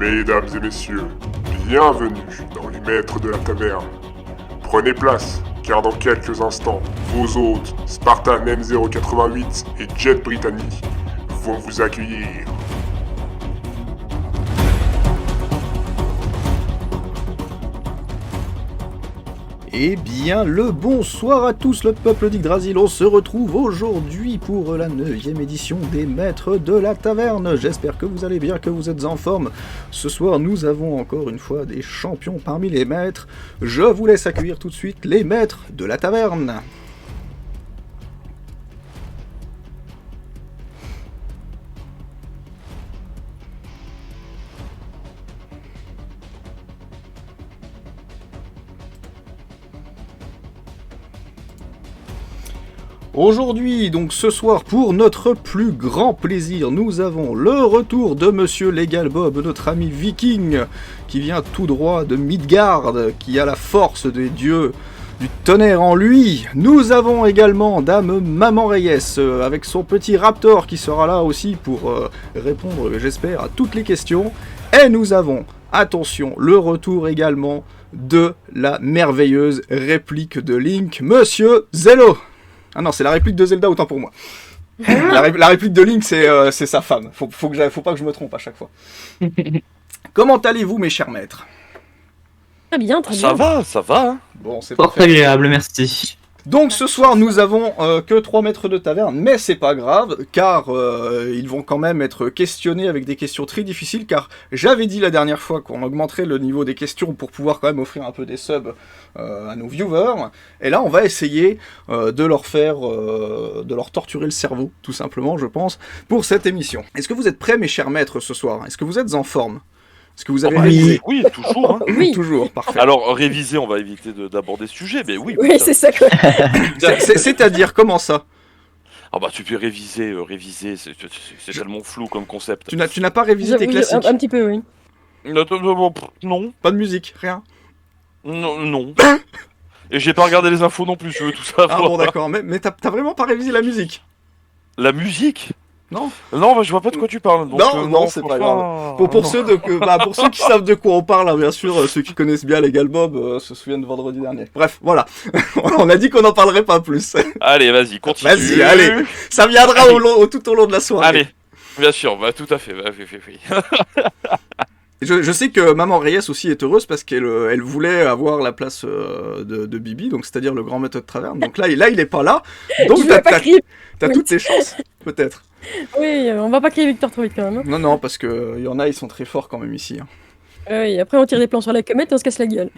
Mesdames et messieurs, bienvenue dans les maîtres de la taverne. Prenez place, car dans quelques instants, vos hôtes, Spartan M088 et Jet Brittany, vont vous accueillir. Eh bien, le bonsoir à tous, le peuple d'Yggdrasil. On se retrouve aujourd'hui pour la 9e édition des Maîtres de la Taverne. J'espère que vous allez bien, que vous êtes en forme. Ce soir, nous avons encore une fois des champions parmi les maîtres. Je vous laisse accueillir tout de suite les Maîtres de la Taverne. Aujourd'hui, donc ce soir, pour notre plus grand plaisir, nous avons le retour de Monsieur Legal Bob, notre ami viking, qui vient tout droit de Midgard, qui a la force des dieux du tonnerre en lui. Nous avons également Dame Maman Reyes, avec son petit raptor, qui sera là aussi pour répondre, j'espère, à toutes les questions. Et nous avons, attention, le retour également de la merveilleuse réplique de Link, Monsieur Zello. Ah non, c'est la réplique de Zelda, autant pour moi. La réplique de Link, c'est sa femme. Faut pas que je me trompe à chaque fois. Comment allez-vous, mes chers maîtres ? Très bien, très bien. Ça va. Hein. Bon, c'est fort agréable, merci. Donc ce soir, nous avons que 3 maîtres de taverne, mais c'est pas grave, car ils vont quand même être questionnés avec des questions très difficiles, car j'avais dit la dernière fois qu'on augmenterait le niveau des questions pour pouvoir quand même offrir un peu des subs à nos viewers, et là on va essayer de leur torturer le cerveau, tout simplement, je pense, pour cette émission. Est-ce que vous êtes prêts, mes chers maîtres, ce soir ? Est-ce que vous êtes en forme ? Est-ce que vous avez révisé ? Oui, toujours. Hein. Oui. Toujours, parfait. Alors, réviser, on va éviter d'aborder ce sujet, mais oui. Oui, c'est ça. Quoi. C'est-à-dire, comment ça ? Ah bah, tu peux réviser, c'est tellement flou comme concept. Tu n'as pas révisé tes classiques ? Un petit peu, oui. Non. Pas de musique, rien ? Non. Et j'ai pas regardé les infos non plus, je veux tout savoir. Ah bon, d'accord, mais t'as vraiment pas révisé la musique ? La musique ? Non, bah, je vois pas de quoi tu parles. Donc, non, c'est pas grave. Pour ceux qui savent de quoi on parle, hein, bien sûr, ceux qui connaissent bien Legal Bob se souviennent de vendredi dernier. Bref, voilà. On a dit qu'on n'en parlerait pas plus. Allez, vas-y, continue. Vas-y, allez. Ça viendra tout au long de la soirée. Allez, bien sûr, bah tout à fait. Oui. Je sais que Maman Reyes aussi est heureuse parce qu'elle voulait avoir la place de Bibi, donc c'est-à-dire le grand maître de taverne. Donc là, il est pas là. Donc t'as toutes tes chances, peut-être. Oui, on va pas crier Victor trop vite quand même. Hein. Non, parce que y en a, ils sont très forts quand même ici. Hein. Oui, après on tire des plans sur la comète et on se casse la gueule.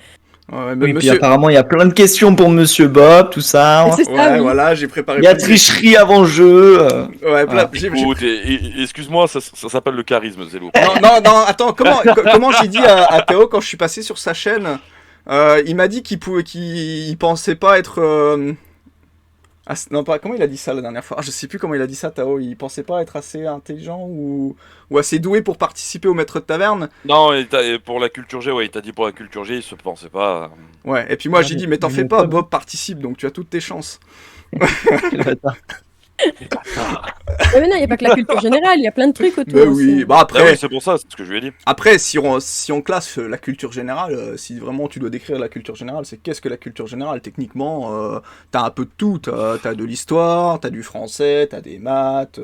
Ouais, oui, puis apparemment il y a plein de questions pour Monsieur Bob, tout ça. C'est ça, ouais, oui. Voilà, j'ai préparé. Il y a tricherie avant jeu. Ouais, voilà. Écoute, excuse-moi, ça s'appelle le charisme, Zélo. Non, attends, comment j'ai dit à Théo quand je suis passé sur sa chaîne, il m'a dit qu'il pensait pas être... comment il a dit ça la dernière fois ? Je sais plus comment il a dit ça, Tao. Il pensait pas être assez intelligent ou assez doué pour participer au maître de taverne. Non, pour la culture G, ouais, il t'a dit pour la culture G, il se pensait pas. Ouais, et puis moi j'ai dit, mais t'en fais pas, Bob participe, donc tu as toutes tes chances. Mais non, il n'y a pas que la culture générale, il y a plein de trucs autour. Mais oui, bah après... Ah oui, c'est pour ça, c'est ce que je lui ai dit. Après, si on classe la culture générale, si vraiment tu dois décrire la culture générale, c'est qu'est-ce que la culture générale ? Techniquement, t'as un peu de tout, t'as de l'histoire, t'as du français, t'as des maths...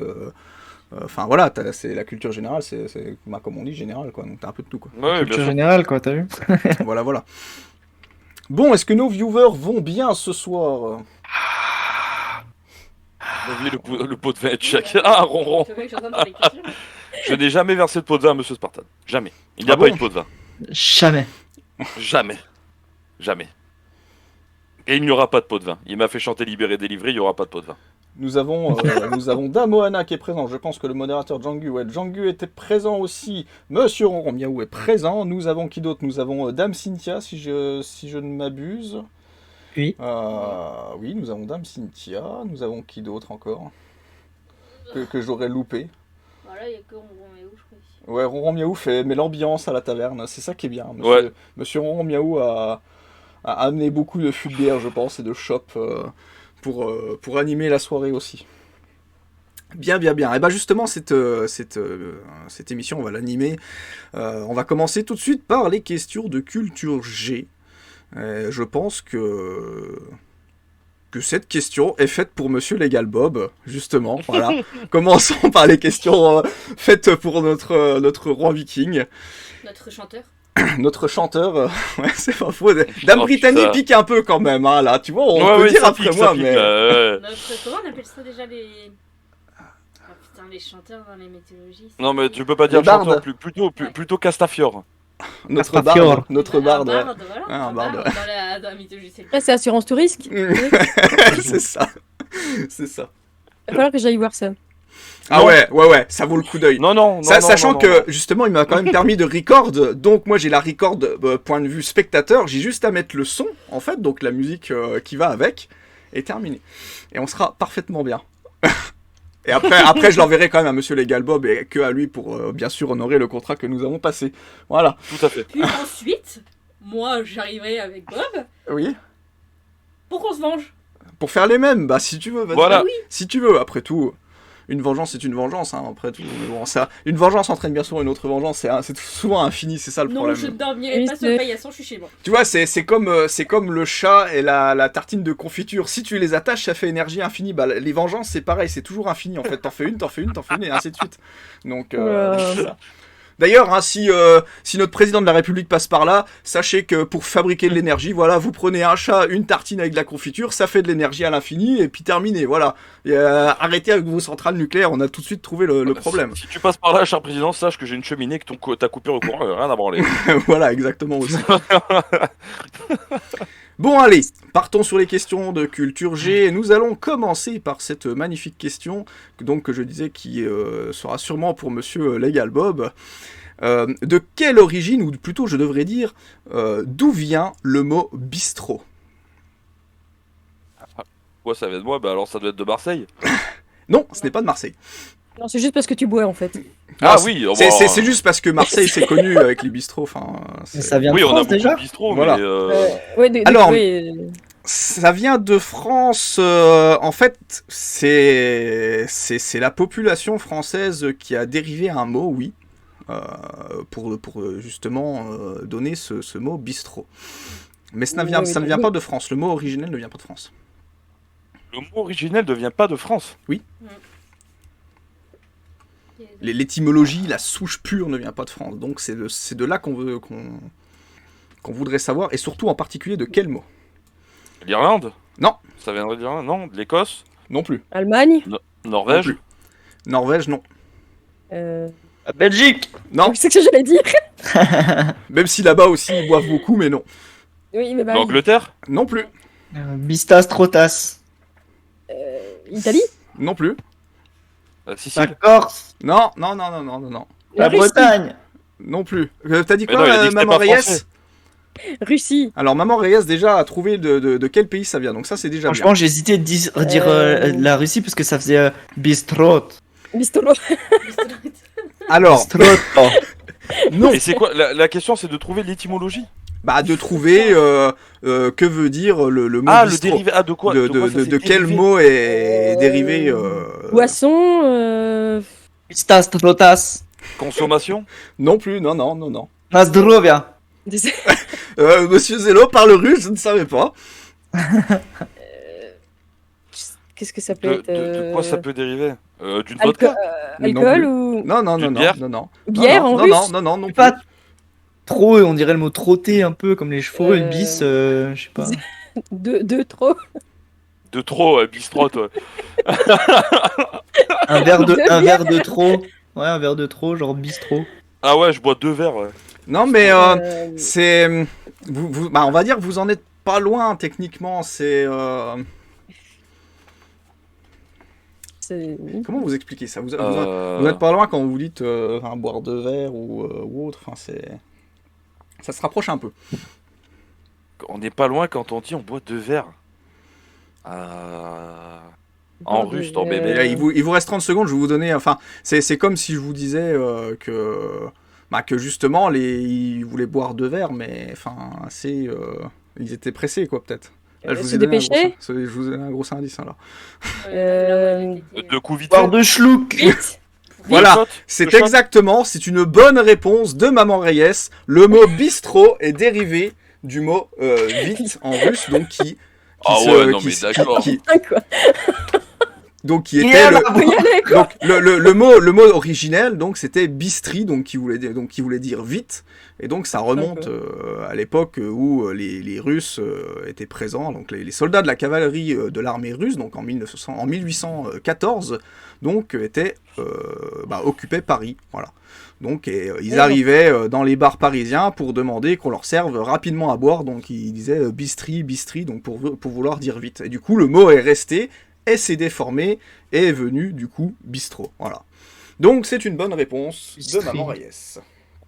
Enfin voilà, c'est la culture générale, c'est comme on dit générale quoi, donc t'as un peu de tout quoi. Ouais, Culture générale quoi, t'as vu ? Voilà. Bon, est-ce que nos viewers vont bien ce soir ? Le pot de vin est check. Ah, ronron. Je n'ai jamais versé de pot de vin à Monsieur Spartan. Jamais. Il n'y a pas eu de pot de vin. Jamais. Jamais. Et il n'y aura pas de pot de vin. Il m'a fait chanter Libéré, délivré, il n'y aura pas de pot de vin. Nous avons Dame Ohana qui est présent. Je pense que le modérateur Django était présent aussi. Monsieur Ronron Miaou est présent. Nous avons qui d'autre ? Nous avons Dame Cynthia, si je ne m'abuse. Oui. Oui, nous avons Dame Cynthia. Nous avons qui d'autre encore que j'aurais loupé. Voilà, il n'y a que Ronron Miaou, je crois. Ici. Ouais, Ronron Miaou met l'ambiance à la taverne. C'est ça qui est bien. Monsieur Ronron Miaou a amené beaucoup de fûts de bière, je pense, et de chop pour animer la soirée aussi. Bien, bien, bien. Et ben justement, cette émission, on va l'animer. On va commencer tout de suite par les questions de culture G. Je pense que cette question est faite pour Monsieur Legal Bob, justement. Voilà. Commençons par les questions faites pour notre roi viking. Notre chanteur. Notre chanteur, ouais, c'est pas faux. Dame Oh, Brittany putain. pique un peu quand même, hein, là. Tu vois, on Ouais, peut ouais, dire ça après pique, moi, ça pique, mais... là, ouais. Comment on appelle ça déjà les. Ah putain, les chanteurs dans les mythologies. c'est- Non, mais tu peux pas dire Le barde. chanteur, plutôt Castafiore. Notre Castafiore. barde, notre barde, ouais. Un barde, voilà. Ah, un un barde, barde dans la mythologie celtique. Là, c'est assurance tout risque. Il C'est ça. C'est ça. va falloir que j'aille voir ça. Ah Non. ouais, ça vaut le coup d'œil. Non, Sachant non, que, non. justement, il m'a quand même permis de record, donc moi j'ai la record point de vue spectateur, j'ai juste à mettre le son, en fait, donc la musique qui va avec, et terminé. Et on sera parfaitement bien. Et après je l'enverrai quand même à Monsieur Legal Bob, et que à lui pour, bien sûr, honorer le contrat que nous avons passé. Voilà. Tout à fait. Puis ensuite, moi j'arriverai avec Bob Oui. pour qu'on se venge. Pour faire les mêmes, bah si tu veux, vas-y. Voilà. Si tu veux, après tout... Une vengeance, c'est une vengeance, hein, après tout. Mais bon, ça, une vengeance entraîne bien sûr une autre vengeance, c'est souvent infini, c'est ça le Non, problème. je ne dormirai Oui, pas sur c'est- le paillasson, je suis chez moi. Tu vois, c'est comme le chat et la tartine de confiture. Si tu les attaches, ça fait énergie infinie. Bah, les vengeances, c'est pareil, c'est toujours infini en fait. T'en fais une, et ainsi de suite. Donc, c'est ça. D'ailleurs, hein, si notre président de la République passe par là, sachez que pour fabriquer de l'énergie, voilà, vous prenez un chat, une tartine avec de la confiture, ça fait de l'énergie à l'infini, et puis terminé, voilà. Et, arrêtez avec vos centrales nucléaires, on a tout de suite trouvé le problème. Si tu passes par là, cher président, sache que j'ai une cheminée que ta coupure au courant, rien à branler. Voilà, exactement aussi. Bon, allez, partons sur les questions de culture G. Nous allons commencer par cette magnifique question, donc que je disais qui sera sûrement pour Monsieur Legal Bob. De quelle origine, ou plutôt je devrais dire, d'où vient le mot bistrot? Ouais, ça vient de moi, bah alors ça doit être de Marseille. Non, ce n'est pas de Marseille. Non, c'est juste parce que tu bois en fait. Ah c'est- oui, oh, c'est bah, c'est juste parce que Marseille c'est connu avec les bistrots. Enfin, Mais ça vient de Oui, on a France beaucoup déjà de bistrots, Voilà. mais Ouais, Alors, ouais, ça vient de France. En fait, c'est la population française qui a dérivé un mot, oui, pour justement donner ce mot bistrot. Mais ça ne vient, Oui, ça ne oui, vient oui. pas de France. Le mot originel ne vient pas de France. le mot originel ne vient pas de France. L'étymologie, la souche pure ne vient pas de France. Donc c'est de là qu'on voudrait savoir, et surtout en particulier de quel mot. L'Irlande? Non. Ça viendrait de l'Irlande? Non. De l'Écosse? Non plus. Allemagne. Norvège? Non plus. Norvège, non. La Belgique. Non, C'est ce que j'allais dire. même si là-bas aussi ils boivent beaucoup, mais non. Oui, mais bah. L'Angleterre? Non plus. Bistas Trotas. Italie. Non plus. La Sicile? Corse. Non. La Russie. Bretagne. Non plus. T'as dit Mais quoi, non, il a dit que Maman c'était pas Reyes? français. Russie. Alors, Maman Reyes déjà a trouvé de quel pays ça vient, donc ça c'est déjà bien. Franchement, j'ai hésité de dire la Russie parce que ça faisait bistrot. Bistro. Alors, Bistrot. Oh. non. Et c'est quoi? La question, c'est de trouver l'étymologie? Bah, de trouver que veut dire le mot Ah, le bistrot. dérivé. Ah, de quoi? De quoi ça s'est quel dérivé? mot est dérivé Boisson. Bistas Trotas. Consommation? Non plus, non. Nazdrovia. Monsieur Zelo parle russe, je ne savais pas. Qu'est-ce que ça peut être De quoi ça peut dériver? D'une Alcool, vodka? alcool ou Non. D'une bière bière en russe. Non plus. Pas trop, on dirait le mot trotter un peu comme les chevaux, une bis, je sais pas. Deux trop. De trop, bistrot, ouais. Un verre De bière. de trop. Ouais, un verre de trop, genre bistrot. Ah ouais, je bois 2 verres, ouais. Non, mais c'est... bah, on va dire que vous en êtes pas loin, techniquement. C'est... Comment vous expliquez ça? Vous n'êtes pas loin quand vous dites boire 2 verres ou autre. Enfin, c'est... Ça se rapproche un peu. On n'est pas loin quand on dit on boit 2 verres. En russe, ton bébé. Et, il vous reste 30 secondes, je vais vous donner... Enfin, c'est comme si je vous disais que justement, ils voulaient boire 2 verres, mais enfin, ils étaient pressés, quoi, peut-être. Là, je vous Se ai donné dépêcher. je vous ai donné un gros indice hein, là. Deux coups vite. Par de schlouk. Vite. Voilà, Le shot, c'est le shot. exactement, c'est une bonne réponse de Maman Reyes. Le mot bistrot est dérivé du mot vite en russe, donc qui Ah se- ouais, non qui mais se- d'accord. Ah, quoi. donc qui Il était est le, là. Faut y aller, quoi. donc le mot originel donc c'était bistri donc qui voulait dire vite et donc ça remonte à l'époque où les Russes étaient présents donc les soldats de la cavalerie de l'armée russe donc en 1814 donc occupaient Paris voilà. Donc ils arrivaient dans les bars parisiens pour demander qu'on leur serve rapidement à boire donc ils disaient bistri donc pour vouloir dire vite et du coup le mot est resté et s'est déformé et est venu du coup bistrot. Voilà. Donc c'est une bonne réponse de Bistri. Maman Reyes.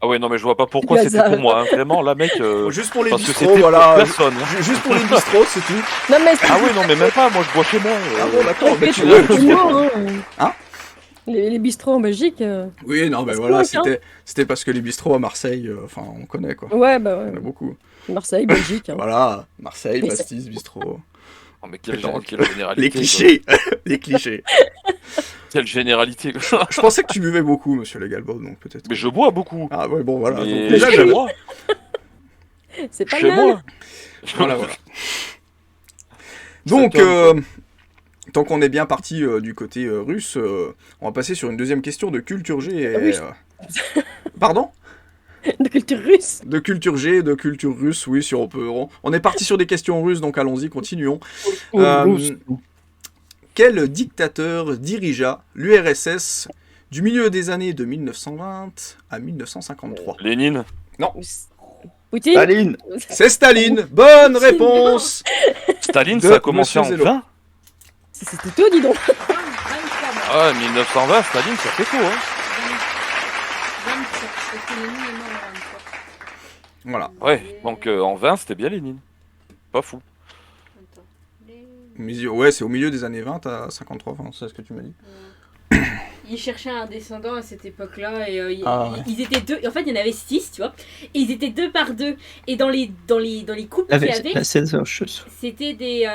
Ah ouais, non mais je vois pas pourquoi Le c'était hasard. pour moi. Hein. Vraiment, là mec. Juste pour les parce que bistrots, c'était voilà. pour personne. hein. Juste pour les bistrots, c'est tout. Non, mais Ah ouais, non mais même pas. Moi je bois chez moi. Ah bon, d'accord. Mais c'est tu des veux. mots, hein. Hein Les bistrots en Belgique. Oui, non, mais C'est voilà, quoi, hein c'était parce que les bistrots à Marseille, enfin, on connaît quoi. Ouais, bah Il y en a ouais. beaucoup. Marseille, Belgique. hein. Voilà, Marseille, Mais Pastis, bistrot. Oh, mais quelle Pétanque. généralité. Les quoi. clichés, les clichés. Quelle généralité. Je pensais que tu buvais beaucoup, monsieur Legalbob, donc peut-être. Mais je bois beaucoup. Ah ouais, bon, voilà. Mais Donc, déjà, chez j'avais- moi. C'est pas Chez mal. moi. Voilà. Donc, tant qu'on est bien parti du côté russe, on va passer sur une deuxième question de culture G. Et, Russe. Pardon? De culture russe. De culture G, de culture russe, oui, si on peut. On est parti sur des questions russes, donc allons-y, continuons. Quel dictateur dirigea l'URSS du milieu des années de 1920 à 1953? Lénine. Poutine. Staline. C'est Staline. Bonne réponse. Staline, De ça a commencé Monsieur en Zello. 20. C'était tout, dis donc. Ah ouais, 1920, Staline, ça fait tôt. Hein. 27, parce que Lénine est mort en 23. Voilà. Ouais, donc en 20, c'était bien Lénine. Pas fou. Attends. Ouais, c'est au milieu des années 20 à 53, enfin, c'est ce que tu m'as dit. Il cherchait un descendant à cette époque-là et Ah, ouais. ils étaient deux. En fait, il y en avait 6, tu vois. Et ils étaient 2 par 2. Et dans les couples qu'il y avait, La 16 chose. c'était des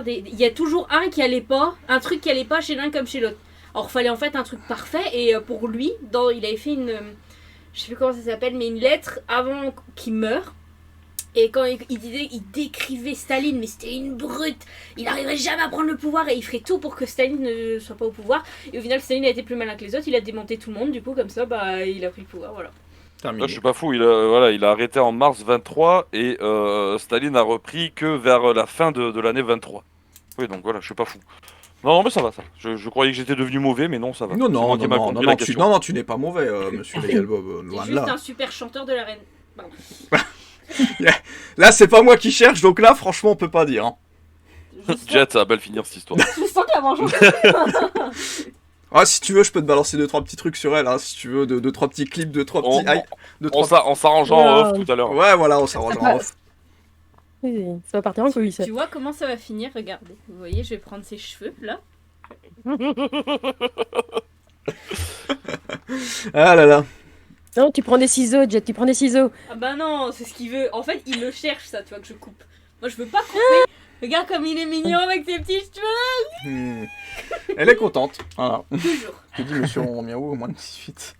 il y a toujours un qui allait pas, un truc qui allait pas chez l'un comme chez l'autre. Alors fallait en fait un truc parfait et pour lui, il avait fait une je sais plus comment ça s'appelle mais une lettre avant qu'il meure. Et quand il décrivait Staline, mais c'était une brute. Il n'arriverait jamais à prendre le pouvoir et il ferait tout pour que Staline ne soit pas au pouvoir. Et au final, Staline a été plus malin que les autres. Il a démonté tout le monde. Du coup, comme ça, il a pris le pouvoir. Voilà. Terminé. Là, je suis pas fou, il a arrêté en mars 23 et Staline a repris que vers la fin de l'année 23. Oui, donc voilà, je suis pas fou. Non, mais ça va, ça. Je croyais que j'étais devenu mauvais, mais non, ça va. Non, C'est non, moi qui non, m'a non, compris non, la non, question. non, tu n'es pas mauvais, monsieur Legalbob, C'est loin de juste là. un super chanteur de la reine. Pardon. Là, c'est pas moi qui cherche, donc là, franchement, on peut pas dire. Hein. Jet, ça va mal finir cette histoire. Je sens que la vengeance. Ah, si tu veux, je peux te balancer 2-3 petits trucs sur elle, hein, si tu veux, 2-3 petits clips, 2-3 On- petits... Aïe, deux, trois- On s'arrange en off tout à l'heure. Ouais, voilà, on s'arrange en off. Oui, ça va partir en couille, ça. Tu vois comment ça va finir? Regardez. Vous voyez, je vais prendre ses cheveux, là. Ah là là. Non, tu prends des ciseaux, Jet, tu prends des ciseaux. Ah bah non, c'est ce qu'il veut. En fait, il le cherche, ça, tu vois, que je coupe. Moi, je veux pas couper. Regarde comme il est mignon avec ses petits cheveux. Elle est contente. Voilà. Toujours. Que dit monsieur Miaou au moins de 18.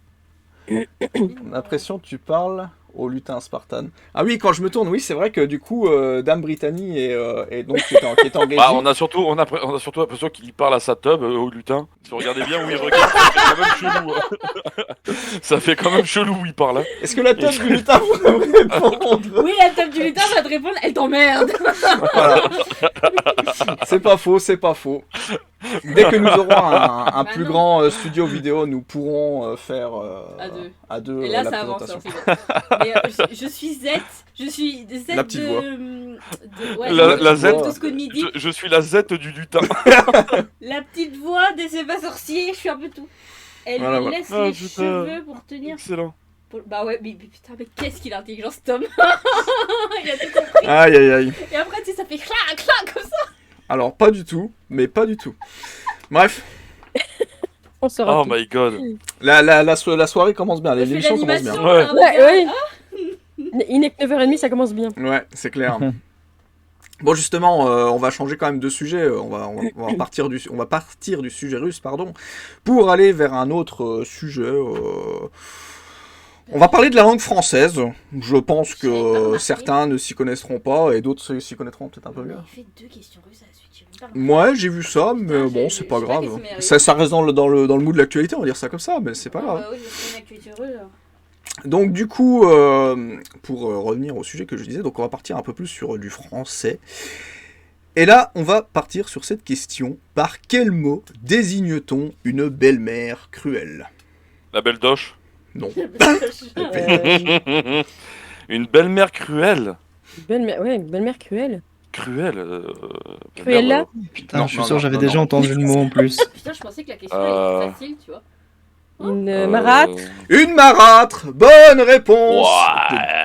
On a l'impression que tu parles au lutin Spartan. Ah oui, quand je me tourne, oui, c'est vrai que du coup, Dame Brittany est donc qui est en régie. Bah, on a surtout l'impression qu'il parle à sa tub au lutin. Si vous regardez bien où il regarde, ça fait quand même chelou. Hein. Ça fait quand même chelou où il parle. Hein. Est-ce que la tub du lutin pourrait me répondre? Oui, la table du lutin va te répondre, elle t'emmerde. Voilà. C'est pas faux, c'est pas faux. Dès que nous aurons un Bah plus non. grand studio vidéo, nous pourrons faire À deux. à deux Et là, la ça avance. présentation. hein, c'est bon. Et, je suis Z. Je suis Z La petite voix. ouais, La Z. de ce que midi. Je suis la Z du lutin. La petite voix des C'est pas sorcier. Je suis un peu tout. Elle Voilà, lui voilà. laisse Ah, les putain. cheveux pour tenir. Excellent. Bah ouais, mais putain, mais qu'est-ce qu'il est intelligent, cet homme. Il a tout compris. Aïe aïe aïe. Et après, tu sais, ça fait clac, clac, comme ça. Alors pas du tout, mais pas du tout. Bref, On saura. Oh tout. my god. la soirée commence bien, On fait l'émission commence bien. l'animation, Ouais. ça va bien. Ouais, ouais. Il n'est que 9h30, ça commence bien. Ouais, c'est clair. Bon, justement, on va changer quand même de sujet. On va partir du sujet russe, pardon, pour aller vers un autre sujet. On va parler de la langue française. Je pense J'avais pas que remarqué. certains ne s'y connaîtront pas et d'autres s'y connaîtront peut-être un peu mieux. Il fait 2 questions russes à la suite. J'ai même pas remarqué. Ouais, j'ai vu ça, mais Putain, bon, j'ai- c'est pas je sais pas grave. qu'est-ce que ça m'est Ça reste dans le mood de l'actualité, on va dire ça comme ça, mais c'est pas Ah, grave. bah oui, je fais une actualité russe. alors. Donc du coup, pour revenir au sujet que je disais, donc on va partir un peu plus sur du français. Et là, on va partir sur cette question. Par quel mot désigne-t-on une belle-mère cruelle? La belle doche. Non. Une belle-mère cruelle. Belle-mère, une belle-mère cruelle. Cruelle. Cruella merde, Putain, Non, je suis non, sûr, non, j'avais non, déjà non. entendu le mot en plus. Putain, je pensais que la question elle était facile, tu vois. Une marâtre. Une marâtre. Bonne réponse.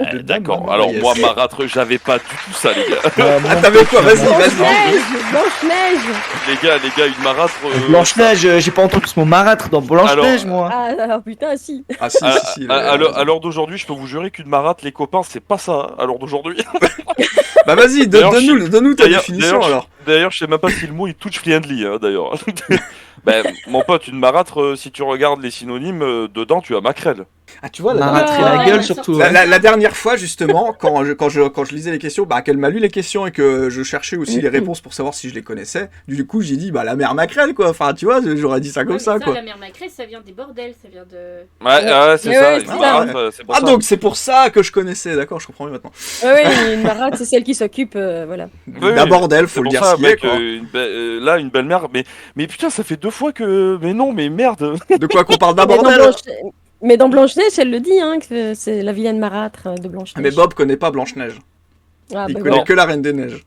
Ouais, de d'accord. Maman Alors Reyes. moi, marâtre, j'avais pas du tout ça, les gars. Ah, t'avais quoi? Vas-y, vas-y. Blanche-Neige. Les gars, une marâtre. Blanche-Neige, j'ai pas entendu ce mot marâtre dans Blanche-Neige, Alors, moi. Ah putain, si. Ah si, si, il a raison. à l'heure d'aujourd'hui, je peux vous jurer qu'une marâtre, les copains, c'est pas ça. À l'heure d'aujourd'hui. Bah vas-y, D'ailleurs, donne-nous ta d'ailleurs- définition d'ailleurs, alors. D'ailleurs, je sais même pas si le mot est touch friendly, hein, d'ailleurs. Ben, mon pote, une marâtre, si tu regardes les synonymes, dedans, tu as maquerelle. Ah tu vois, Marâtrer Ah, la ouais, gueule ouais, surtout. La, hein. la- la dernière fois, justement, quand je lisais les questions, bah, qu'elle m'a lu les questions et que je cherchais aussi les réponses pour savoir si je les connaissais, du coup, j'ai dit, bah, la mère Macrel, quoi. Enfin, tu vois, j'aurais dit ça comme Ouais, ça, mais quoi. La mère Macré, ça vient des bordels, ça vient de. Ouais, c'est Ouais, ça. ouais, Une c'est marâtre, ça. c'est pour Ah, ça. donc, c'est pour ça que je connaissais, d'accord, je comprends mieux maintenant. Oui, une marâtre, c'est celle qui s'occupe, voilà. Oui, D'un bordel, faut c'est le pour dire ça, ce qui est, mec, quoi. là, une belle-mère, mais putain, ça fait 2 fois que. Mais non, mais merde. De quoi qu'on parle d'un Mais dans bordel? Mais dans Blanche-Neige, elle le dit, hein, que c'est la vilaine marâtre de Ah, Blanche-Neige. mais Bob connaît pas Blanche-Neige. Ah, Il bah, connaît voilà. que la Reine des Neiges.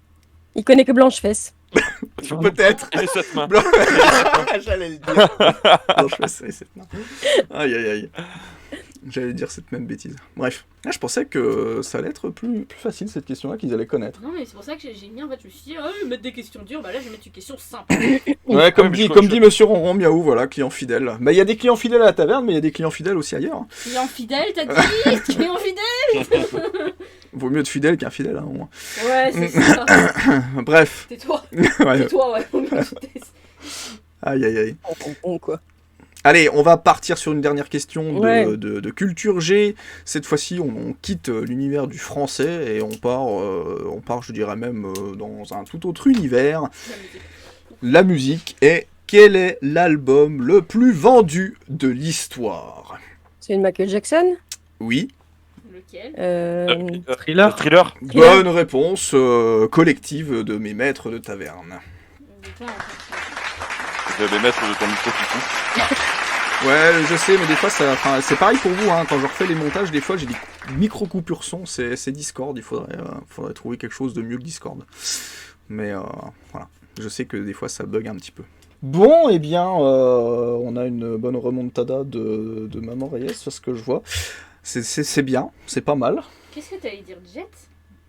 Il connaît que Blanche-Fesse. Peut-être. Et les 7 mains. Blanc- J'allais le dire. Non, je fais ça, c'est... non. Aïe, aïe, aïe. J'allais dire cette même bêtise. Bref. Là, je pensais que ça allait être plus facile, cette question-là, qu'ils allaient connaître. Non, mais c'est pour ça que j'ai mis en fait, je me suis dit, mettre des questions dures, bah là je vais mettre une question simple. Ouais, comme mais dit, je- comme dit Monsieur Ronron Miaou, voilà, client fidèle. Bah, il y a des clients fidèles à la taverne, mais il y a des clients fidèles aussi ailleurs. Client fidèle, t'as dit Client fidèle Vaut mieux être fidèle qu'infidèle, hein, au moins. Ouais, c'est ça. Bref. Tais-toi. Ouais. Tais-toi, ouais. Aïe, aïe, aïe. Bon, quoi. Allez, on va partir sur une dernière question Ouais. de culture G. Cette fois-ci, on quitte l'univers du français et on part, je dirais même, dans un tout autre univers. La musique. Et quel est l'album le plus vendu de l'histoire? C'est une Michael Jackson. Oui, Lequel Thriller. Thriller. bonne réponse collective de mes maîtres de taverne. Je vais mettre de ton micro tout. Ouais, je sais, mais des fois, c'est pareil pour vous, hein, quand je refais les montages, des fois j'ai des micro-coupures son, c'est Discord, il faudrait trouver quelque chose de mieux que Discord. Mais voilà, je sais que des fois ça bug un petit peu. Bon, eh bien, on a une bonne remontada de Maman Reyes, c'est ce que je vois. C'est bien, c'est pas mal. Qu'est-ce que t'allais dire, Jet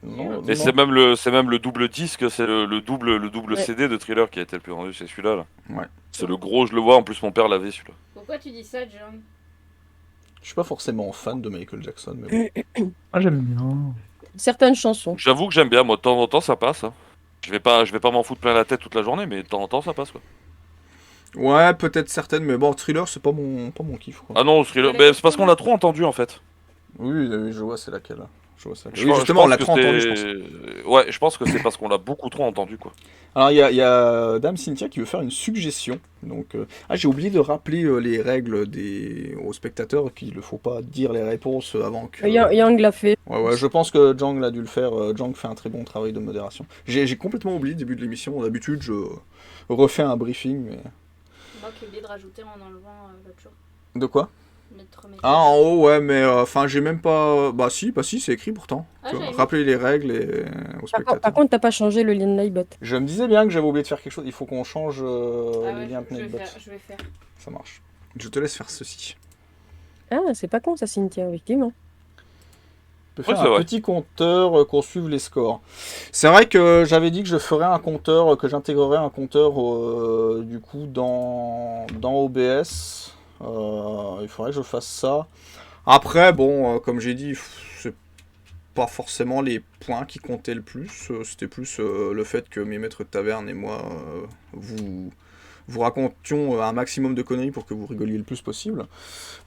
Non, Et non. c'est même le double disque, c'est le double Ouais. CD de Thriller qui a été le plus vendu, c'est celui-là. Là. Ouais. C'est le gros, je le vois, en plus mon père l'avait celui-là. Pourquoi tu dis ça, John Je suis pas forcément fan de Michael Jackson, mais bon. Ah, j'aime bien. Certaines chansons. J'avoue que j'aime bien, moi de temps en temps ça passe. Hein. Je vais pas m'en foutre plein la tête toute la journée, mais de temps en temps ça passe quoi. Ouais, peut-être certaines, mais bon, Thriller, c'est pas mon kiff, quoi. Ah non, Thriller, Ouais, c'est parce qu'on l'a trop entendu en fait. Oui, je vois c'est laquelle. Je vois Je oui, pense- justement, on je l'a pense trop que entendu, je c'est- Ouais, je pense que c'est parce qu'on l'a beaucoup trop entendu quoi. Alors, il y a Dame Cynthia qui veut faire une suggestion. Donc, j'ai oublié de rappeler les règles aux spectateurs qu'il ne faut pas dire les réponses avant que... Yang l'a fait. Ouais, je pense que Jang l'a dû le faire. Jang fait un très bon travail de modération. J'ai complètement oublié le début de l'émission. D'habitude, je refais un briefing, mais... Moi qui ai oublié de rajouter en enlevant l'autre jour. De quoi? Mettre mes- Ah, en haut, ouais, mais enfin, j'ai même pas... Bah si, c'est écrit pourtant. Ah, Tu vois, j'avais mis. rappeler les règles aux spectateurs. Par contre, t'as pas changé le lien de Nightbot. Je me disais bien que j'avais oublié de faire quelque chose. Il faut qu'on change Ah les ouais, liens de je vais Nightbot. faire, je vais faire. Ça marche. Je te laisse faire ceci. Ah, c'est pas con ça, Cynthia, effectivement. On peut Ouais, faire c'est un vrai. petit compteur qu'on suive les scores. C'est vrai que j'avais dit que je ferais un compteur, que j'intégrerais un compteur du coup dans OBS. Il faudrait que je fasse ça. Après, bon, comme j'ai dit, c'est pas forcément les points qui comptaient le plus. C'était plus le fait que mes maîtres de taverne et moi vous racontions un maximum de conneries pour que vous rigoliez le plus possible.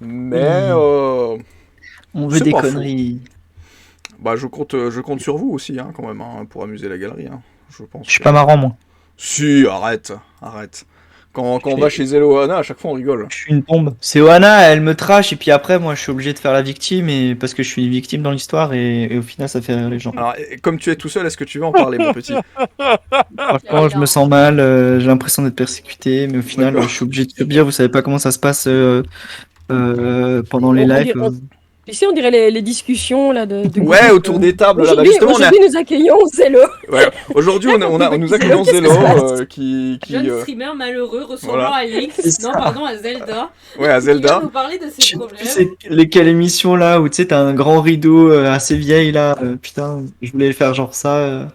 Mais On veut c'est des pas faux. conneries. Bah, je compte sur vous aussi, hein, quand même, hein, pour amuser la galerie. Hein. Je pense. Je suis pas marrant, moi. Si, arrête. Quand on va chez Zeloana, à chaque fois on rigole. Je suis une bombe. C'est Oana, elle me trash, et puis après, moi, je suis obligé de faire la victime, et parce que je suis une victime dans l'histoire, et au final, ça fait rire les gens. Alors, comme tu es tout seul, est-ce que tu veux en parler, mon petit? Franchement, je me sens mal, j'ai l'impression d'être persécuté, mais au final, D'accord. je suis obligé de subir. Vous savez pas comment ça se passe pendant les On lives. dirait- Tu sais, on dirait les discussions là de Ouais, groupe, autour des tables là-bas. Aujourd'hui, Justement, nous accueillons Zélo. ouais, aujourd'hui, nous accueillons Qu'est-ce Zélo, qui se passe qui Jeune streamer malheureux ressemblant voilà. à Lynx, non pardon à Zelda, ouais, à qui vient Zelda. nous parler de Je ses sais plus problèmes. c'est lesquelles émissions là où tu sais t'as un grand rideau assez vieille là, putain je voulais faire genre ça.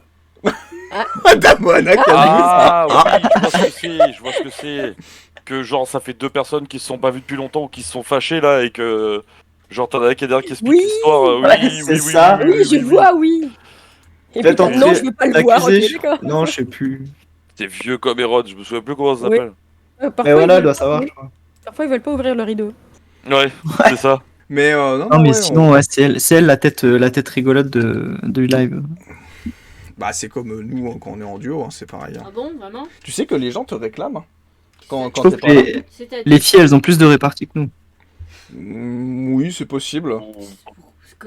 Madame Moana qui Ah oui, je vois ce que c'est, je vois ce que c'est. Que genre ça fait deux personnes qui se sont pas vues depuis longtemps ou qui se sont fâchées là et que genre t'en as un qui est derrière qui explique Oui, l'histoire. ouais, c'est ça. Oui, je vois, oui. Et puis, Attends, non, je veux pas le voir. Ok, d'accord. Non je sais plus. C'est vieux comme Hérode, je me souviens plus comment ça Oui. s'appelle. Parfois, Mais voilà ils elle doit veulent- savoir. Je crois. Parfois, ils veulent pas ouvrir le rideau. Ouais, c'est ça. Mais non, Non mais ouais, sinon ouais, c'est elle la tête rigolote du live. bah c'est comme nous hein, quand on est en duo, hein, c'est pareil. Hein. Ah bon, vraiment? Tu sais que les gens te réclament hein, quand Je t'es trouve pas que là. C'est-à-dire les filles elles ont plus de répartie que nous. Oui, c'est possible.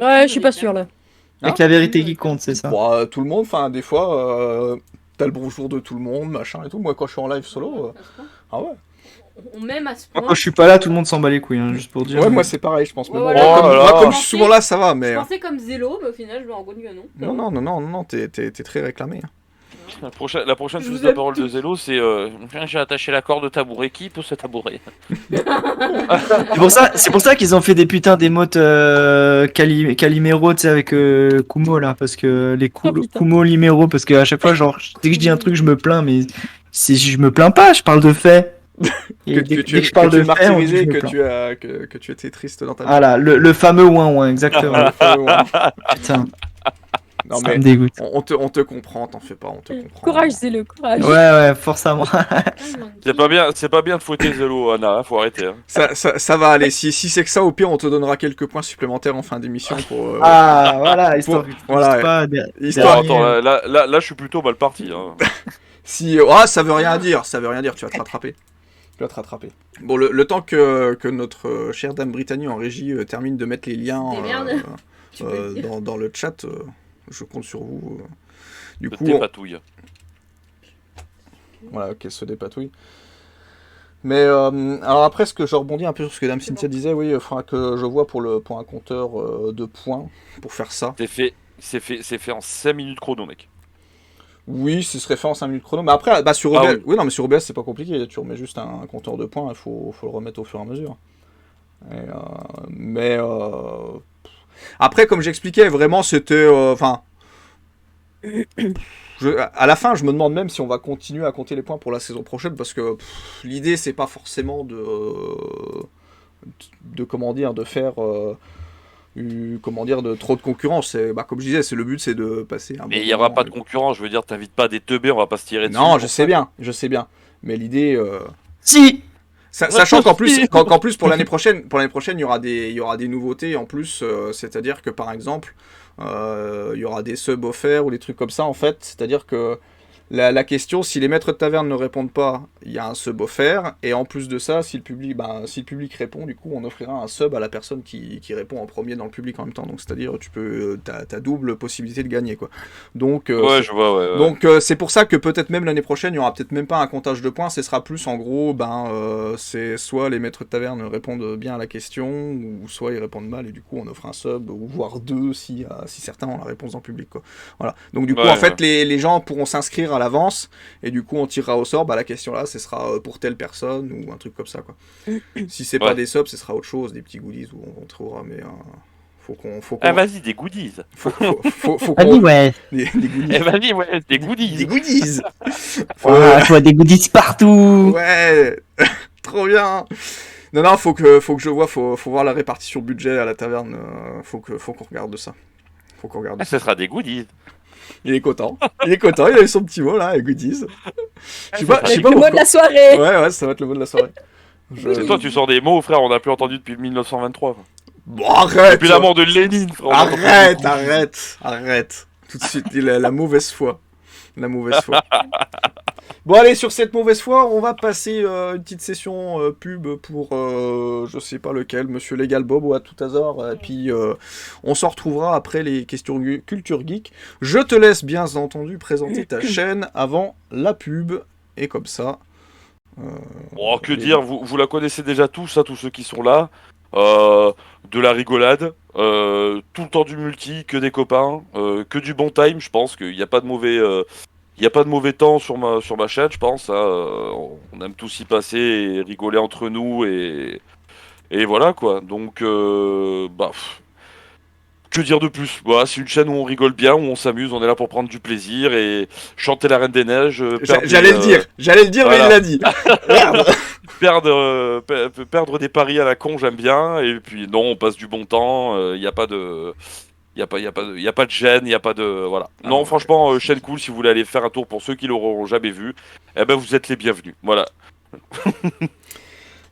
Ouais, je suis pas sûr là. Hein Avec la vérité qui compte c'est ça. Bon, tout le monde, enfin des fois, t'as le bonjour de tout le monde, machin et tout. Moi quand je suis en live solo, ah ouais. On m'aime à ce Moi, point. quand je suis pas là tout le monde s'en bat les couilles hein, juste pour dire. Ouais, moi c'est pareil, je pense. Mais Ouais, bon, voilà. moi, Oh là moi, là. comme je suis souvent là, ça va, mais. Je pensais comme Zélo, mais au final, je me rends compte que non. Non, t'es très réclamé. Hein. La prochaine Je prise vous de aime parole de Zélo, c'est j'ai attaché la corde de tabouret. Qui peut se tabouret? C'est pour ça qu'ils ont fait des putains d'émotes Calimero, tu sais, avec Kumo là, parce que les Oh, putain. Kumo Limero, parce que à chaque fois, genre, dès que je dis un truc, je me plains, mais je me plains pas, je parle de faits. Et dès que je parle de faits, on dit que je me plains. que tu étais triste dans ta vie. Voilà, le fameux ouin exactement. Putain, Non ça mais me dégoûte. on te comprend, t'en fais pas, on te comprend. Courage, Zélo, courage. Ouais, force à moi. C'est pas bien de fouetter Zélo, Anna, hein, faut arrêter. Hein. Ça va aller. Si c'est que ça, au pire, on te donnera quelques points supplémentaires en fin d'émission pour. Ah, voilà, histoire voilà, pas Histoire- Bon, attends, là, je suis plutôt mal parti. Hein. Si, ça veut rien dire, tu vas te rattraper. Bon, le temps que notre chère dame Brittany en régie termine de mettre les liens Des merdes, tu peux le dire. dans le chat, je compte sur vous. Du De coup, tes patouilles. voilà, qu'elle se dépatouille. Mais alors après, ce que je rebondis un peu sur ce que Dame Cynthia disait, oui, il faudra que je vois pour un compteur de points pour faire ça. C'est fait en 5 minutes chrono, mec. Oui, ce serait fait en 5 minutes chrono. Mais après, bah, sur OBS, Ah oui. oui, non, mais sur OBS, c'est pas compliqué. Tu remets juste un compteur de points, il faut le remettre au fur et à mesure. Et, mais après, comme j'expliquais, vraiment, c'était. Enfin. À la fin, je me demande même si on va continuer à compter les points pour la saison prochaine, parce que l'idée, c'est pas forcément de comment dire, de faire. Comment dire, de trop de concurrence. Comme je disais, le but, c'est de passer un Mais bon il y aura moment, pas de concurrence, je veux dire, t'invites pas des teubés, on va pas se tirer dessus. Non, je sais bien. Mais l'idée. Si. Sachant qu'en plus, qu'en plus pour l'année prochaine, il y aura des nouveautés en plus. C'est-à-dire que par exemple, il y aura des subs offerts ou des trucs comme ça en fait. C'est-à-dire que la question, si les maîtres de taverne ne répondent pas, il y a un sub offert. Et en plus de ça, si le public répond, du coup, on offrira un sub à la personne qui répond en premier dans le public en même temps. Donc, c'est-à-dire, t'as double possibilité de gagner, quoi. Donc, Ouais, je vois, ouais. donc c'est pour ça que peut-être même l'année prochaine, il y aura peut-être même pas un comptage de points. Ce sera plus, en gros, c'est soit les maîtres de taverne répondent bien à la question, ou soit ils répondent mal, et du coup, on offre un sub, ou voire deux si certains ont la réponse dans le public, quoi. Voilà. Donc, du coup, Ouais, en fait, les gens pourront s'inscrire à l'avance, et du coup on tirera au sort, la question là ce sera pour telle personne ou un truc comme ça quoi. Si c'est pas Ouais. des subs, ce sera autre chose, des petits goodies où on trouvera, mais faut qu'on Ah, vas-y, des goodies. faut qu'on Vas-y, ouais. des goodies. Eh, vas-y, ouais, des goodies. Des goodies. Je vois des goodies partout. Ouais, trop bien. Non, faut que je vois, faut voir la répartition budget à la taverne, faut qu'on regarde de ça. faut qu'on regarde. Ce sera des goodies. Il est content, il a eu son petit mot là, goodies. Je sais pas Le mot de la soirée. Ouais, ça va être le mot de la soirée. Parce que toi, tu sors des mots, frère, on n'a plus entendu depuis 1923. Bon, arrête. Depuis la mort de Lénine, frère. Arrête. Tout de suite, la mauvaise foi. Bon, allez, sur cette mauvaise foi, on va passer une petite session pub pour je sais pas lequel, Monsieur Legal Bob ou à tout hasard. Et puis on s'en retrouvera après les questions culture geek. Je te laisse bien entendu présenter ta chaîne avant la pub. Et comme ça. Que dire, vous la connaissez déjà tous, tous ceux qui sont là. De la rigolade, tout le temps du multi, que des copains, que du bon time, je pense qu'il n'y a pas de mauvais. Il n'y a pas de mauvais temps sur ma chaîne, je pense. On aime tous y passer et rigoler entre nous et voilà quoi. Donc, que dire de plus? Voilà, c'est une chaîne où on rigole bien, où on s'amuse, on est là pour prendre du plaisir et chanter la Reine des Neiges. J'allais le dire, voilà. Mais il l'a dit. Merde. Perdre des paris à la con, j'aime bien. Et puis non, on passe du bon temps. Il n'y a pas de. Il n'y a pas de gêne, il n'y a pas de... Voilà. Non, franchement, chaîne cool, si vous voulez aller faire un tour pour ceux qui l'auront jamais vu, vous êtes les bienvenus. Voilà.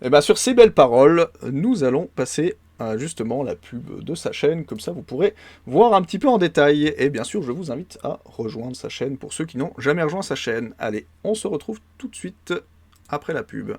Et sur ces belles paroles, nous allons passer à justement la pub de sa chaîne, comme ça vous pourrez voir un petit peu en détail. Et bien sûr, je vous invite à rejoindre sa chaîne pour ceux qui n'ont jamais rejoint sa chaîne. Allez, on se retrouve tout de suite après la pub.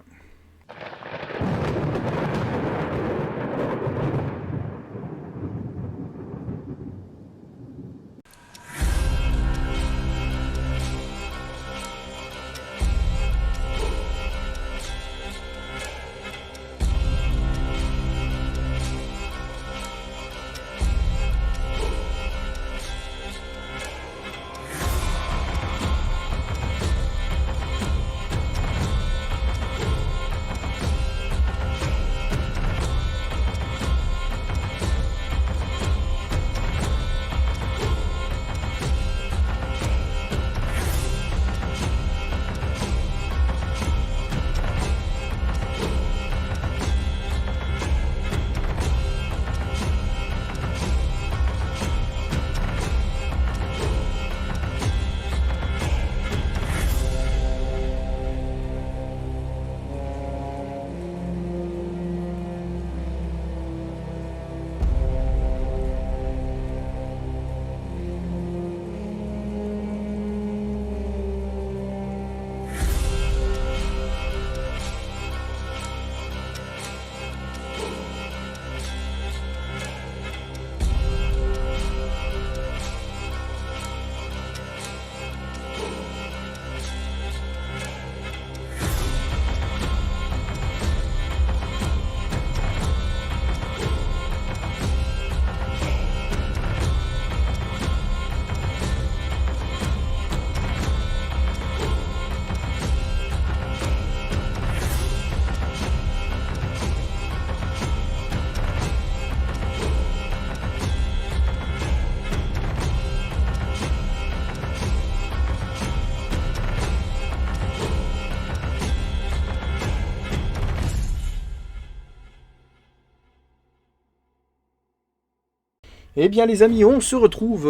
Eh bien les amis, on se retrouve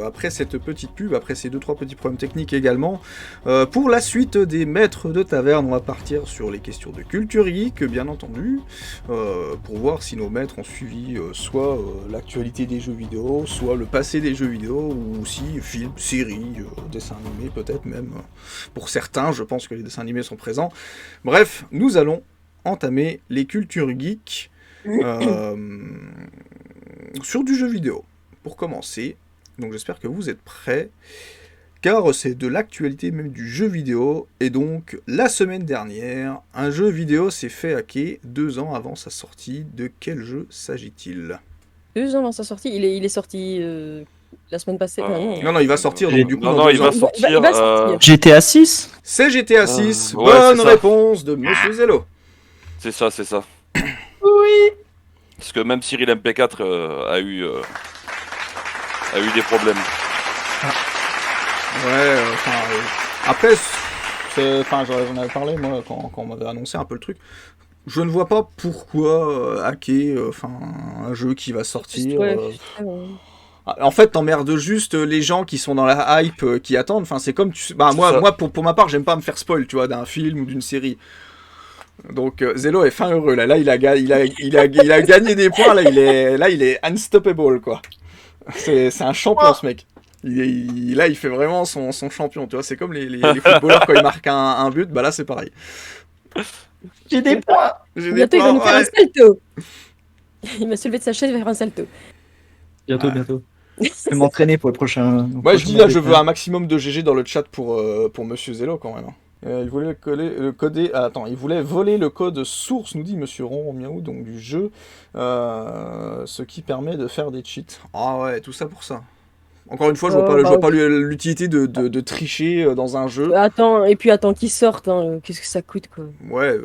après cette petite pub, après ces 2-3 petits problèmes techniques également, pour la suite des maîtres de taverne. On va partir sur les questions de culture geek, bien entendu, pour voir si nos maîtres ont suivi soit l'actualité des jeux vidéo, soit le passé des jeux vidéo, ou aussi films, séries, dessins animés peut-être même. Pour certains, je pense que les dessins animés sont présents. Bref, nous allons entamer les cultures geeks. Sur du jeu vidéo, pour commencer, donc j'espère que vous êtes prêts, car c'est de l'actualité même du jeu vidéo, et donc la semaine dernière, un jeu vidéo s'est fait hacker 2 ans avant sa sortie. De quel jeu s'agit-il? 2 ans avant sa sortie, il est sorti la semaine passée. Non, il va sortir, donc du coup... Non, il va sortir... GTA 6. C'est GTA 6, ouais, bonne réponse de Monsieur Zello. C'est ça. Oui. Parce que même Cyril MP4 a eu des problèmes. Ouais, après, j'en avais parlé moi quand on m'avait annoncé un peu le truc. Je ne vois pas pourquoi hacker un jeu qui va sortir. En fait, t'emmerdes juste les gens qui sont dans la hype, qui attendent. Enfin, c'est comme moi, pour ma part, j'aime pas me faire spoil, tu vois, d'un film ou d'une série. Donc Zelo est fin heureux là. Là, il a gagné des points. Là, il est unstoppable quoi. C'est un champion ce mec. Là, il fait vraiment son champion. Tu vois, c'est comme les footballeurs quand ils marquent un but. Bah là, c'est pareil. J'ai des points. Bientôt, il va nous faire un salto. Il va se lever de sa chaise, il va faire un salto. Bientôt. Je vais m'entraîner pour le prochain. Ouais, je dis là, je veux un maximum de GG dans le chat pour Monsieur Zelo quand même. Il voulait il voulait voler le code source, nous dit Monsieur Ron Miaou, donc du jeu, ce qui permet de faire des cheats. Ah ouais, tout ça pour ça. Encore une fois, je vois pas l'utilité de tricher dans un jeu. Attends, qu'il sorte, hein. Qu'est-ce que ça coûte quoi. Ouais,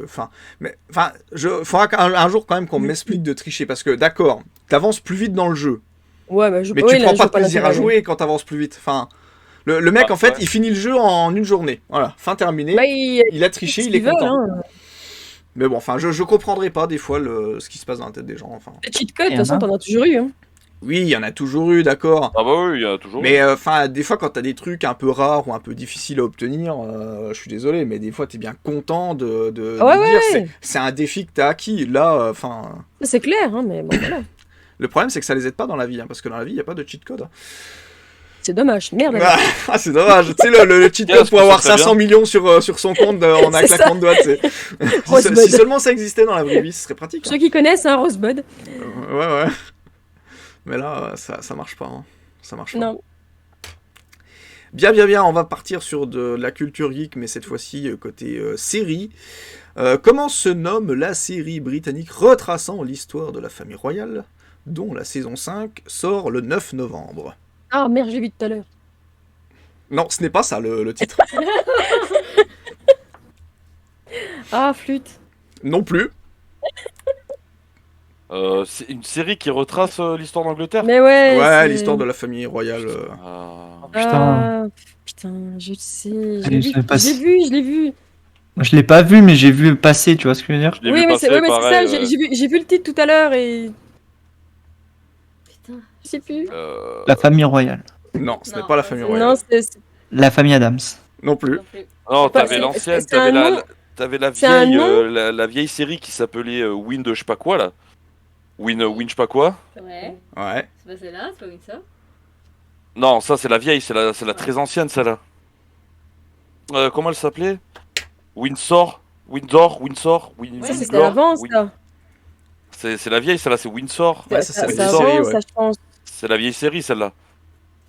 faudra un jour quand même qu'on m'explique de tricher, parce que d'accord, t'avances plus vite dans le jeu. Ouais, mais tu prends pas de plaisir à jouer quand t'avances plus vite. Enfin, le mec, en fait, il finit le jeu en une journée. Voilà, fin terminée. Bah, il a triché, il est content. Hein. Mais bon, enfin, je comprendrai pas des fois ce qui se passe dans la tête des gens. Enfin. Les cheat codes, de toute façon, t'en as toujours eu. Hein. Oui, il y en a toujours eu, d'accord. Ah bah oui, il y en a toujours eu. Mais enfin, des fois, quand t'as des trucs un peu rares ou un peu difficiles à obtenir, je suis désolé, mais des fois, t'es bien content de dire c'est un défi que t'as acquis. Là, enfin. C'est clair, hein, mais bon, voilà. Le problème, c'est que ça les aide pas dans la vie, hein, parce que dans la vie, il n'y a pas de cheat code. C'est dommage, merde. C'est dommage. Tu sais, le cheat code pour avoir 500 millions sur son compte en un claquement de doigts, tu sais. Si seulement ça existait dans la vraie vie, ce serait pratique. Ceux qui connaissent, hein, Rosebud. Ouais. Mais là, ça marche pas. Hein. Ça marche pas. Non. Bien. On va partir sur de la culture geek, mais cette fois-ci, côté série. Comment se nomme la série britannique retraçant l'histoire de la famille royale, dont la saison 5 sort le 9 novembre. Ah merde, je l'ai vu tout à l'heure. Non, ce n'est pas ça le titre. Ah, flûte. Non plus. C'est une série qui retrace l'histoire d'Angleterre. Mais ouais. Ouais, l'histoire de la famille royale. Putain, je sais. Je l'ai vu. Je l'ai pas vu, mais j'ai vu passer, tu vois ce que je veux dire? Oui, mais c'est ça, j'ai vu le titre tout à l'heure et... Putain, je sais plus. La famille royale. Non, ce n'est pas la famille royale. Non, c'est... La famille Adams. Non plus. Non, t'avais l'ancienne, t'avais la vieille série qui s'appelait Wind je sais pas quoi, là. Wind je sais pas quoi. Ouais. C'est pas celle-là, c'est pas Wind ça. Non, ça c'est la vieille, c'est la très ancienne, celle-là. Comment elle s'appelait? Windsor. Ça, c'était avant, ça. C'est la vieille, celle-là, c'est Windsor. Ouais, ça, c'est avant, série, ça, je pense. C'est la vieille série, celle-là.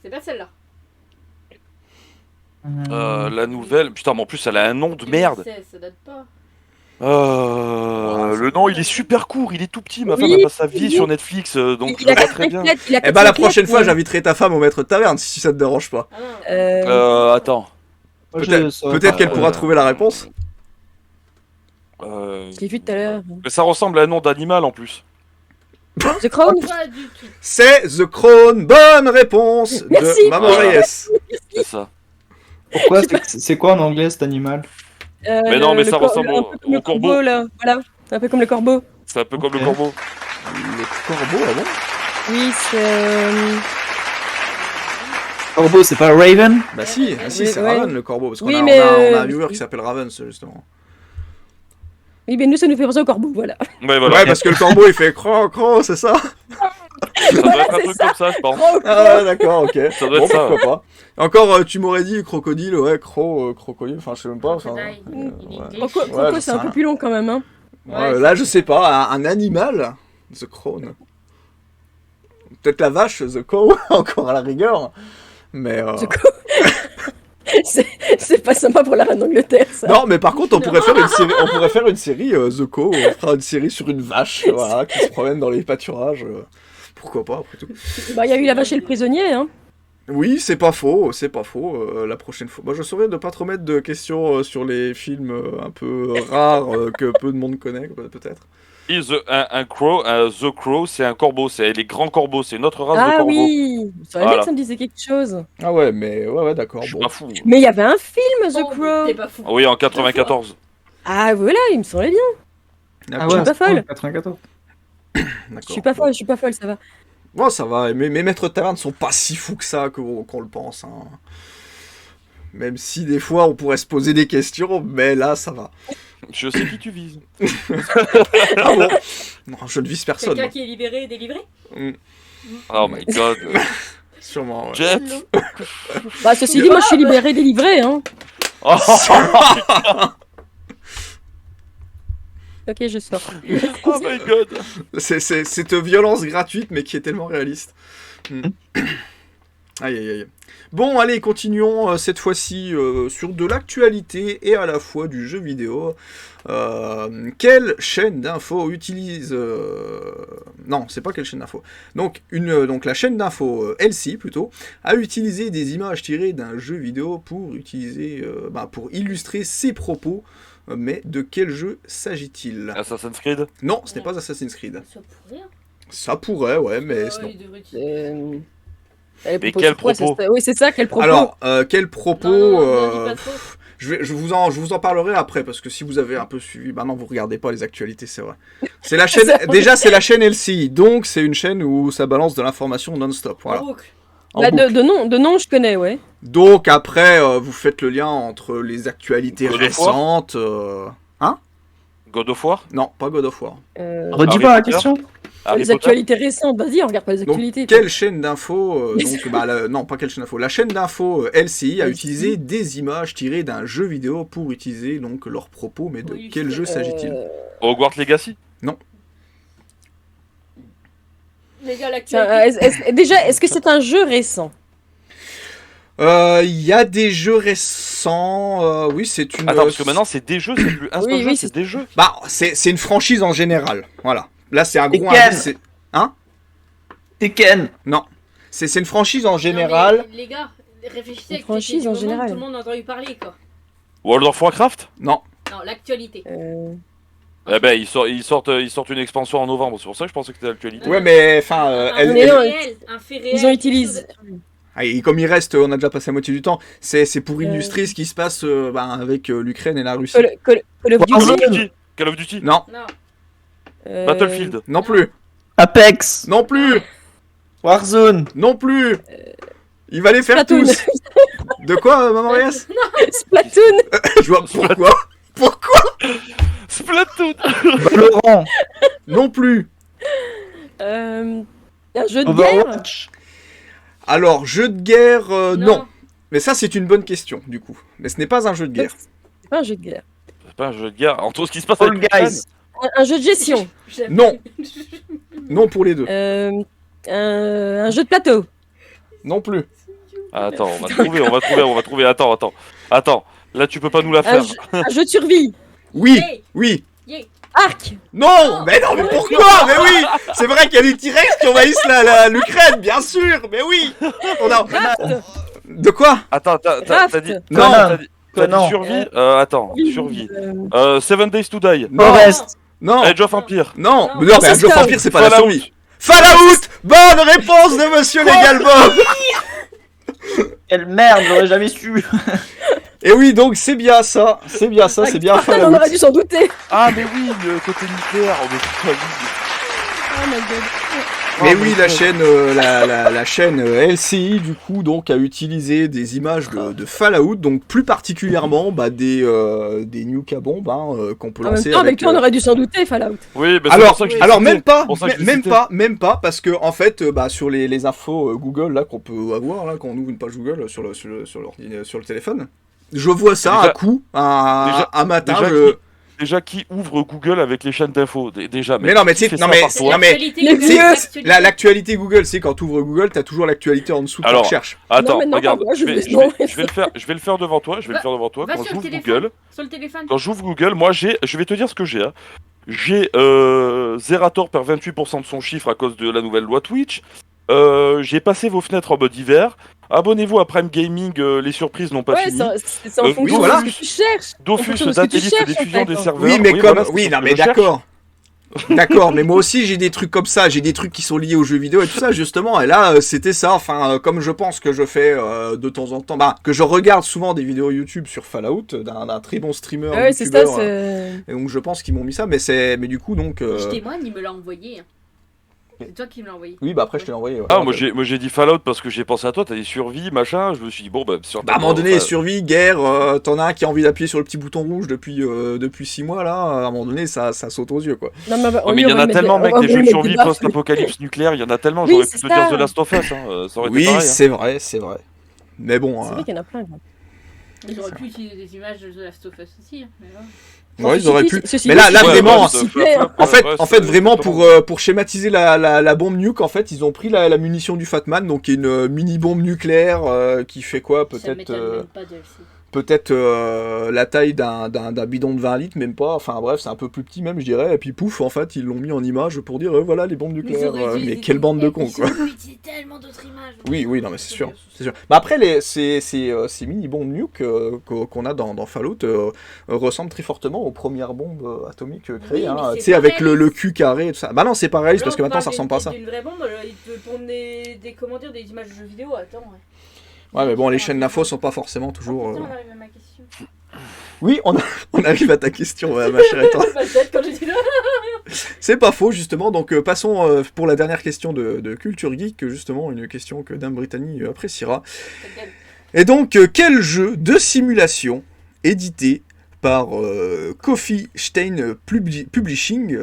C'est pas celle-là. La nouvelle... Putain, mais en plus, elle a un nom de merde. Ça date pas. Le nom, il est super court, il est tout petit. Ma femme a pas sa vie sur Netflix, donc je le vois très bien. Eh bah, la prochaine fois, j'inviterai ta femme au maître de taverne, si ça te dérange pas. Attends. Peut-être qu'elle pourra trouver la réponse. Je l'ai vu tout à l'heure. Mais ça ressemble à un nom d'animal en plus. The Crown. C'est The Crown. Bonne réponse de Maman Reyes. C'est ça. Pourquoi? C'est quoi en anglais cet animal? Mais non, mais ça ressemble au corbeau. Là. Voilà, un peu comme le corbeau. C'est un peu comme le corbeau. Le corbeau, ah bon? Oui, c'est... Corbeau, c'est pas Raven? Bah si, c'est Raven le corbeau, parce qu'on oui, on a un viewer qui s'appelle Raven, justement. Oui, mais nous, ça nous fait penser au corbeau, voilà. Ouais, voilà. Ouais, parce que le corbeau, il fait cro, c'est ça? Ça doit être un truc comme ça, je pense. Ah ouais, d'accord, ok. Ça doit être ça. Pourquoi pas. Encore, tu m'aurais dit crocodile, ouais, crocodile, enfin, je sais même pas. Croco, c'est un peu plus long quand même, hein. Ouais, là, je sais pas, un animal, The Crown. Peut-être la vache, The Cow, encore à la rigueur. Mais... The Cow. C'est pas sympa pour la reine d'Angleterre, ça. Non, mais par contre, on pourrait faire une série, The Co. On fera une série sur une vache, voilà, qui se promène dans les pâturages. Pourquoi pas, après tout. Bah, il y a eu la vache et le prisonnier, hein. Oui, c'est pas faux. La prochaine fois. Moi, je saurais de pas trop mettre de questions sur les films un peu rares que peu de monde connaît, peut-être. The Crow, c'est un corbeau, c'est les grands corbeaux, c'est une autre race de corbeaux. Ah oui, que ça me disait quelque chose. Ah ouais, mais ouais, d'accord. Je suis pas fou. Mais il y avait un film, The Crow. T'es pas fou. Oui, en 94. Ah voilà, il me semblait bien. Ah Je suis pas folle. 94. Je suis pas folle, ça va. Bon, ça va, mais mes maîtres de taverne sont pas si fous que ça qu'on le pense. Hein. Même si des fois on pourrait se poser des questions, mais là ça va. Je sais qui tu vises. Ah bon? Non, je ne vise personne. Quelqu'un qui est libéré et délivré? Oh my god. Sûrement, ouais. Jet. Bah, ceci dit, moi je suis libéré, délivré. Hein. Oh, Ok, je sors. oh my god. C'est cette violence gratuite, mais qui est tellement réaliste. Aïe, aïe, aïe. Bon, allez, continuons cette fois-ci sur de l'actualité et à la fois du jeu vidéo. Quelle chaîne d'info utilise... Non, c'est pas quelle chaîne d'info. Donc la chaîne d'info LC, plutôt, a utilisé des images tirées d'un jeu vidéo pour illustrer ses propos. Mais de quel jeu s'agit-il? Assassin's Creed? Non, ce n'est pas Assassin's Creed. Ça pourrait. Ça pourrait, ouais, mais non. Mais quel propos? Oui, c'est ça, quel propos? Alors, quel propos Non, dis pas trop. je vous en parlerai après, parce que si vous avez un peu suivi, bah non, vous regardez pas les actualités, c'est vrai. C'est la chaîne, déjà c'est la chaîne LCI, donc c'est une chaîne où ça balance de l'information non-stop, voilà. Bah, de nom, je connais, ouais. Donc après, vous faites le lien entre les actualités récentes... Hein? God of War? Non, pas God of War. Redis pas la question. Les actualités récentes, vas-y, on regarde pas les actualités. Donc, quelle chaîne d'info non, pas quelle chaîne d'info. La chaîne d'info LCI a utilisé des images tirées d'un jeu vidéo pour utiliser donc leurs propos, mais de quel jeu s'agit-il? Hogwarts Legacy? Non. Les gars, l'actualité. Déjà, est-ce que c'est un jeu récent? Il y a des jeux récents, oui, c'est une... Attends, parce que maintenant c'est des jeux, c'est plus un Oui, jeu, oui, c'est des jeux. Bah, c'est une franchise en général, voilà. Là, c'est un gros Tekken. indice. Hein? Tekken. Non. C'est une franchise en général. Non, mais, les gars, réfléchissez. Une franchise en général. Tout le monde a entendu parler, quoi. World of Warcraft? Non. Non, l'actualité. Eh ben, ils sortent une expansion en novembre, c'est pour ça que je pensais que c'était l'actualité. Ouais, mais enfin, Un fait réel. Ils ont utilisé... Et comme il reste, on a déjà passé la moitié du temps, c'est pour illustrer ce qui se passe avec l'Ukraine et la Russie. Call of Duty. Call of Duty? Non. Non. Battlefield? Non plus. Apex. Non plus. Warzone. Non plus. Il va les faire Splatoon. tous. De quoi, Maman Reyes? Splatoon. Je vois pourquoi. Pourquoi? Splatoon. Valorant. Non plus. Un jeu de guerre. Overwatch. Alors, jeu de guerre, non. Mais ça, c'est une bonne question, du coup. Mais ce n'est pas un jeu de guerre. C'est pas un jeu de guerre. C'est pas un jeu de guerre, en tout ce qui se passe Fall avec l'Ukraine. Guys. Un jeu de gestion. Non. Non pour les deux. Un jeu de plateau. Non plus. Attends, on va trouver. Attends. Là, tu peux pas nous la faire. Un jeu de survie. Oui. Hey. Oui. Yeah. Arc. Non. Mais non, mais pourquoi? Mais oui. C'est vrai qu'il y a des T-Rex qui envahissent l'Ukraine, bien sûr. Mais oui. On a... De quoi? Attends, t'as dit... Non. T'as dit survie? Attends, survie. 7 Days to Die. Non. Forest. Non. Age of Empire. Non. Non. Mais non, mais Age of Fallout. Empire, c'est pas la Fallout. survie. Fallout. Bonne réponse de Monsieur Legalbob. Quelle merde, j'aurais jamais su. Et oui, donc c'est bien ça. C'est bien ça, c'est bien On Fallout. aurait dû s'en douter. Ah, mais oui, le côté nucléaire. Oh, mais putain, oui. Oh my god. Mais oui, la chaîne, la chaîne LCI du coup donc a utilisé des images de Fallout, donc plus particulièrement des nuke à bombes qu'on peut En même lancer temps, avec toi, on avec. aurait dû s'en douter, Fallout. Oui, bah, c'est Alors, pour ça que je l'ai alors cité. même pas, Pour ça que je l'ai même cité. pas, même pas, parce que en fait, sur les infos Google là qu'on peut avoir là quand on ouvre une page Google sur le téléphone, je vois ça Déjà- à coup un matin. Déjà, qui ouvre Google avec les chaînes d'infos? Déjà, Mais non, mais qui tu sais, fait non ça mais par toi? non mais Les vieux. l'actualité Google, c'est quand tu ouvres Google, t'as toujours l'actualité en dessous que tu Alors, recherches. Attends, Non, mais non, regarde, pas moi, je vais le faire devant toi. Va Quand sur le j'ouvre téléphone. Google, Sur le téléphone. moi je vais te dire ce que j'ai. Hein. J'ai Zerator perd 28% de son chiffre à cause de la nouvelle loi Twitch. J'ai passé vos fenêtres en mode hiver. Abonnez-vous à Prime Gaming, les surprises n'ont pas Ouais, fini. c'est en fonction voilà. de ce que tu cherches. En Dofus, fonction de ce que tu Datélite, cherches, des en fusions fait. des serveurs. Oui, mais voilà, c'est oui, ce non, que mais je cherche. d'accord. D'accord, mais moi aussi j'ai des trucs comme ça, j'ai des trucs qui sont liés aux jeux vidéo et tout ça justement, et là c'était ça, enfin comme je pense que je fais de temps en temps, que je regarde souvent des vidéos YouTube sur Fallout d'un très bon streamer, Ouais, c'est youtubeur, ça, c'est... et donc je pense qu'ils m'ont mis ça, mais du coup donc... Je témoigne, il me l'a envoyé. C'est toi qui me l'as envoyé. Oui, bah après je te l'ai envoyé. Ouais. Ah, moi j'ai dit Fallout parce que j'ai pensé à toi, t'as dit survie, machin, je me suis dit, bon, bah, sur Bah, à un moment donné, survie, guerre, t'en as un qui a envie d'appuyer sur le petit bouton rouge depuis 6 mois, là, à un moment donné, ça saute aux yeux, quoi. Non, mais, mais il y en a tellement, mec, des jeux de survie post-apocalypse nucléaire, il y en a tellement, j'aurais pu te dire The Last of Us, hein, ça aurait été pareil. Oui, c'est vrai. Mais bon... C'est vrai qu'il y en a plein, quoi. Ils auraient pu utiliser des images de The Last of Us aussi, mais là... Ouais, ils auraient pu. Mais là vraiment, en fait, vraiment pour schématiser la bombe nuke, en fait, ils ont pris la munition du Fatman, donc qui est une mini bombe nucléaire qui fait quoi, peut-être la taille d'un bidon de 20 litres, même pas. Enfin bref, c'est un peu plus petit même, je dirais. Et puis pouf, en fait, ils l'ont mis en image pour dire voilà les bombes nucléaires. Mais quelle bande de cons, quoi. Ils tellement d'autres images. Oui, non, mais c'est sûr. Mais après, ces mini bombes nuke qu'on a dans Fallout ressemblent très fortement aux premières bombes atomiques créées. Tu sais, avec le cul carré et tout ça. Bah non, c'est pas réaliste parce que maintenant ça ressemble pas à ça. Une vraie bombe, ils te tournent des images de jeux vidéo. Attends, Ouais, mais bon, les chaînes d'infos sont pas forcément toujours... Putain, on arrive à ma question. Oui, on arrive à ta question, ma chère étoile. C'est pas faux, justement. Donc, passons pour la dernière question de Culture Geek, justement, une question que Dame Brittany appréciera. Et donc, quel jeu de simulation édité par Coffee Stain Publishing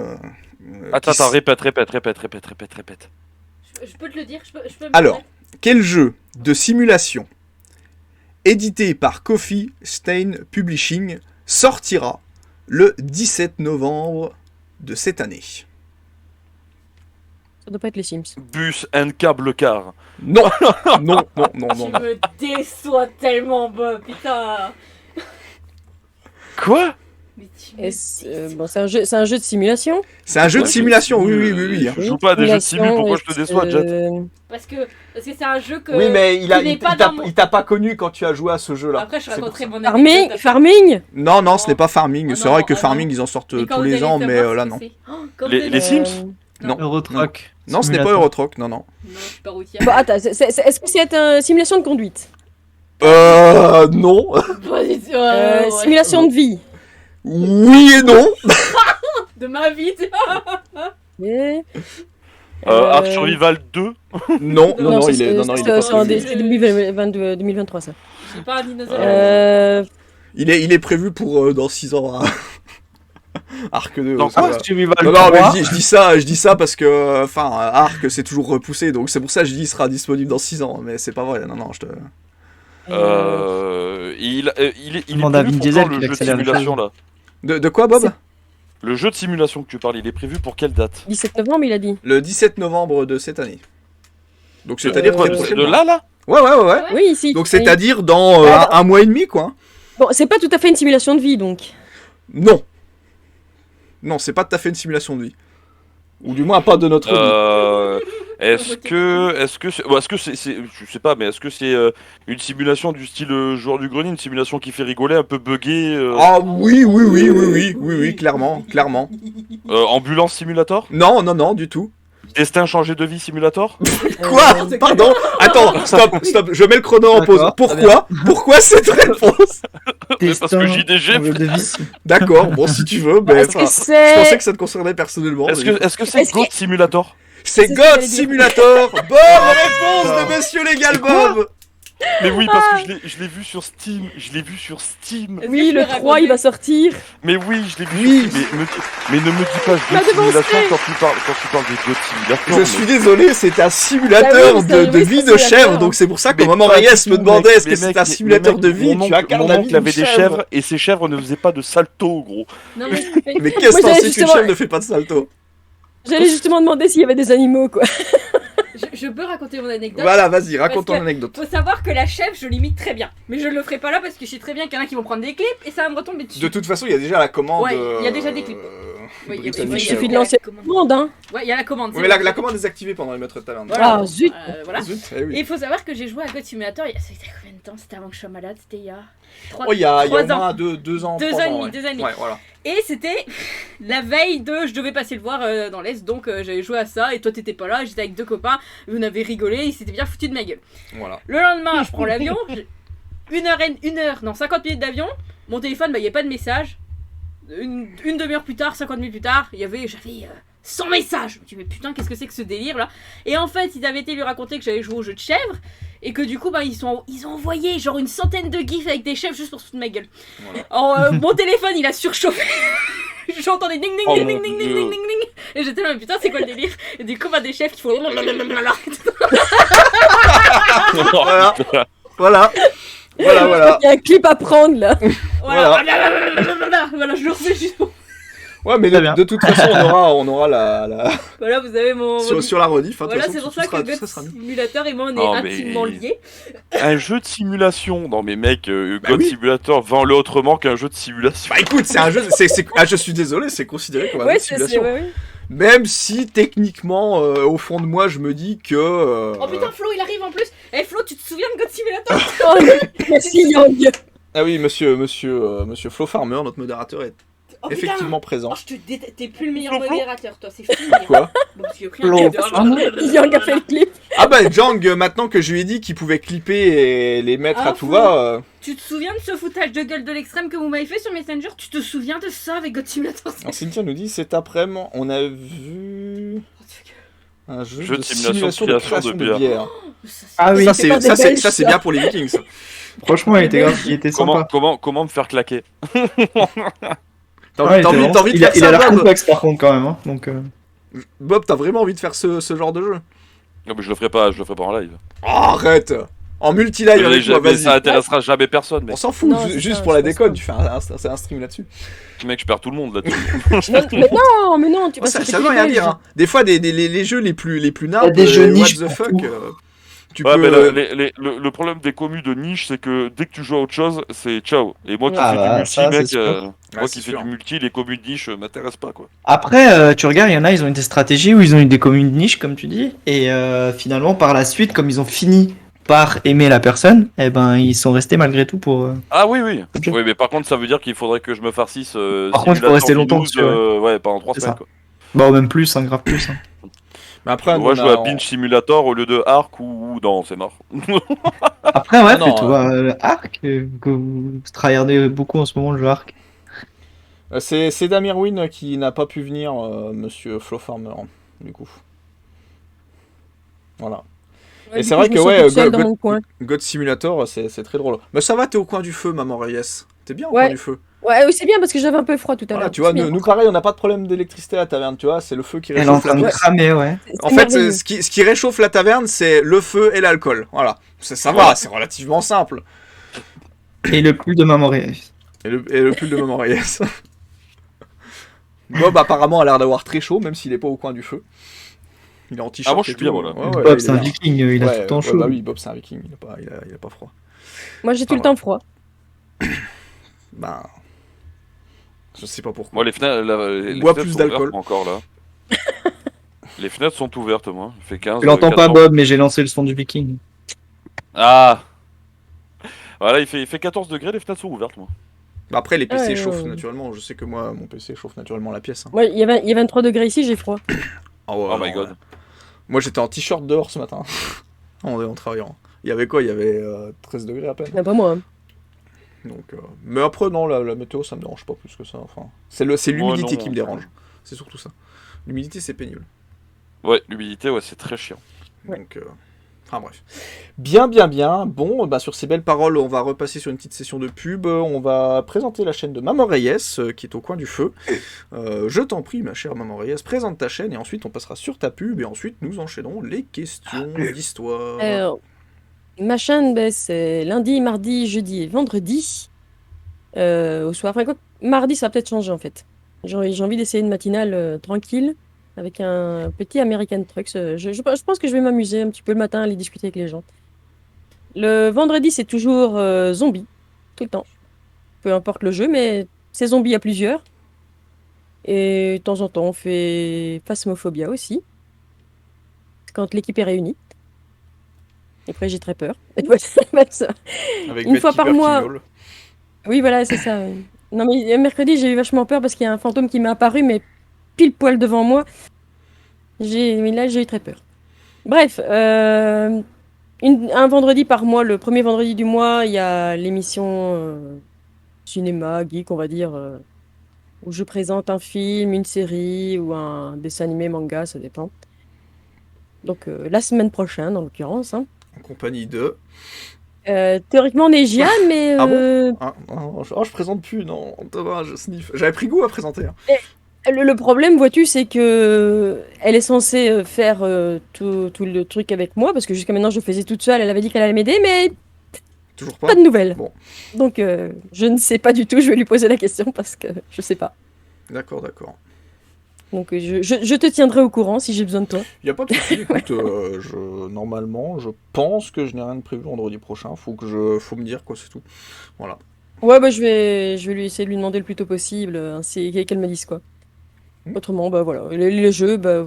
Attends, répète. Je peux te le dire, je peux Alors, quel jeu de simulation édité par Coffee Stain Publishing sortira le 17 novembre de cette année? Ça doit pas être les Sims. Bus and câble car. Non. Tu me déçois tellement, Bob, putain. Quoi? Bon, c'est un jeu de simulation. C'est un jeu de simulation, oui. Je joue pas à des jeux de simu, pourquoi je te déçois, Jet? Parce que c'est un jeu que... Oui, mais il t'a pas connu quand tu as joué à ce jeu-là. Après, je raconterai mon avis. Farming. Non, ce n'est pas Farming. C'est vrai que Farming, ils en sortent tous les ans, mais là, non. Les Sims? Non. Eurotruck. Non, ce n'est pas Eurotruck, non. Non, je suis pas routière. Bon, attends, est-ce que c'est une simulation de conduite? Non. Simulation de vie. Oui et non. De ma vie. Ark Survival 2. Non, il est pas prévu. C'est 2023, ça. C'est pas un dinosaure. Il est prévu pour dans 6 ans. Arc 2. Non, mais je dis ça parce que Arc c'est toujours repoussé, donc c'est pour ça que je dis il sera disponible dans 6 ans, mais c'est pas vrai. Non, je te... il est prévu pour le jeu de simulation là. De quoi, Bob? Le jeu de simulation que tu parles, il est prévu pour quelle date? 17 novembre, il a dit. Le 17 novembre de cette année. Donc c'est-à-dire de là? Ouais. Oui, ici. Donc c'est-à-dire dans un mois et demi, quoi. Bon, c'est pas tout à fait une simulation de vie, donc. Non, c'est pas tout à fait une simulation de vie. Ou du moins pas de notre vie. Est-ce que c'est, je sais pas, mais est-ce que c'est une simulation du style joueur du grenier, une simulation qui fait rigoler, un peu buggée Ah oui, clairement. Ambulance simulator? Non, du tout. Destin changé de vie simulator? Quoi? Pardon? Attends, stop, je mets le chrono en pause. Pourquoi cette réponse? Parce que JDG. D'accord, bon si tu veux, mais je pensais que ça te concernait personnellement. Est-ce que c'est Goat Simulator? C'est God Simulator. Bonne réponse de Monsieur Légal Bob. Mais oui, parce que je l'ai vu sur Steam. Oui, le 3, il va sortir. Mais oui, je l'ai vu. Mais ne me dis pas jeu de simulation quand tu parles de jeu de simulation. Je suis désolé, c'est un simulateur de vie de chèvre, donc c'est pour ça que maman Reyes me demandait est-ce que c'est un simulateur de vie. Mon oncle avait des chèvres et ces chèvres ne faisaient pas de salto, gros. Mais qu'est-ce que c'est qu'une chèvre ne fait pas de salto? J'allais justement demander s'il y avait des animaux, quoi. Je peux raconter mon anecdote. Voilà, vas-y, raconte ton anecdote. Faut savoir que la chèvre, je l'imite très bien. Mais je le ferai pas là parce que je sais très bien qu'il y en a qui vont prendre des clips et ça va me retomber dessus. De toute façon, il y a déjà la commande. Ouais, il y a déjà des clips. Oui, il suffit de lancer la commande, hein. Ouais, il y a la commande. Mais la commande est désactivée pendant les maîtres de taverne. Ah, zut. Voilà. Eh oui. Et il faut savoir que j'ai joué à God Simulator c'était combien de temps? C'était avant que je sois malade, c'était il y a 3 il y a au moins 2 ans. 2 ans et demi. Ouais, voilà. Et c'était la veille je devais passer le voir dans l'Est, donc j'avais joué à ça et toi t'étais pas là, j'étais avec 2 copains, on avait rigolé, ils s'étaient bien foutus de ma gueule. Voilà. Le lendemain, je prends l'avion, 50 minutes d'avion, mon téléphone, il n'y avait pas de message. Une demi-heure plus tard, 50 minutes plus tard, j'avais sans message. Je me dis mais putain qu'est-ce que c'est que ce délire là. Et en fait ils avaient été lui raconter que j'avais joué au jeu de chèvre et que du coup bah ils ont envoyé genre une centaine de gifs avec des chèvres juste pour se foutre de ma gueule. Voilà. Alors mon téléphone il a surchauffé. J'entendais ding ding ding ding ding ding ding ding et j'étais là mais putain c'est quoi le délire. Et du coup bah des chefs qui font voilà. Il y a un clip à prendre là. Voilà, je le refais juste. Ouais, mais de toute façon, on aura la... Voilà, vous avez mon... Sur la rediff. Hein, voilà, c'est pour ça que God Simulator et moi, on est intimement liés. Un jeu de simulation. Non, mais mec, God Simulator, vends-le autrement qu'un jeu de simulation. Bah écoute, c'est un jeu... je suis désolé, c'est considéré comme un jeu de simulation. Ouais. Même si, techniquement, au fond de moi, je me dis que... Oh putain, Flo, il arrive en plus. Eh, Flo, tu te souviens de God Simulator? Oh, merci, Yang. Ah oui, monsieur Flo Farmer, notre modérateur, est effectivement présent. Oh, t'es plus le meilleur modérateur, toi, c'est fini. Quoi? Yang a fait le clip. Ah bah, Jang, maintenant que je lui ai dit qu'il pouvait clipper et les mettre à tout va... Tu te souviens de ce foutage de gueule de l'extrême que vous m'avez fait sur Messenger? Tu te souviens de ça avec God Simulator? Alors, Cynthia nous dit, cet après-midi, on a vu... un jeu de simulation de création de bière. Ah oui, ça c'est bien pour les Vikings. Ça. Franchement, il était sympa. Comment me faire claquer? T'as envie de faire ça, il a l'air Bob? complexe par contre quand même. Hein, donc, Bob, t'as vraiment envie de faire ce genre de jeu? Non mais je le ferai pas en live. Oh, arrête! En multi-live avec moi, vas-y. Ça intéressera jamais personne. Mec. On s'en fout, juste pour la déconne, tu fais un stream là-dessus. Mec, je perds tout le monde là-dessus. mais non, tu vas ça veut rien dire. Hein. Des fois, les jeux les plus nards, des jeux what niche the fuck. Mais le problème des commus de niche, c'est que dès que tu joues à autre chose, c'est ciao. Et moi qui fais du multi, mec, moi qui fais du multi, les commus de niche m'intéressent pas quoi. Après, tu regardes, il y en a, ils ont eu des stratégies où ils ont eu des communes de niche, comme tu dis, et finalement, par la suite, comme ils ont fini par aimer la personne, eh ben ils sont restés malgré tout pour. Ah oui, mais par contre, ça veut dire qu'il faudrait que je me farcisse. Par contre, il faut rester longtemps dessus, pendant 3 semaines quoi. Bon, même plus, hein, grave plus. Hein. Mais après, on va jouer à Binge Simulator au lieu de Ark ou non, c'est mort. Après, ouais, plutôt Ark, que vous tryhardez beaucoup en ce moment le jeu Ark. C'est Damir Win qui n'a pas pu venir, monsieur Flo Farmer, du coup. Voilà. Ouais, et c'est vrai que God Simulator, c'est très drôle. Mais ça va, t'es au coin du feu, maman Reyes. T'es bien au coin du feu. Ouais, c'est bien parce que j'avais un peu froid tout à l'heure. Tu vois, nous pareil, on n'a pas de problème d'électricité à la taverne, tu vois, c'est le feu qui réchauffe la taverne. Cramer, ouais. En fait, ce qui réchauffe la taverne, c'est le feu et l'alcool. Voilà. Ça va, c'est relativement simple. Et le pull de maman Reyes. Et le pull de maman Reyes. Bob apparemment a l'air d'avoir très chaud, même s'il est pas au coin du feu. Il est en t-shirt. Ah, moi je suis bien, voilà. Bob, c'est un viking, il a tout le temps chaud. Bah oui, Bob, c'est un viking, il a pas froid. Moi, j'ai tout le temps froid. Bah. Je sais pas pourquoi. Moi, les fenêtres. Bois plus d'alcool. Encore là. Les fenêtres sont ouvertes, moi. Il fait 15. Je l'entends pas, Bob, mais j'ai lancé le son du viking. Ah! Voilà, il fait 14 degrés, les fenêtres sont ouvertes, moi. Bah après, les PC chauffent naturellement. Je sais que moi, mon PC chauffe naturellement la pièce. Hein. Ouais, il y a 23 degrés ici, j'ai froid. Oh my god. Moi, j'étais en t-shirt dehors ce matin. en travaillant. Il y avait quoi? Il y avait 13 degrés à peine. Pas moi. Hein. Donc, mais après, non, la météo, ça me dérange pas plus que ça. Enfin, c'est l'humidité qui me dérange. C'est surtout ça. L'humidité, c'est pénible. Ouais, l'humidité, c'est très chiant. Donc, enfin bref. Bien. Bon, bah sur ces belles paroles, on va repasser sur une petite session de pub. On va présenter la chaîne de Maman Reyes, qui est au coin du feu. Je t'en prie, ma chère Maman Reyes, présente ta chaîne et ensuite on passera sur ta pub et ensuite nous enchaînerons les questions d'histoire. Alors, ma chaîne, c'est lundi, mardi, jeudi et vendredi. Au soir. Enfin, mardi, ça va peut-être changer en fait. J'ai envie d'essayer une matinale tranquille. Avec un petit American Trucks. Je pense que je vais m'amuser un petit peu le matin à aller discuter avec les gens. Le vendredi, c'est toujours zombie. Tout le temps. Peu importe le jeu, mais c'est zombie à plusieurs. Et de temps en temps, on fait Phasmophobia aussi. Quand l'équipe est réunie. Et après, j'ai très peur. Avec une fois par mois. Qui oui, voilà, c'est ça. Non, mais mercredi, j'ai eu vachement peur parce qu'il y a un fantôme qui m'est apparu, mais pile poil devant moi. Là, j'ai eu très peur. Bref, un vendredi par mois, le premier vendredi du mois, il y a l'émission cinéma, geek, on va dire, où je présente un film, une série ou un dessin animé, manga, ça dépend. Donc la semaine prochaine, en l'occurrence. Hein. En compagnie de... Théoriquement, Negia, mais... Ah bon je présente plus, non, dommage, sniff. J'avais pris goût à présenter. Hein. Le problème, vois-tu, c'est que elle est censée faire tout le truc avec moi, parce que jusqu'à maintenant, je le faisais toute seule. Elle avait dit qu'elle allait m'aider, mais Toujours pas pas de nouvelles. Bon, Donc, je ne sais pas du tout. Je vais lui poser la question parce que je sais pas. d'accord. Donc, je te tiendrai au courant si j'ai besoin de toi. Y a pas de souci. Écoute, normalement, je pense que je n'ai rien de prévu vendredi prochain. Faut me dire quoi, c'est tout. Voilà. Ouais, bah, je vais lui essayer de lui demander le plus tôt possible, ainsi qu'elle me dise quoi. Autrement, bah voilà. Les jeux, bah,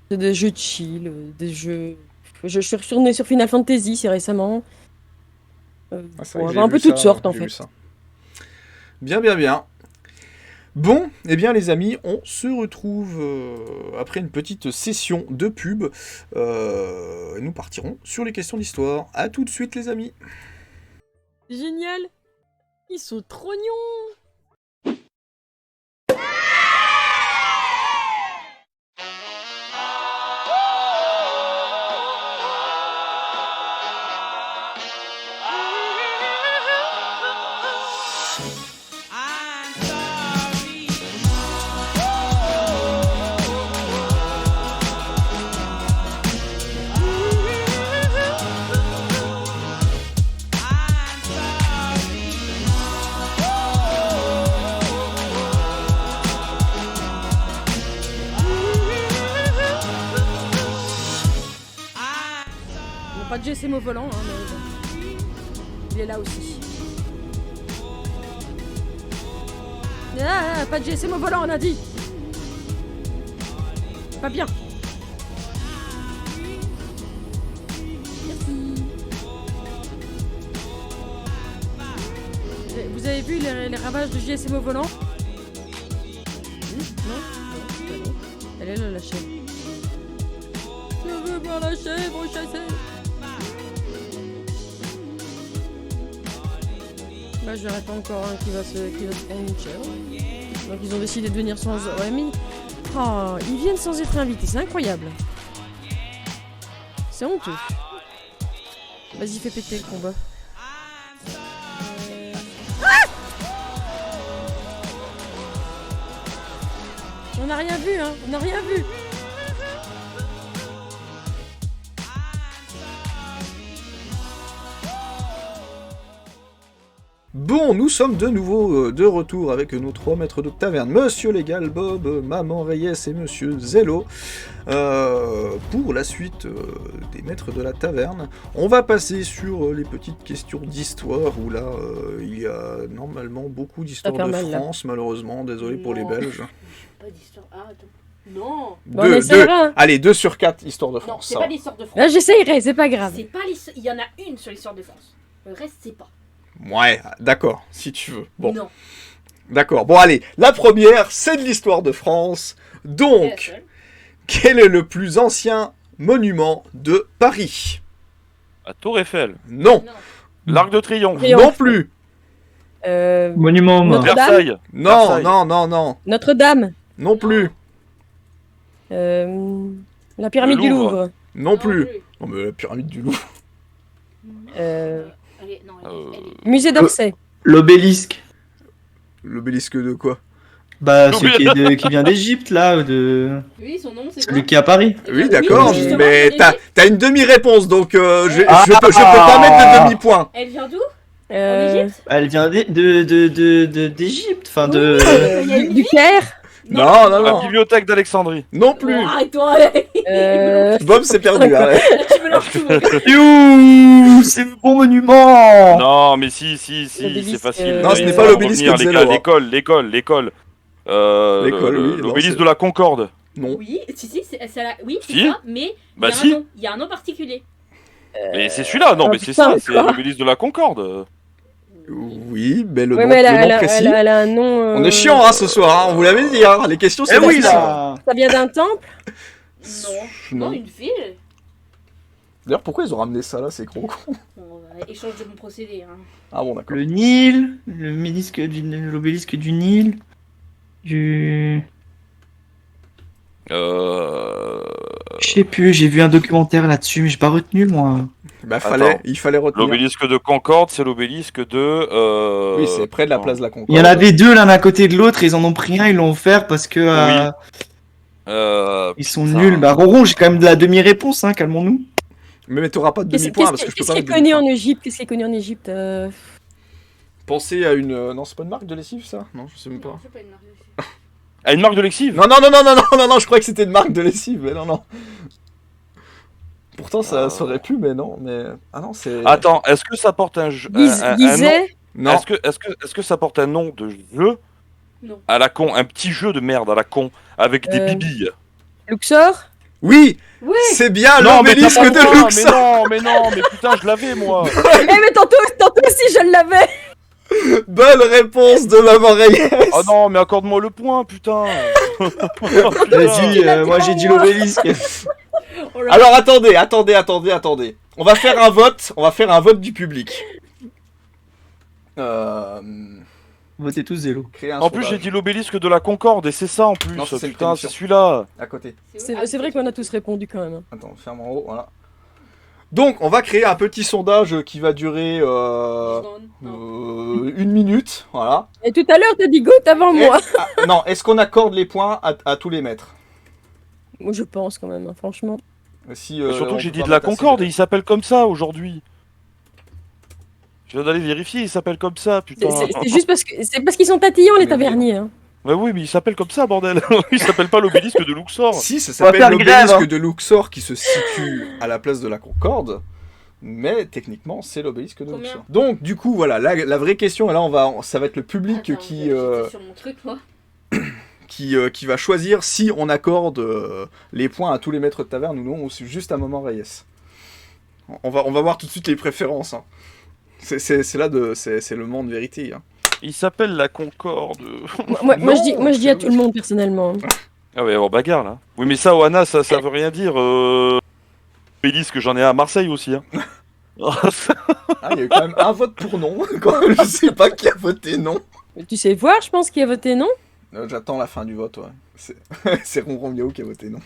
c'est des jeux de chill, des jeux. Je suis retournée sur Final Fantasy, c'est récemment. Ah, c'est vrai que Ouais, j'ai un vu peu ça, toutes sortes en j'ai vu fait. ça. Bien. Bon, eh bien les amis, on se retrouve après une petite session de pub. Nous partirons sur les questions d'histoire. À tout de suite les amis. Génial! Ils sont trop mignons! Pas de GSM au volant, hein, mais il est là aussi. Ah, pas de GSM au volant, on a dit. Pas bien. Merci. Vous avez vu les ravages de GSM au volant? Non, elle est là, la chèvre. Je veux voir la chèvre chasser. Bah, je verrai pas encore un qui va se prendre une chèvre. Donc ils ont décidé de venir sans... Ouais, mais... Oh, ils viennent sans être invités, c'est incroyable. C'est honteux. Vas-y, fais péter le combat. Ah! On n'a rien vu, hein. On n'a rien vu. Bon, nous sommes de nouveau de retour avec nos 3 maîtres de taverne, Monsieur Légal Bob, Maman Reyes et Monsieur Zello, pour la suite des maîtres de la taverne. On va passer sur les petites questions d'histoire, où là, il y a normalement beaucoup d'histoires de mal, là. France, malheureusement, désolé pour les Non. Belges. Pas d'histoire. Ah, attends. Non. Bon, on essaiera. Allez, 2 sur 4 histoires de Non, France. c'est ça pas va. l'histoire de France. Là, j'essayerai, c'est pas grave. C'est pas l'histoire. Il y en a une sur l'histoire de France. Le reste, c'est pas. Ouais, d'accord, si tu veux. Bon, Non. d'accord. Bon, allez, la première, c'est de l'histoire de France. C'est la Donc, seule. quel est le plus ancien monument de Paris? À Tour Eiffel. Non, Non. L'Arc de Triomphe. Triomphe. non plus. Monument aux morts. Notre-Dame. Versailles. Non, Versailles. non, Notre-Dame. non plus. La pyramide Le du Louvre. Louvre. Non plus. Non, mais la pyramide du Louvre. Allez, non, Musée d'Orsay. L'obélisque. L'obélisque de quoi? Bah, celui qui vient d'Égypte, là, Oui, son nom, c'est quoi? celui qui est à Paris. Oui, d'accord, justement, mais elle est- t'as une demi-réponse, donc je peux pas mettre de demi-point. Elle vient d'où? En Euh, Égypte? Elle vient d'Égypte, enfin de... Il y a une du ville? Caire. Non, La non, bibliothèque d'Alexandrie. non plus. Bon, arrête-toi. Bob s'est perdu, hein. Tu me lances tout. Youhou, c'est le bon monument. Non, mais si, L'obélisque, c'est facile. Non, ce n'est Ça pas va l'obélisque revenir, de les Zello, gars, hein. l'école. L'école, oui, non, L'obélisque c'est- de la Concorde. Non. Oui, si, c'est la... oui, c'est Si. ça, mais Bah il y a si. un nom. Il y a un nom particulier. Mais c'est celui-là, non, Ah, mais c'est putain, ça, c'est quoi l'obélisque de la Concorde. Oui, mais le Ouais, nom, mais le nom précis. elle a un nom. On est chiant, hein, ce soir, hein, on vous l'avait dit, hein. Les questions, c'est Eh oui, difficile. là. Ça vient d'un temple. Non, Non. une ville. D'ailleurs, pourquoi ils ont ramené ça là, c'est gros con? Bon, échange de bons procédés. Hein. Ah bon, d'accord. Le Nil, l'obélisque du Nil. Du... Euh... Je sais plus, j'ai vu un documentaire là-dessus, mais j'ai pas retenu, moi. Bah, Attends. il fallait retenir. L'obélisque de Concorde, c'est l'obélisque de... Oui, c'est près de la place de la Concorde. Il y en avait deux l'un à côté de l'autre, et ils en ont pris un, ils l'ont offert parce que ils sont putain. nuls. Bah, Ronron, j'ai quand même de la demi-réponse, hein, calmons-nous. Mais t'auras pas de demi-point parce que je peux Qu'est-ce pas qui est mettre connu demi-point. en Égypte? Qu'est-ce qui est connu en Égypte? Pensez à une. Non, c'est pas une marque de lessive ça? Non, je sais même Non, pas. c'est pas une marque de lessive. Ah, une marque de lessive? Non, non, non, non, non, non, non, non, je croyais que c'était une marque de lessive, mais non, non. Pourtant, ça aurait pu, mais non, mais. Ah non, c'est. Attends, est-ce que ça porte un jeu... un nom Disait. Non. Est-ce que ça porte un nom de jeu Non. à la con, un petit jeu de merde à la con, avec des bibilles? Luxor. Oui! Oui. C'est bien Non, mais t'as l'obélisque pas le de droit, Luxor! mais non, mais putain, je l'avais moi. Eh mais tantôt aussi je l'avais. Bonne réponse de Maman Reyes! Oh non, mais accorde-moi le point, putain. Vas-y, moi j'ai dit l'obélisque. Oh là. Alors attendez. On va faire un vote du public. Votez tous Zélo. Créer un En plus, j'ai sondage dit l'obélisque de la Concorde, et c'est ça en plus. Non, ça, c'est le Putain, prémission. c'est celui-là. à côté. C'est vrai qu'on a tous répondu quand même. Attends, ferme en haut, voilà. Donc, on va créer un petit sondage qui va durer 1 minute, voilà. Et tout à l'heure t'as dit go avant Et- moi. non, est-ce qu'on accorde les points à tous les maîtres? Moi je pense quand même, hein, franchement. Si, Surtout on que j'ai peut dit pas de la mettre assez Concorde, et il s'appelle comme ça aujourd'hui. Je viens d'aller vérifier, il s'appelle comme ça, putain. C'est juste parce qu'ils sont tatillons les taverniers. Hein. Bah oui, mais il s'appelle comme ça, bordel. Il s'appelle pas l'obélisque de Luxor. Si, ça On va s'appelle faire grève, l'obélisque hein. de Luxor qui se situe à la place de la Concorde, mais techniquement c'est l'obélisque de Combien Luxor. Donc du coup voilà, la vraie question, et là ça va être le public Attends, qui, j'étais sur mon truc, moi. qui va choisir si on accorde les points à tous les maîtres de taverne ou non, ou si juste à Maman Reyes. On va voir tout de suite les préférences. Hein. C'est le monde vérité. Hein. Il s'appelle la Concorde. Moi Non, je dis à tout le monde personnellement. Ah ouais, avoir bagarre là. Oui, mais ça, Oana, ça veut rien dire. Obélisque, j'en ai un à Marseille aussi. Hein. Ah, il y a eu quand même un vote pour non. Quand même, je sais pas qui a voté non. Tu sais voir, je pense qui a voté non. J'attends la fin du vote, ouais. C'est Ronron Miao qui a voté non.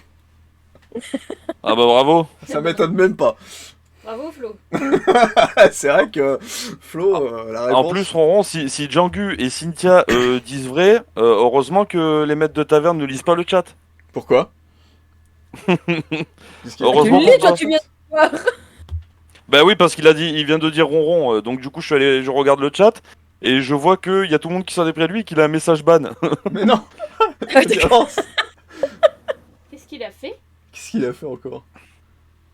Ah bah bravo. Ça m'étonne même pas. Bravo, Flo. C'est vrai que Flo, la réponse... En plus, Ronron, si Django et Cynthia disent vrai, heureusement que les maîtres de taverne ne lisent pas le chat. Pourquoi? Heureusement Tu le lis, qu'on toi, tu viens de voir. Bah oui, parce il vient de dire Ronron, donc du coup je regarde le chat et je vois qu'il y a tout le monde qui s'en est près de lui et qu'il a un message ban. Mais non. D'accord. Qu'est-ce qu'il a fait? Qu'est-ce qu'il a fait encore?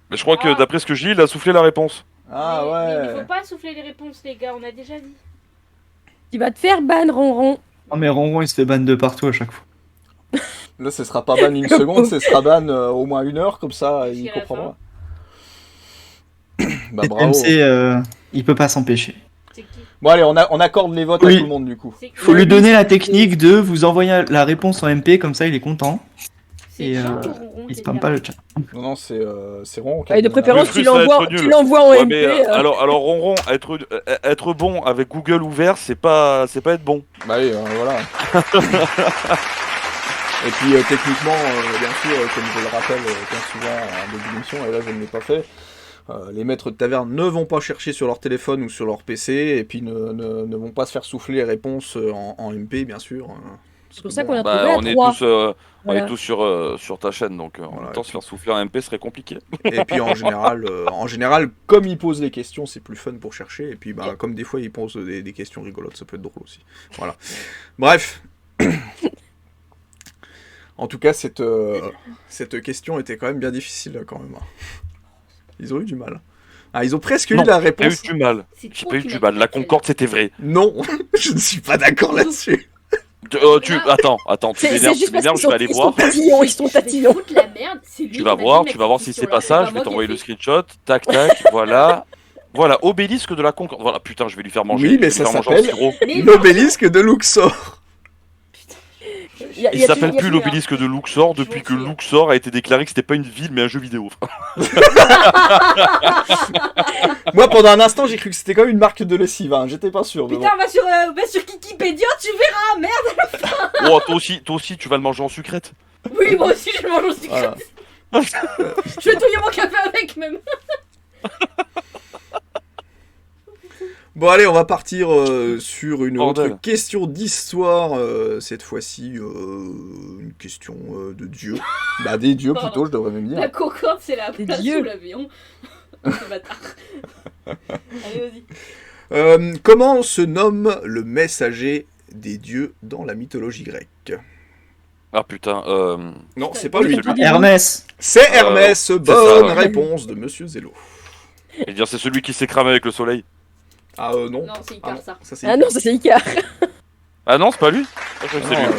Mais je crois que Ah. d'après ce que je dis, il a soufflé la réponse. Ah Mais il ouais. faut pas souffler les réponses, les gars, on a déjà dit. Tu vas te faire ban, Ronron. Oh, mais Ronron il se fait ban de partout à chaque fois. Là, ce sera pas ban une seconde, ce sera ban au moins 1 heure, comme ça, il Jusqu'à la comprendra. Bah Et bravo. MC, il peut pas s'empêcher. C'est qui? Bon allez, on accorde les votes à Oui. tout le monde du coup. C'est qui? Faut lui donner la technique de vous envoyer la réponse en MP, comme ça il est content. C'est Et, Jean ou Ronron Il qui spam est pas là? le chat. Non, c'est Ron qui a Allez, de donné la préférence, plus, tu ça va l'envoies être nul. tu l'envoies en Ouais, MP. mais alors Ronron, être bon avec Google ouvert, c'est pas être bon. Bah oui, voilà. Et puis techniquement, bien sûr, comme je le rappelle bien souvent en début d'émission, et là je ne l'ai pas fait, les maîtres de taverne ne vont pas chercher sur leur téléphone ou sur leur PC, et puis ne vont pas se faire souffler les réponses en MP, bien sûr. C'est pour ça qu'on a Bah, trouvé à on est 3. tous, on Voilà. est tous sur ta chaîne, donc en Voilà, même temps, se faire souffler un MP serait compliqué. Et puis en général, comme ils posent les questions, c'est plus fun pour chercher, et puis bah, comme des fois ils posent des questions rigolotes, ça peut être drôle aussi. Voilà. Bref. En tout cas, cette question était quand même bien difficile, quand même. Ils ont eu du mal. Ah, ils ont presque Non, eu la J'ai pas eu réponse. du mal. C'est J'ai toi pas eu qui du m'as mal. La fait Concorde, c'était vrai. Non, je ne suis pas d'accord là-dessus. Attends, tu C'est m'énerves, juste parce je vais aller qu'ils voir. sont tatillons, ils sont Je vais tatillons. foutre la merde, c'est lui Tu qui vas m'a voir, dit, tu vas voir mec, si sur c'est la- pas ça, c'est je vais moi qui t'envoyer ai le fait. screenshot, tac, voilà. Voilà, obélisque de la Concorde. Voilà, putain, je vais lui faire manger. Oui, mais je vais ça lui faire manger en s'appelle sirop. Mais non, l'obélisque de Luxor. Il s'appelle plus l'obélisque de Luxor depuis que Luxor a été déclaré que c'était pas une ville mais un jeu vidéo. Moi, pendant un instant, j'ai cru que c'était quand même une marque de lessive. Hein. J'étais pas sûr. Mais Putain, va sur Wikipédia, tu verras, merde. Oh, toi aussi, tu vas le manger en sucrète. Oui, moi aussi, je mange au sucre. Voilà. Je vais touiller mon café avec, même. Bon, allez, on va partir sur une Bordel. autre question d'histoire. Cette fois-ci, une question de dieu. Bah, des dieux Pardon. plutôt, je devrais même La dire. concorde, c'est la Des place dieux. sous l'avion. Ce bâtard. Allez, vas-y. Comment se nomme le messager des dieux dans la mythologie grecque? Ah putain, Non, c'est pas lui. Hermès. C'est Hermès. Bonne ça, ouais. réponse de Monsieur Zélo. et dire c'est celui qui s'est cramé avec le soleil. Ah non. Non, c'est Ah, Icar, ça. Ça c'est Ah non, ça c'est Icar. Ah non, c'est pas lui. Je crois que c'est Non, lui.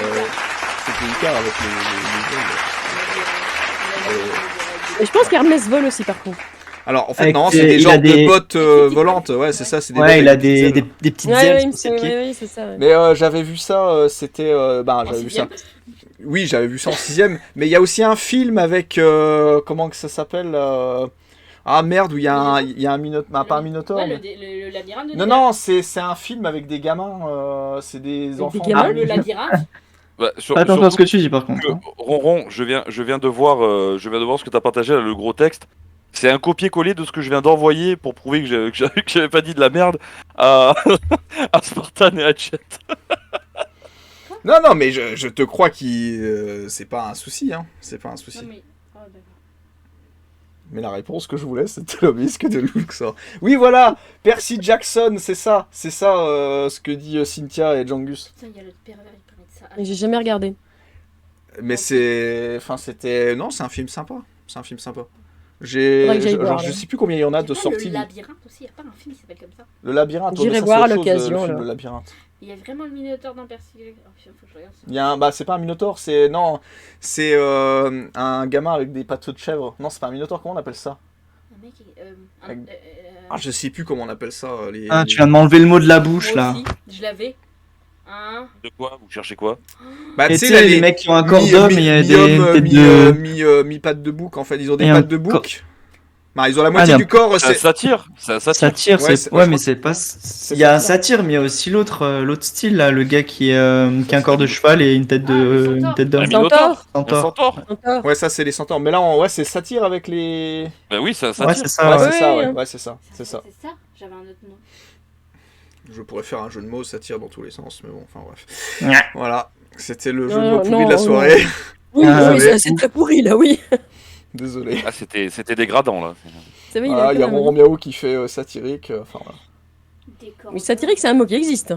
c'était Icar avec les Mais je pense qu'Hermès vole aussi par contre. Alors en fait Avec non, des- c'est des il genres a des- de bottes volantes. Ouais, c'est ça, c'est des bottes Ouais, il a avec des des, ailes. des petites Ouais, ailes ouais, sur ses pieds. ouais, c'est ça. Ouais. Mais j'avais vu ça, c'était... En j'avais vu ça. sixième. Oui, j'avais vu ça en 6ème. Mais il y a aussi un film avec... comment que ça s'appelle Ah merde, où il y a un minotaure... pas un minotaure. Ouais, mais- le labyrinthe de Non, non, c'est un film avec des gamins. C'est des des enfants... gamins Ah, le labyrinthe. Bah, Fais attention à ce que tu dis par que, contre. hein. Ronron, je viens de voir ce que t'as partagé là, le gros texte. C'est un copier-coller de ce que je viens d'envoyer pour prouver que j'avais pas dit de la merde à, à Spartan et à Chet. Non, non, mais je te crois que c'est pas un souci, hein. C'est pas un souci. Non, mais. Oh, d'accord. Mais la réponse que je voulais, c'était l'obélisque de Luxor. Oui, voilà, Percy Jackson, c'est ça. C'est ça ce que dit Cynthia et Jangus. Putain, il y a le pervers, il parlait de ça. Et j'ai jamais regardé. Mais c'est... Enfin, c'était... Non, c'est un film sympa. C'est un film sympa. Faudrait que j'aille voir, je là. sais plus combien il y en a de Le sorties. labyrinthe aussi, il n'y a pas un film qui s'appelle comme ça. Le labyrinthe. J'irai mais ça, voir c'est à autre chose, l'occasion, le film, là. le labyrinthe. Il y a vraiment le Minotaure dans Percy. Oh putain, faut que je regarde ça. Il y a un... Bah, c'est pas un minotaure, c'est... Non, c'est un gamin avec des pattes de chèvre. Non, c'est pas un minotaure, comment on appelle ça? Un mec qui. Ah, je sais plus comment on appelle ça. Les... Ah, tu viens de m'enlever le mot de la bouche Moi là. aussi, je l'avais. Un. De quoi? Vous cherchez quoi? Bah, Et tu tu sais, là, sais, les mecs qui ont un corps d'homme, il y a des mi-homme, têtes de... mi-pattes de bouc, en fait. Ils ont des Et un pattes de bouc. Bah, ils ont la moitié Ah, du corps. C'est un satire. C'est un satire. Satire, Ouais, c'est... je Ouais, crois mais que c'est pas... c'est Il y a un ça. satire, mais il y a aussi l'autre style, là, le gars qui a un corps de cheval et une tête Ah, le de... une centaure. tête d'homme. Un minotaure. Centaure. Un Centaure. centaure. Centaure. Ouais, ça, c'est les centaures. Mais là, ouais, c'est satire avec les... Bah oui, c'est un Ouais, satire. c'est ça. Ouais, ouais. c'est ça, Ouais. ouais. Ouais, c'est ça. C'est ça. C'est ça. J'avais un autre nom. Je pourrais faire un jeu de mots, satire dans tous les sens, mais bon, enfin bref. Ouais. Voilà. C'était le jeu Non, de mots pourri non, de la non. soirée. Oui, Ah, oui, mais- c'est très pourri là, oui. Désolé. Ah, c'était dégradant là. C'est vrai, Voilà, il y a quand même- Ronron Miaou qui fait satirique. Enfin, voilà. Décor. Oui, satirique, c'est un mot qui existe.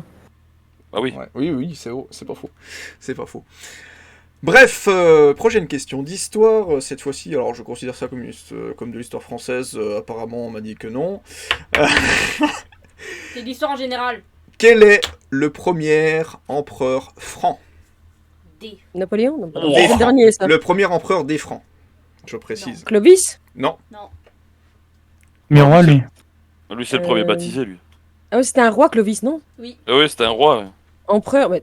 Ah oui. Ouais. Oui, oui, c'est pas faux. C'est pas faux. Bref, prochaine question d'histoire. Cette fois-ci, alors je considère ça comme de l'histoire française. Apparemment, on m'a dit que non. C'est l'histoire en général. Quel est le premier empereur franc? D. Napoléon non, pardon. Oh. C'est le dernier, ça. Le premier empereur des Francs. Je précise. Clovis. Non. Non. Mais roi, lui. Lui, c'est le premier Euh, baptisé, lui. Ah oui, c'était un roi, Clovis, non? Oui. Ah oui, c'était un roi. Ouais. Empereur. Mais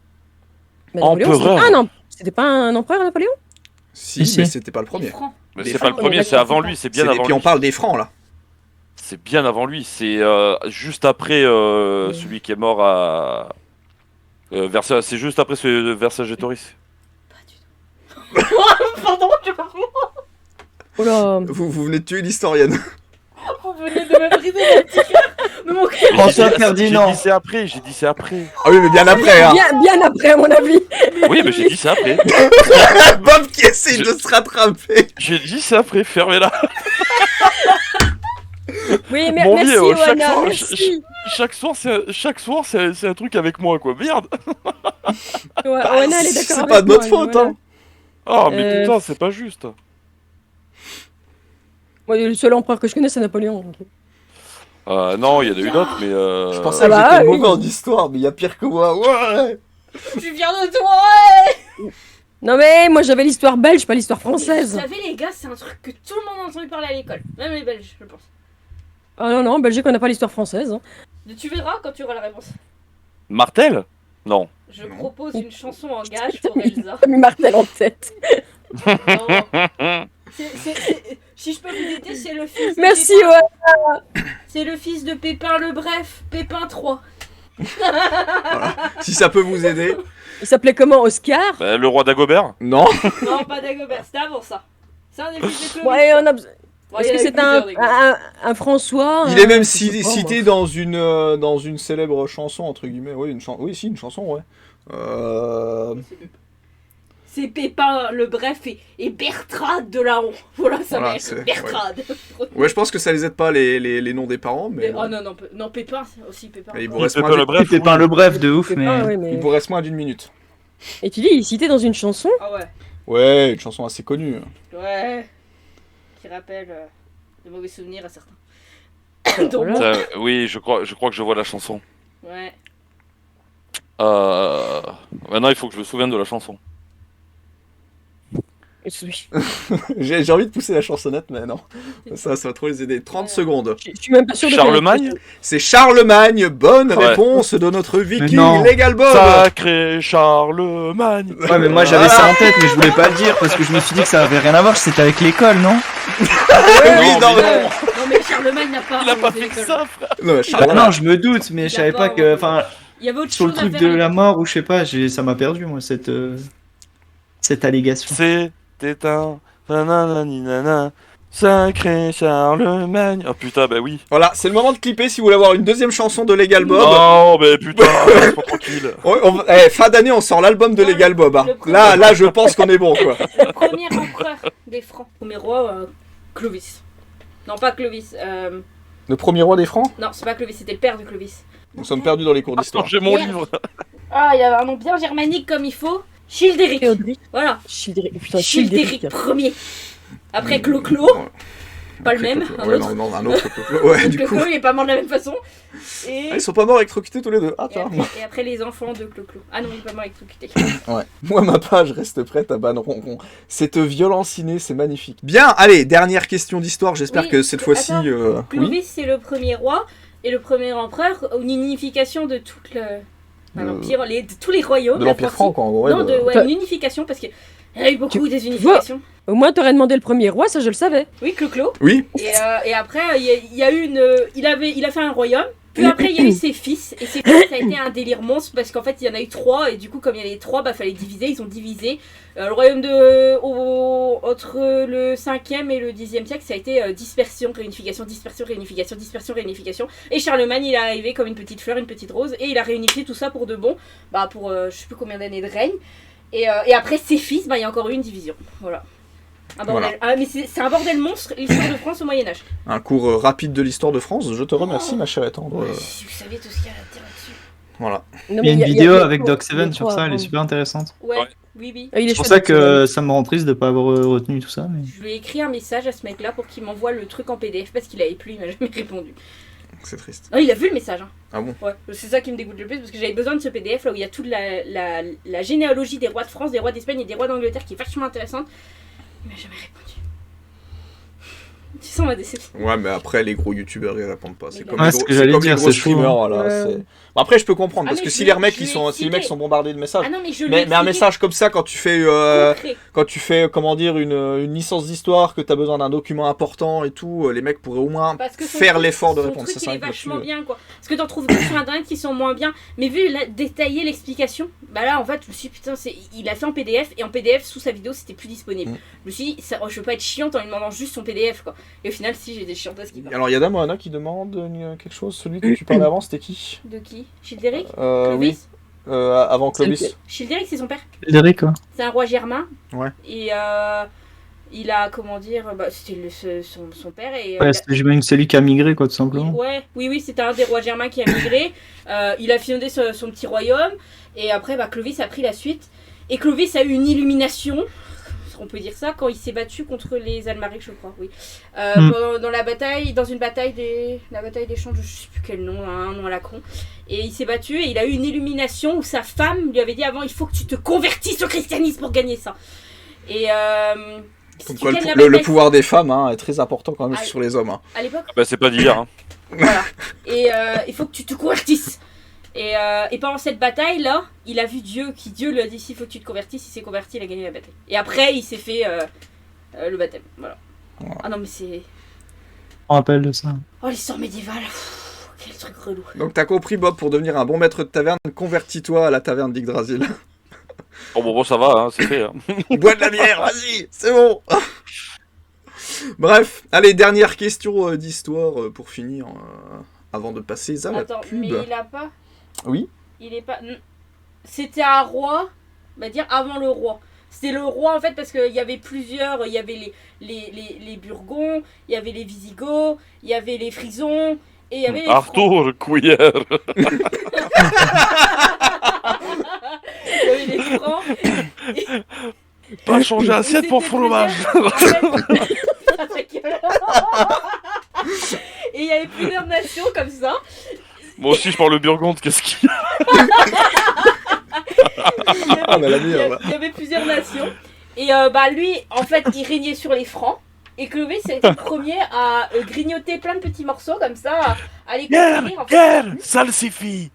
Napoléon, Empereur. C'était pas un empereur, Napoléon? Si, Si, mais si. c'était pas le Les premier. francs. Mais Des c'est pas le Francs. premier, c'est avant lui, c'est bien avant Puis lui. on parle des Francs là. C'est bien avant lui, c'est juste après celui qui est mort à. C'est juste après Vercingétorix. Pas du tout. Pardon, j'ai pas compris. Oh là. Vous venez de tuer l'historienne. Vous venez de me briser mon petit cœur. Mais mon cœur. François J'ai Ferdinand. dit c'est après, j'ai dit c'est après. Ah oui, mais bien après, hein. Bien après, à mon avis. Oui, mais j'ai dit c'est après. Bob qui essaie de se rattraper. J'ai dit c'est après, fermez-la. Oui, Bon, merci, oui, chaque Oana, fois, merci. Chaque soir, c'est un truc avec moi, quoi. Merde. Ouais, Oana, elle est d'accord C'est avec pas de notre moi, faute, voilà. hein. Oh, mais Euh, putain, c'est pas juste. Moi, le seul empereur que je connais, c'est Napoléon. donc. Non, il y en a eu d'autres, mais. Je pensais Ah que bah, j'étais oui. mauvais en histoire, mais il y a pire que moi. Ouais. Je suis fière de toi, ouais. Non mais moi j'avais l'histoire belge, pas l'histoire Vous française. savez, les gars, c'est un truc que tout le monde a entendu parler à l'école. Même les Belges, je pense. Ah non, non, en Belgique on n'a pas l'histoire française. Hein. Tu verras quand tu auras la réponse. Martel? Non. Je propose une chanson en gage pour Elsa. J'ai mis Martel en tête. Non. Si je peux vous aider, c'est le fils. Merci, Pépin. ouais. C'est le fils de Pépin le Bref, Pépin 3. Voilà. Si ça peut vous aider. Il s'appelait comment, Oscar? Bah, le roi d'Agobert. Non. Non, pas Dagobert, c'était avant ça. C'est un des fils de Clovis. Ouais, on a... Ouais, Est-ce il y que en a c'est plusieurs, des gars. un François? Il est même je sais pas, cité dans une célèbre chanson, entre guillemets. Oui, oui, si, une chanson, ouais. C'est Pépin le Bref et Bertrade de Laon. Voilà, ça Voilà, mère. c'est- Bertrade. Ouais, je pense que ça les aide pas les noms des parents, mais Oh non, non, Pépin, c'est aussi Pépin. Et il vous Oui, reste Pépin moins le d'une- Bref. C'était pas le bref de ouf, C'est mais. pas, ouais, mais... il vous reste moins d'une minute. Et tu dis, il est cité dans une chanson? Ah ouais, Ouais, une chanson assez connue. ouais. Qui rappelle de mauvais souvenirs à certains. Donc, Voilà. bon, Oui, je crois que je vois la chanson. ouais. Maintenant, il faut que je me souvienne de la chanson. Oui. J'ai envie de pousser la chansonnette, mais non. Ça va trop les aider. 30 Ouais. secondes. Je suis même pas sûr de Charlemagne. C'est Charlemagne. Bonne Ouais. réponse de notre viking non. Legal Bob. Sacré Charlemagne. Ouais, mais moi j'avais ça en tête, mais je voulais pas le dire parce que je me suis dit que ça avait rien à voir, c'était avec l'école, non? Oui, Non, non, mais- mais- Non mais Charlemagne n'a pas. Il a pas inventé fait l'école. ça, frère. non, Bah Charlemagne. non, je me doute, mais je Il a savais pas pas que. inventé. Enfin, Il y avait autre sur le chose à truc faire de avec- la mort ou je sais pas, ça m'a perdu moi cette allégation. C'était un nanana, sacré Charlemagne. Oh putain, bah oui. Voilà, c'est le moment de clipper si vous voulez avoir une deuxième chanson de Legal Bob. Oh, bah putain, laisse-moi tranquille. Fin d'année, on sort l'album de Ouais, Legal Bob. Hein. le premier. Là, je pense qu'on est bon, quoi. Le premier empereur des Francs. Premier roi, Clovis. Non, pas Clovis. Le premier roi des Francs. Non, c'est pas Clovis, c'était le père de Clovis. Nous sommes perdus dans les cours d'histoire. J'ai mon livre. Ah, il y a un nom bien germanique comme il faut. Childéric. Théodoric. Voilà. Childéric. Putain, Childéric Childéric. Ier. Après Clo-Clo. Pas le même, un Ouais, autre. non, un autre. Ouais, du coup. Clo-Clo, il est pas mort de la même façon. Et... Ah, ils sont pas morts électrocutés tous les deux. Ah, Et tiens. après, et après, les enfants de Clo-Clo. Ah non, il est pas mort électrocuté. Ouais. Moi, ma page reste prête à ban ronron. Cette violence innée, c'est magnifique. Bien, allez, dernière question d'histoire. J'espère Oui, que cette fois-ci. attends. Oui. Clovis, c'est le premier roi et le premier empereur, une unification de tout l'empire, de tous les royaumes. De la l'Empire Francie. franc, quoi, en gros. Non, ouais, une unification parce que il y a eu beaucoup des unifications. Au moins, t'aurais demandé le premier roi, ça je le savais. Oui, Clo-Clo. Oui. Et après, il y a eu il a fait un royaume. Puis après, il y a eu ses fils. Et ses fils, ça a été un délire monstre parce qu'en fait, il y en a eu 3. Et du coup, comme il y en avait 3, bah, fallait diviser. Ils ont divisé. Le royaume entre le 5e et le 10e siècle, ça a été dispersion, réunification, dispersion, réunification, dispersion, réunification. Et Charlemagne, il est arrivé comme une petite fleur, une petite rose. Et il a réunifié tout ça pour de bon. Bah, pour je sais plus combien d'années de règne. Et après, ses fils, bah, il y a encore eu une division. Voilà. Un bordel. Voilà. Ah, mais c'est un bordel monstre, l'histoire de France au Moyen-Âge. Un cours rapide de l'histoire de France. Je te remercie, ma chère et tendre. Si vous savez tout ce qu'il y a à dire là-dessus. Voilà. Non, Il y a mais une vidéo il y a avec trop- Doc il y a Seven sur trop à ça, elle est apprendre. super intéressante. Ouais, Ouais. oui. Il est C'est pour chouette, ça que ça me rend triste de pas avoir retenu tout ça. Mais... Je lui ai écrit un message à ce mec-là pour qu'il m'envoie le truc en PDF parce qu'il avait plus, il m'a jamais répondu. C'est triste. Non, il a vu le message. Hein. Ah bon? Ouais, c'est ça qui me dégoûte le plus parce que j'avais besoin de ce PDF là où il y a toute la généalogie des rois de France, des rois d'Espagne et des rois d'Angleterre qui est vachement intéressante. Il m'a jamais répondu. Tu sens ma déception. Ouais, mais après, les gros youtubeurs, ils répondent pas. C'est Mais comme ouais, les ce gros, que j'allais c'est comme dire, les gros c'est chaud, streamers, hein. voilà. Ouais. c'est- Après, je peux comprendre, Ah, parce mais que je si l'ai- les mecs, je l'ai si les mecs expliqué. sont bombardés de messages. Ah non, mais je l'ai Mais un expliqué. message comme ça, quand tu fais, Concret. comment dire, une licence d'histoire, que t'as besoin d'un document important et tout, les mecs pourraient au moins Parce que son faire truc- l'effort de son répondre. truc, Ça, il est c'est vrai que vachement là-dessus, bien quoi. Parce que t'en trouves d'autres sur internet qui sont moins bien. Mais vu détailler l'explication, bah là en fait je me suis dit, putain, il a fait en PDF et en PDF sous sa vidéo c'était plus disponible. Mm. Je me suis dit, je veux pas être chiante en lui demandant juste son PDF quoi. Et au final, si j'ai des chiantes à ce qui va. Alors, il y a Damoana qui demande quelque chose. Celui que tu parlais avant, c'était qui? De qui Childéric Oui, avant Clovis. Childéric c'est son père. Frédéric, quoi. C'est un roi germain. Ouais. Et il a, comment dire, bah, c'était son père et... Ouais, j'imagine que c'est lui qui a migré, quoi, tout simplement. Ouais, oui, c'était un des rois germains qui a migré. Il a fondé son petit royaume. Et après, bah, Clovis a pris la suite. Et Clovis a eu une illumination, on peut dire ça, quand il s'est battu contre les Almaric, je crois, oui. Dans la bataille, dans une bataille la bataille des champs, je sais plus quel nom, un nom à la con. Et il s'est battu et il a eu une illumination où sa femme lui avait dit avant, il faut que tu te convertisses au christianisme pour gagner ça. Et... si Comme tu quoi, gagnes la le bataille- pouvoir des femmes hein, est très important quand même Ah, sur les hommes. Hein. à l'époque, Bah, c'est pas d'hier. Hein. voilà. Et il faut que tu te convertisses. Et pendant cette bataille-là, il a vu Dieu, Dieu lui a dit s'il faut que tu te convertisses, il s'est converti, il a gagné la bataille. Et après, il s'est fait le baptême. Voilà. Ah non, mais c'est. On rappelle de ça. Oh, l'histoire médiévale. Quel truc relou. Donc t'as compris, Bob, pour devenir un bon maître de taverne, convertis-toi à la taverne d'Yggdrasil. Oh bon, ça va, hein, c'est fait. Hein. Bois de la bière, vas-y, c'est bon. Bref, allez, dernière question d'histoire pour finir, avant de passer à la Attends, pub. mais il a pas. Oui. Il est pas. C'était un roi, on va dire avant le roi. C'était le roi en fait parce qu'il y avait plusieurs. Il y avait les Burgonds, il y avait les Visigoths, il y avait les Frisons et il y avait les Francs. Arthur, cuillère. Il y avait les Francs. Pas changer assiette pour fromage. Et il y avait plusieurs nations comme ça. Moi aussi, je parle le Burgonde, qu'est-ce qu'il y a? Ah bah la bière, là. Il y avait plusieurs nations. Et bah lui, en fait, il régnait sur les Francs. Et Clovis c'était le premier à grignoter plein de petits morceaux comme ça, à les conquérir. En fait. Guerre, salsifie.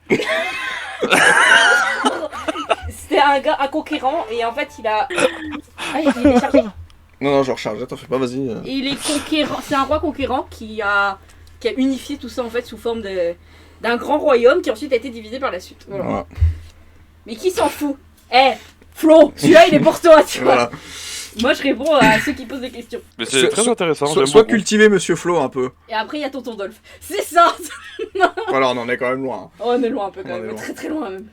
C'était un conquérant et en fait il a. Ah, il est chargé. Non, je recharge, attends, fais pas, vas-y. Et il est conquérant. C'est un roi conquérant qui a unifié tout ça en fait sous forme d'un grand royaume qui ensuite a été divisé par la suite. Voilà. Voilà. Mais qui s'en fout? Flo, celui-là il est pour toi, tu vois. Voilà. Moi je réponds à ceux qui posent des questions. Mais c'est très intéressant, Sois j'aime beaucoup. cultivé, monsieur Flo, un peu. Et après il y a Tonton Dolph. C'est ça. Voilà, on en est quand même loin. Oh, on est loin un peu quand On est même, loin. très très loin même.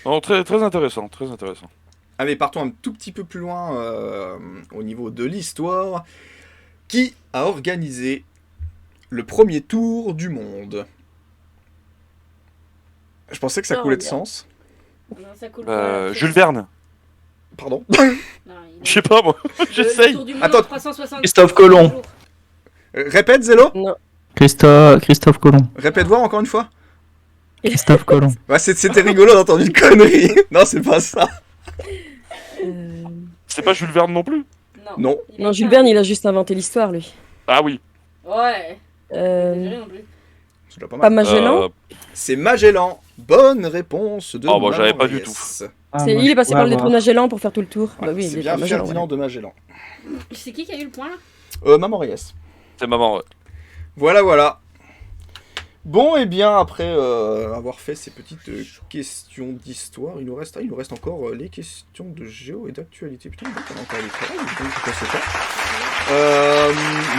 Non, très, très intéressant, très intéressant. Allez, partons un tout petit peu plus loin au niveau de l'histoire. Qui a organisé le premier tour du monde? Je pensais que ça Non, coulait de bien. sens. Non, ça coule pas. Jules Verne. Pardon. Non, il- Je sais pas, moi. J'essaye. Le tour du monde Attends. en 360 Christophe Colomb. jours. Répète, Zélo. Non. Christophe Colomb. Répète voir encore une fois. Christophe Colomb. Ouais, c'était rigolo d'entendre une connerie. Non, c'est pas ça. C'est pas Jules Verne non plus. Non. Il a Non, Jules pas- Verne, il a juste inventé l'histoire, lui. Ah oui. Ouais. Euh, Désolé non plus. C'est déjà pas Pas mal. Magellan. C'est Magellan. Bonne réponse de Oh, bah, j'avais pas du Mariès. Il est passé par le détroit de Magellan pour faire tout le tour. Ouais, Bah oui, c'est il est bien pas Magellan. Ferdinand de Magellan. C'est qui a eu le point là Maman Mariès. C'est maman, ouais. Voilà. Bon, et bien, après avoir fait ces petites questions d'histoire, il nous reste encore les questions de géo et d'actualité. Putain, on a encore du travail, je pensais pas.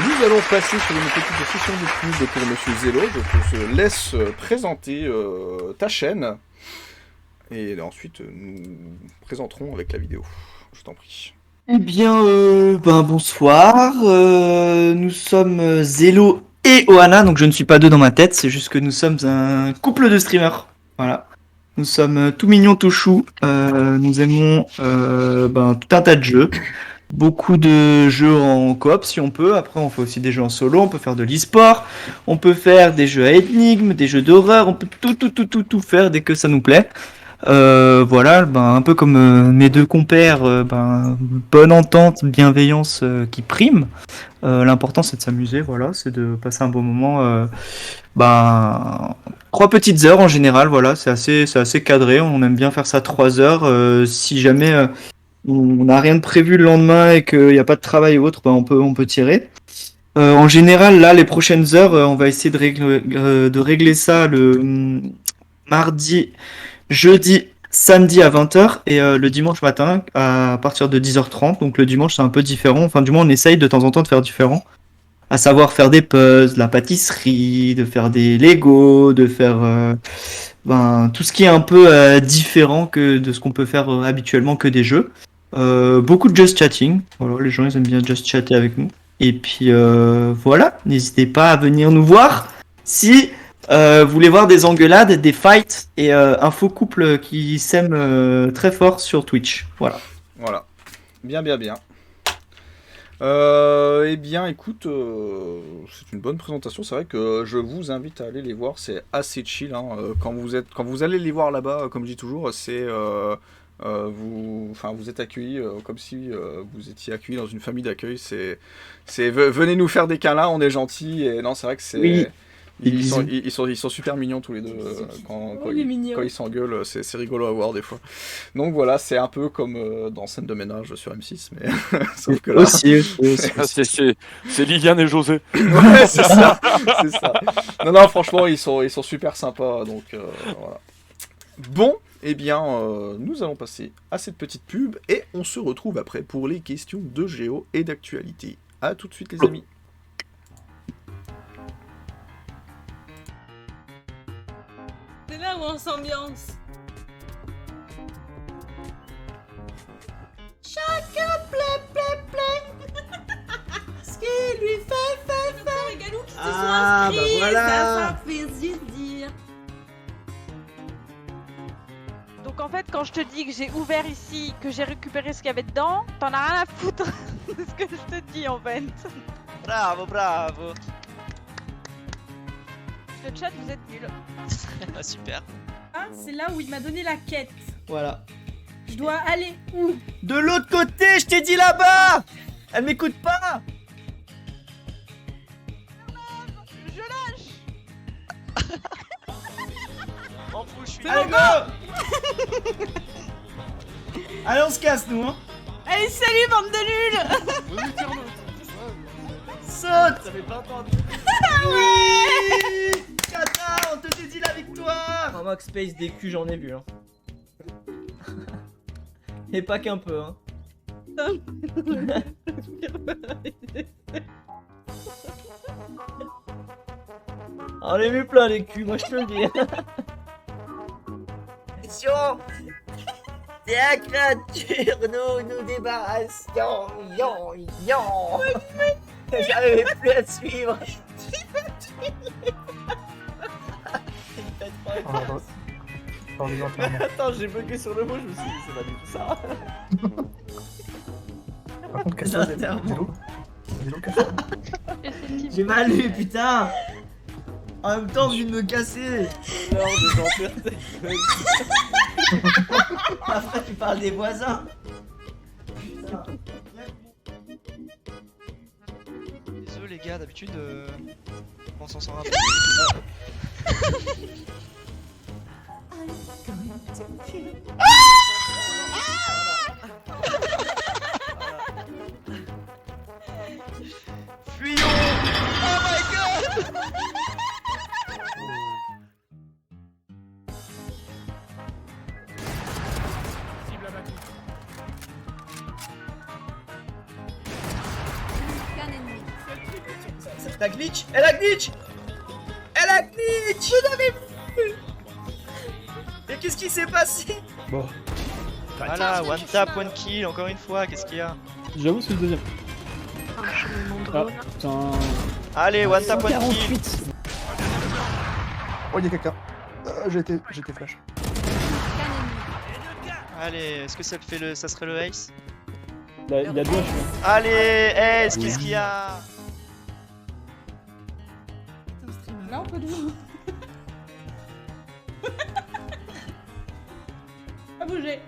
Nous allons passer sur une petite session de pub pour Monsieur Zélo. Je te laisse présenter ta chaîne. Et ensuite, nous présenterons avec la vidéo. Je t'en prie. Eh bien, bonsoir. Nous sommes Zélo et Ohana, donc je ne suis pas deux dans ma tête, c'est juste que nous sommes un couple de streamers. Voilà. Nous sommes tout mignons, tout choux. Nous aimons tout un tas de jeux. Beaucoup de jeux en coop si on peut. Après, on fait aussi des jeux en solo. On peut faire de l'e-sport. On peut faire des jeux à énigmes, des jeux d'horreur. On peut tout faire dès que ça nous plaît. Voilà, un peu comme mes deux compères, bonne entente, bienveillance qui prime. L'important c'est de s'amuser, voilà, c'est de passer un bon moment. 3 petites heures en général, voilà, c'est assez cadré. On aime bien faire ça 3 heures. Si jamais on n'a rien de prévu le lendemain et qu'il n'y a pas de travail ou autre, on peut tirer. En général, là, les prochaines heures, on va essayer de régler ça le mardi, jeudi, samedi à 20h et le dimanche matin à partir de 10h30. Donc le dimanche c'est un peu différent. Enfin du moins on essaye de temps en temps de faire différent. À savoir faire des puzzles, la pâtisserie, de faire des Lego, de faire tout ce qui est un peu différent que de ce qu'on peut faire habituellement que des jeux. Beaucoup de just chatting. Voilà, les gens ils aiment bien just chatter avec nous. Et puis voilà, n'hésitez pas à venir nous voir si vous voulez voir des engueulades, des fights et un faux couple qui s'aime très fort sur Twitch. Voilà. Voilà. Bien. Eh bien, écoute, c'est une bonne présentation. C'est vrai que je vous invite à aller les voir. C'est assez chill. Hein. Quand vous allez les voir là-bas, comme je dis toujours, c'est vous êtes accueillis comme si vous étiez accueillis dans une famille d'accueil. Venez nous faire des câlins, on est gentils. Et non, c'est vrai que c'est. Oui. Ils sont super mignons tous les deux quand il est mignon. quand ils s'engueulent, c'est rigolo à voir des fois. Donc voilà, c'est un peu comme dans Scène de ménage sur M6, mais sauf que là... Aussi. Ah, c'est Liliane et José. Ouais, c'est ça, c'est ça. Non, franchement, ils sont super sympas, donc voilà. Bon, eh bien, nous allons passer à cette petite pub, et on se retrouve après pour les questions de géo et d'actualité. À tout de suite, les amis. C'est là où on s'ambiance. Chacun ce qu'il lui fait. Les galous qui se sont inscrits, bah voilà. ça fait plaisir de dire. Donc en fait, quand je te dis que j'ai ouvert ici, que j'ai récupéré ce qu'il y avait dedans, t'en as rien à foutre de ce que je te dis en fait. Bravo, bravo. Le chat, vous êtes nuls. Super. Ah, c'est là où il m'a donné la quête. Voilà. Je dois aller où? De l'autre côté, je t'ai dit là-bas. Elle m'écoute pas. Je lâche. M'en fous, je suis. Allez, go. Allez, on se casse, nous, hein. Allez, salut, bande de nuls. Saute. Ça fait pas entendu. Oui. Kata, on te dédie la victoire. Un Max Space des culs, j'en ai vu, hein. Et pas qu'un peu, hein. On les vu plein les culs, moi je te le dis. Attention. C'est la créature, nous débarrassions. J'arrivais plus à suivre. Attends, j'ai bugué sur le mot, je me suis dit, c'est pas du tout ça. Par contre, j'ai mal lu, putain. En même temps, vu de me casser. Après, tu parles des voisins. Désolé les gars, d'habitude on s'en sort un peu. Fuyons. Oh my god. Elle a glitch. Elle a glitch. Elle a glitch. Vous avez vu. Et qu'est-ce qui s'est passé? Bon. Voilà, one tap, one kill, encore une fois, qu'est-ce qu'il y a? J'avoue, c'est le deuxième. Ah, putain. Allez, one tap, one kill. Oh, il y a quelqu'un. J'ai été flash. Allez, est-ce que ça, ça serait le ace? Il y a deux H. Allez, ace, qu'est-ce qu'il y a? Non, pas du tout. Pas bouger.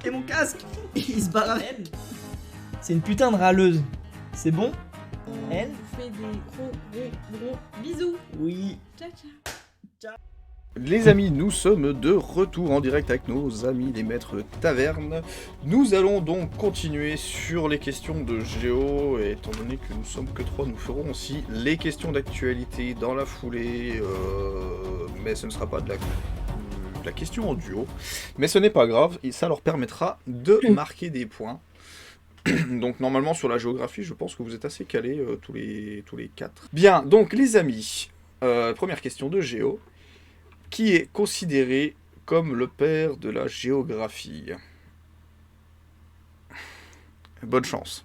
Et mon casque. Il se barre. C'est une putain de râleuse. C'est bon? Elle? On fait des gros bisous. Oui. Ciao, ciao. Les amis, nous sommes de retour en direct avec nos amis les maîtres de taverne. Nous allons donc continuer sur les questions de géo, et étant donné que nous sommes que 3, nous ferons aussi les questions d'actualité dans la foulée, mais ce ne sera pas de la question en duo. Mais ce n'est pas grave, et ça leur permettra de marquer des points. Donc normalement sur la géographie, je pense que vous êtes assez calés tous les 4. Bien, donc les amis, première question de géo. Qui est considéré comme le père de la géographie? Bonne chance.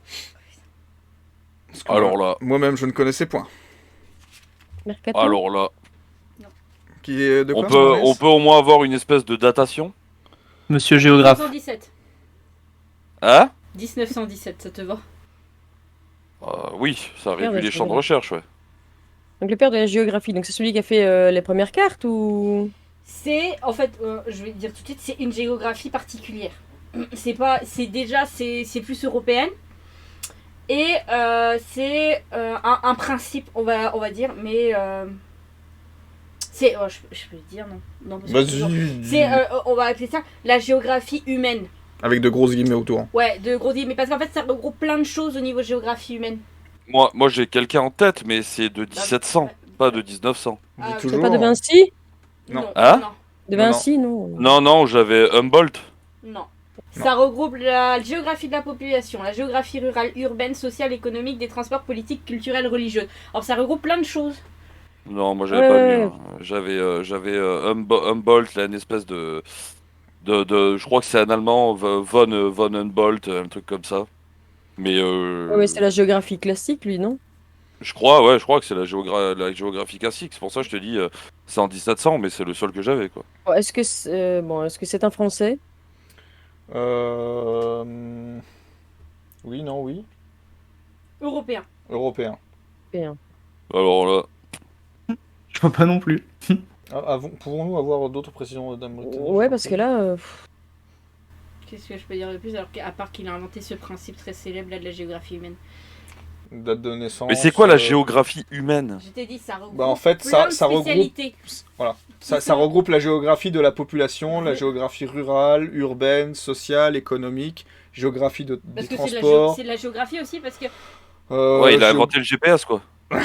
Parce que Alors là. Moi-même, je ne connaissais point. Mercato. Alors là. Qui est de quoi, on peut au moins avoir une espèce de datation. Monsieur géographe. 1917. Hein? 1917, ça te va? Oui, ça Merde, réduit les je champs de connais. recherche, ouais. Donc le père de la géographie, donc c'est celui qui a fait les premières cartes ou... C'est, en fait, je vais dire tout de suite, c'est une géographie particulière. C'est pas, c'est déjà, c'est plus européenne. Et c'est un principe, on va dire, mais c'est, je peux le dire, non parce que Vas-y. c'est, on va appeler ça la géographie humaine. Avec de grosses guillemets autour. Ouais, de gros guillemets, parce qu'en fait ça regroupe plein de choses au niveau géographie humaine. Moi j'ai quelqu'un en tête, mais c'est de 1700, pas de 1900. Ah, Dis c'est toujours. Pas de Vinci? Non. Hein? De Vinci, non. Non, j'avais Humboldt. Non. Ça regroupe la géographie de la population, la géographie rurale, urbaine, sociale, économique, des transports politiques, culturels, religieux. Alors ça regroupe plein de choses. Non, moi j'avais pas lu. Hein. J'avais Humboldt, là, une espèce de, je crois que c'est un allemand, von Humboldt, un truc comme ça. Mais Ouais, mais c'est la géographie classique, lui, non? je crois que c'est la géographie classique. C'est pour ça que je te dis, c'est en 1700, mais c'est le seul que j'avais, quoi. Bon, est-ce que c'est un Français? Oui, non, oui. Européen. Européen. Bien. Alors là, Je vois pas non plus. Pouvons-nous avoir d'autres précisions, Madame Brittany? Ouais, parce que là, Qu'est-ce que je peux dire de plus alors qu'à part qu'il a inventé ce principe très célèbre là de la géographie humaine. Date de naissance. mais c'est quoi la géographie humaine? Je t'ai dit ça regroupe Bah en fait, plein de ça regroupe. spécialités. Voilà. Ça regroupe la géographie de la population, la géographie rurale, urbaine, sociale, économique, géographie des Parce que transports. c'est de la géographie aussi parce que Ouais, il a inventé le GPS, quoi. non,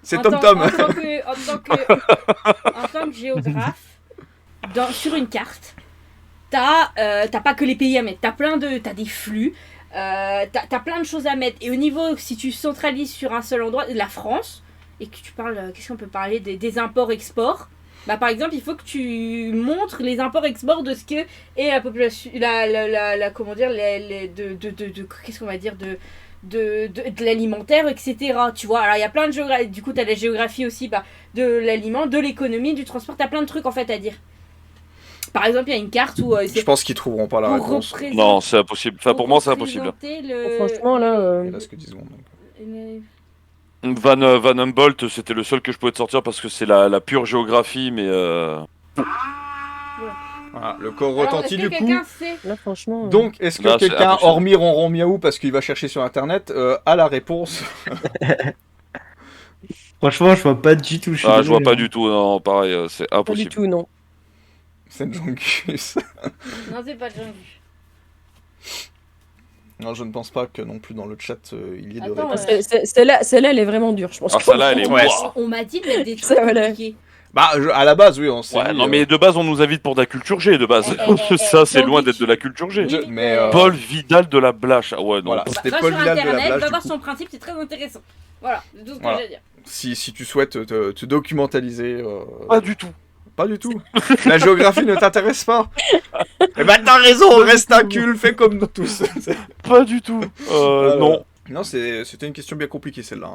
C'est en Tom tant- Tom. En tant que géographe, sur une carte, t'as pas que les pays à mettre, t'as des flux, t'as plein de choses à mettre. Et au niveau, si tu centralises sur un seul endroit, la France, et que tu parles, qu'est-ce qu'on peut parler des imports-exports, bah par exemple, il faut que tu montres les imports-exports de ce que est la population, comment dire, qu'est-ce qu'on va dire, de l'alimentaire, etc. Tu vois, alors il y a plein de géographie. Du coup, tu as la géographie aussi de l'aliment, de l'économie, du transport. Tu as plein de trucs en fait à dire. Par exemple, il y a une carte où. Je pense qu'ils trouveront pas la pour réponse. représenter- Non, c'est impossible. Enfin, pour moi, c'est impossible. représenter le- franchement, là, Il reste que 10 secondes. Donc. Van Humboldt, c'était le seul que je pouvais te sortir parce que c'est la pure géographie, mais Voilà, le corps Alors, retentit est-ce que du coup. quelqu'un sait là, franchement. Donc, est-ce que Là, c'est quelqu'un, impossible. hormis Ronron Miaou, parce qu'il va chercher sur internet, a la réponse? Franchement, je vois pas du tout. je vois pas du tout. Non, pareil, c'est Pas du impossible. tout, non. C'est Jongus. Non, c'est pas Jean. Non, je ne pense pas que non plus dans le chat il y ait de Attends, réponse. Celle-là, elle est vraiment dure, je pense. Ah, celle-là, elle est. Ouais. Ouah. On m'a dit de mettre des trucs Ça, voilà. compliqués. Bah, à la base, oui, on s'est Ouais, dit, non, mais de base, on nous invite pour de la culture G, de base. Ça, c'est Donc, loin d'être de la culture G. Oui, mais, Paul Vidal de la Blache. Ah ouais, non. Voilà, Bah, c'était va Paul sur Vidal de la internet, Blache. va du voir coup. son principe, c'est très intéressant. Voilà, c'est tout ce que Voilà. j'ai à dire. Si tu souhaites te documentaliser. Pas du tout. Pas du tout. La géographie ne t'intéresse pas. Eh ben, t'as raison, reste un cul, fais comme nous tous. Pas du tout. Non. Non, c'était une question bien compliquée celle-là.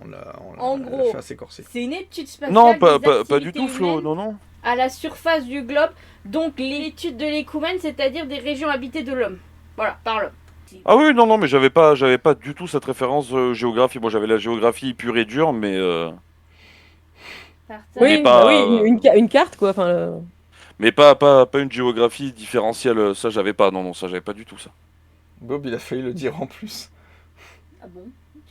On l'a En gros, fait assez corsé. C'est une étude spatiale Non, des pas du activités tout, Flo. humaines Non, non. à la surface du globe, donc l'étude de l'écoumène, c'est-à-dire des régions habitées de l'homme. Voilà, par l'homme. Ah oui, non, mais j'avais pas du tout cette référence géographie. Moi, j'avais la géographie pure et dure, mais Oui, Mais pas, bah oui, une carte, quoi. Enfin, pas une géographie différentielle. Ça, j'avais pas. Non, ça, j'avais pas du tout ça. Bob, il a failli le dire en plus. Ah bon?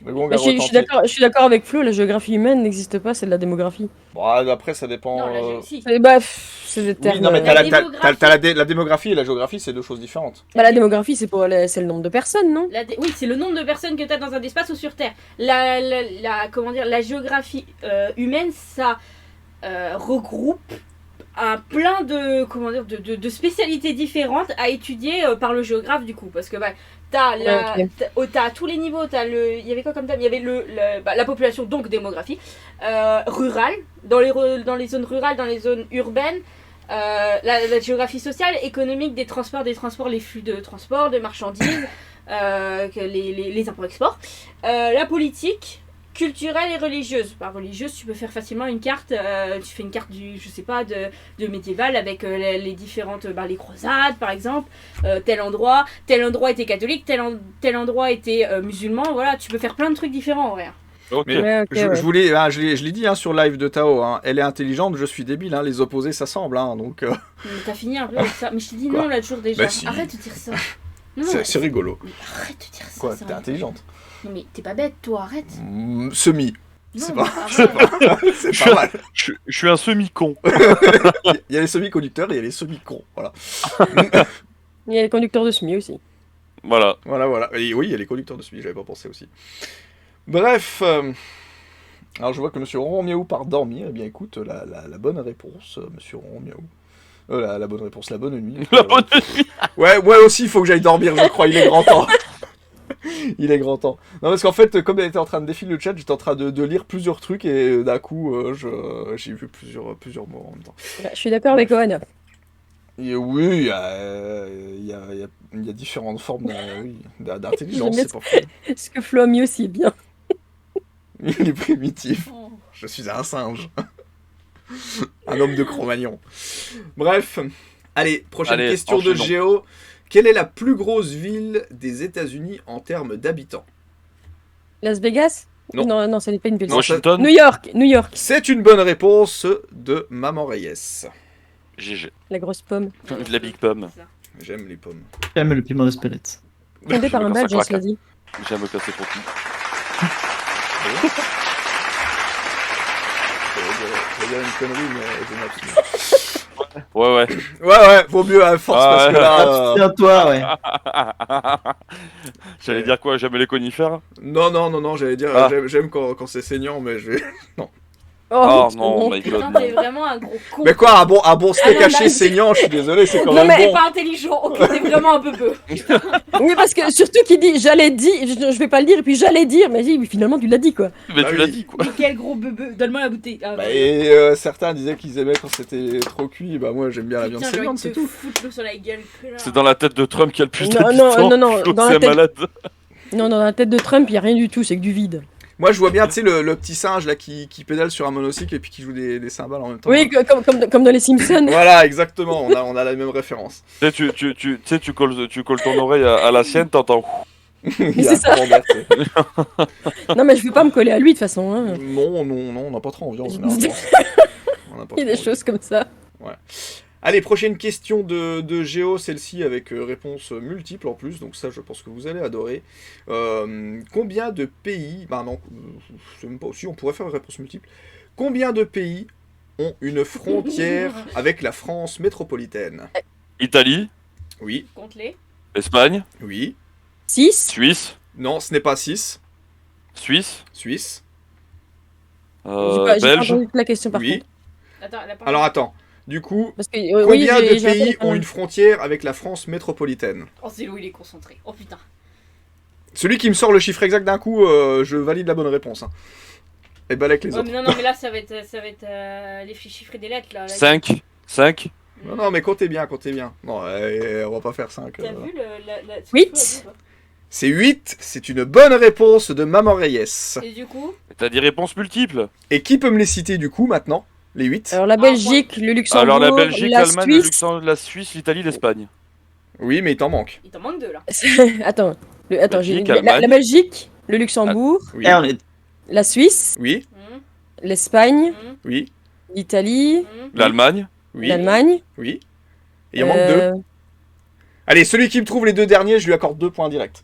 Mais bon, on bah, va retenter. je suis d'accord avec Flo, la géographie humaine n'existe pas, c'est de la démographie. Bon, après, ça dépend. Non, la si. Bah, c'est des termes. Oui, non, mais La la démographie et la géographie, c'est deux choses différentes. Bah, la démographie, c'est c'est le nombre de personnes, non? Oui, c'est le nombre de personnes que tu as dans un espace ou sur Terre. Comment dire, la géographie humaine, ça regroupe un plein de, comment dire, de spécialités différentes à étudier par le géographe du coup. Parce que t'as à tous les niveaux, il y avait quoi comme thème? Il y avait la population, donc démographie, rurale, dans les zones rurales, dans les zones urbaines, la géographie sociale, économique, des transports, les flux de transport, de marchandises, les imports-exports, la politique, culturelle et religieuse. Religieuse, tu peux faire facilement une carte, tu fais une carte de médiéval avec les différentes, les croisades par exemple, tel endroit était catholique, tel endroit était musulman, voilà, tu peux faire plein de trucs différents en vrai. Ok. Mais je l'ai dit sur live de Tao, elle est intelligente, je suis débile, les opposés s'assemblent, donc... Mais t'as fini un peu avec ça, mais je t'ai dit non là toujours déjà, Bah si. arrête de dire ça. Non, C'est rigolo. mais arrête de dire ça. Quoi, c'est t'es un- intelligente? Non mais t'es pas bête, toi, arrête. Semi. Non, C'est mais pas, ça va. c'est pas mal. Je suis un semi-con. Il y a les semi-conducteurs et il y a les semi-cons. Voilà. Il y a les conducteurs de SMI aussi. Voilà. Voilà. Et oui, il y a les conducteurs de semi, j'avais pas pensé aussi. Bref. Alors je vois que Monsieur Ronron Miaou part dormir. Eh bien écoute, la bonne réponse, Monsieur Ronron Miaou. La bonne réponse, la bonne nuit. La bonne nuit. Ouais, moi aussi, il faut que j'aille dormir, je crois. Il est grand temps. Il est grand temps. Non, parce qu'en fait, comme elle était en train de défiler le chat, j'étais en train de lire plusieurs trucs et d'un coup, j'ai vu plusieurs mots en même temps. Je suis d'accord avec Oana. Et oui, il y a différentes formes d'intelligence, c'est pas faux. Ce que Flo a mis aussi bien. Il est primitif. Je suis un singe. Un homme de Cro-Magnon. Bref. Allez, prochaine question de enchaînons. Géo. Quelle est la plus grosse ville des États-Unis en termes d'habitants? Las Vegas? Non. Non, ça n'est pas une ville. Washington. New York. C'est une bonne réponse de Maman Reyes. GG. La grosse pomme. La Big Pomme. J'aime les pommes. J'aime le piment de Spelette. Fondée par un Quand ça Belge, on se l'a claque. dit. J'aime quand c'est croquis. Je vais dire une connerie, mais je m'abstiens. Ouais. Ouais, vaut mieux à force parce que là. Abstiens-toi, ouais. J'allais dire quoi? J'aime les conifères? Non, j'allais dire, Ah. j'aime quand c'est saignant, mais je vais. Non. Oh c'est non, bon. my god. Putain, t'es vraiment un gros con. Mais quoi, un bon steak Ah non, haché mais- saignant, je suis désolé, c'est quand Non, même T'es bon. pas intelligent, ok, t'es vraiment un peu peu. Oui, parce que surtout qu'il dit j'allais dire, je vais pas le dire, et puis j'allais dire, mais oui, finalement tu l'as dit quoi. Mais Bah tu oui. l'as dit quoi. Mais quel gros bebe. Donne-moi la bouteille. Ah, Bah, ouais. et certains disaient qu'ils aimaient quand c'était trop cuit, bah moi j'aime bien la viande Putain, j'ai saignante, envie c'est de tout. te foutre l'eau sur la gueule. C'est dans la tête de Trump qu'il y a le plus Non, d'habitants. non, Flo, dans la c'est tête- malade. Non, dans la tête de Trump, il y a rien du tout, c'est que du vide. Moi je vois bien, tu sais, le petit singe là qui pédale sur un monocycle et puis qui joue des cymbales en même temps. Oui, comme dans les Simpsons. Voilà, exactement, on a la même référence. Tu sais, tu colles ton oreille à la sienne, t'entends. Il y a C'est ça. un temps, tu sais. Non, mais je veux pas me coller à lui de toute façon. Hein. Non, on n'a pas trop envie en général. On a pas Il y a des trop envie. choses comme ça. Allez, prochaine question de Géo, celle-ci avec réponse multiple en plus, donc ça je pense que vous allez adorer. Combien de pays... Bah non, je sais même pas, si on pourrait faire une réponse multiple. Combien de pays ont une frontière avec la France métropolitaine? Italie, Oui, Compte-les. Espagne, oui, 6. Suisse, non, ce n'est pas 6. Suisse, Suisse, J'ai pas Belge. entendu la question par oui. contre. Attends, la Alors attends, du coup, Parce que, combien oui, de j'ai pays appelé- ont une frontière avec la France métropolitaine? Oh, Zélo, il est concentré. Oh putain. Celui qui me sort le chiffre exact d'un coup, je valide la bonne réponse. Hein. Et balèque les Ouais, autres. mais non, mais là, ça va être les chiffres et des lettres là. Là, 5. Non, mais comptez bien. Non, on va pas faire 5. T'as vu la 8. C'est 8, c'est une bonne réponse de Maman Reyes. Et du coup, T'as dit réponses multiples. Et qui peut me les citer du coup maintenant? Les 8? Alors la Belgique, le Luxembourg, Alors la Belgique, la l'Allemagne, le Suisse. Luxembourg, la Suisse, l'Italie, l'Espagne. Oui, mais il t'en manque. il t'en manque deux là. Attends, Belgique, j'ai Allemagne. la Belgique, le Luxembourg, Oui, Eh, on est... la Suisse, oui, l'Espagne, oui, l'Italie, L'Allemagne. oui, l'Allemagne. oui. Et il en manque 2. Allez, celui qui me trouve les 2 derniers, je lui accorde 2 points directs.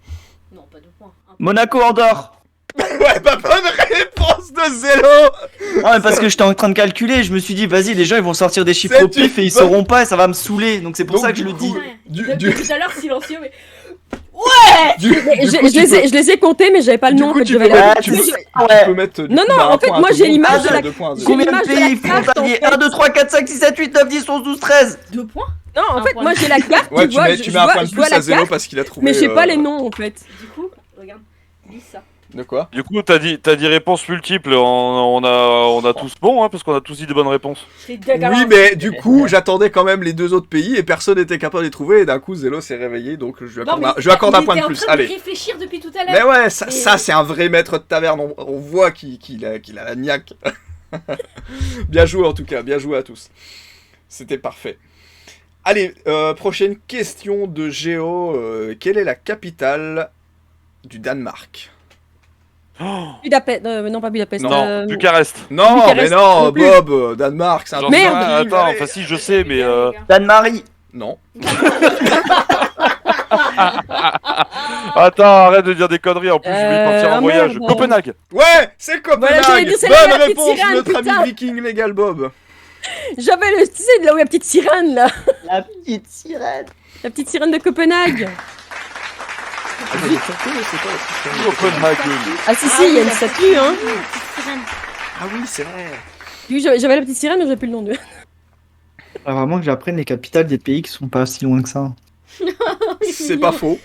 Non, pas deux points. Un point. Monaco, Andorre. Ouais, bah bonne réponse de Zélo. Non, mais parce que j'étais en train de calculer, je me suis dit, vas-y, les gens ils vont sortir des chiffres au C'est pif et ils une bonne- sauront pas et ça va me saouler. Donc c'est pour Donc, ça que je du le coup, dis. Ouais. Du- Depuis du- tout à l'heure, silencieux, mais. Mais je les ai comptés, mais j'avais pas le Du nom. coup, en fait, tu j'avais peux- la- tu Mais peux- j'ai- Ouais. Tu peux mettre. du Non, coup, non, bah, en un fait, point à moi, tout j'ai le monde, l'image c'est de la- 2 points à Zélo. J'ai Combien de l'image de la pays carte, frontaliers en fait. 1, 2, 3, 4, 5, 6, 7, 8, 9, 10, 11, 12, 13. 2 points. Non, en Un fait, point moi de- j'ai la carte, Ouais, tu vois, tu mets un point de je vois plus à la Zélo carte, parce qu'il a trouvé. mais j'ai pas les noms en fait. Du coup, regarde, lis ça. De quoi? Du coup, t'as dit réponses multiples. On a tous bon, hein, parce qu'on a tous dit des bonnes réponses. C'est d'accord. Oui, mais du coup, j'attendais quand même les 2 autres pays et personne n'était capable de les trouver. Et d'un coup, Zélo s'est réveillé, donc je lui accorde un point de plus. Il Allez. était en train de réfléchir depuis tout à Mais l'heure. ouais, Mais- ça c'est un vrai maître de taverne. On voit qu'il a la niaque. Bien joué en tout cas, bien joué à tous. C'était parfait. Allez, prochaine question de Géo. Quelle est la capitale du Danemark? Budapest, non pas Budapest. Non, Bucarest. Non, Bucarest mais non, non plus. Bob, Danemark, c'est un J'en truc sais Merde. rien, attends, Allez. enfin si je sais, mais Les gars. Dan-Marie. Non. Attends, arrête de dire des conneries. En plus, je vais partir en voyage. merde. Copenhague. Ouais, c'est Copenhague. Voilà, j'allais dire, c'est Bonne la petite réponse, sirène, notre putain. ami Viking Legal Bob. J'avais le. Tu sais, là où il y a la petite sirène, là. La petite sirène. La petite sirène de Copenhague. Copenhague. Ah, si, si, il y a une statue, hein. Ah oui, c'est vrai. Oui, j'avais la petite sirène, mais j'avais plus le nom de. Alors, vraiment que j'apprenne les capitales des pays qui sont pas si loin que ça. C'est pas faux.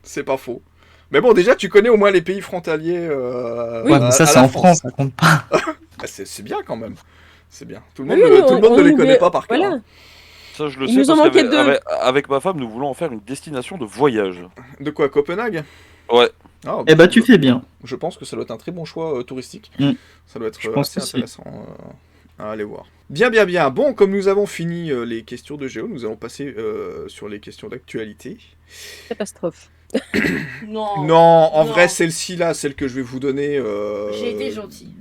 C'est pas faux. Mais bon, déjà, tu connais au moins les pays frontaliers. Ouais, mais ça, c'est en France, ça compte pas. Bah, c'est bien quand même. C'est bien. Tout le Oui, monde, oui, tout le monde on ne les nous connaît met- pas par cœur. Voilà. hein. Ça, je le Il sais nous en parce manquait qu'avec deux. avec ma femme, nous voulons en faire une destination de voyage. De quoi, Copenhague? Ouais. Ah, Eh bah, tu fais bien. Je pense que ça doit être un très bon choix touristique. Mm. Ça doit être Je pense assez aussi. intéressant à aller voir. Bien, bien, bien. Bon, comme nous avons fini les questions de Géo, nous allons passer sur les questions d'actualité. Catastrophe. Non. Non, en Non. vrai, celle-ci là, celle que je vais vous donner. J'ai été gentil.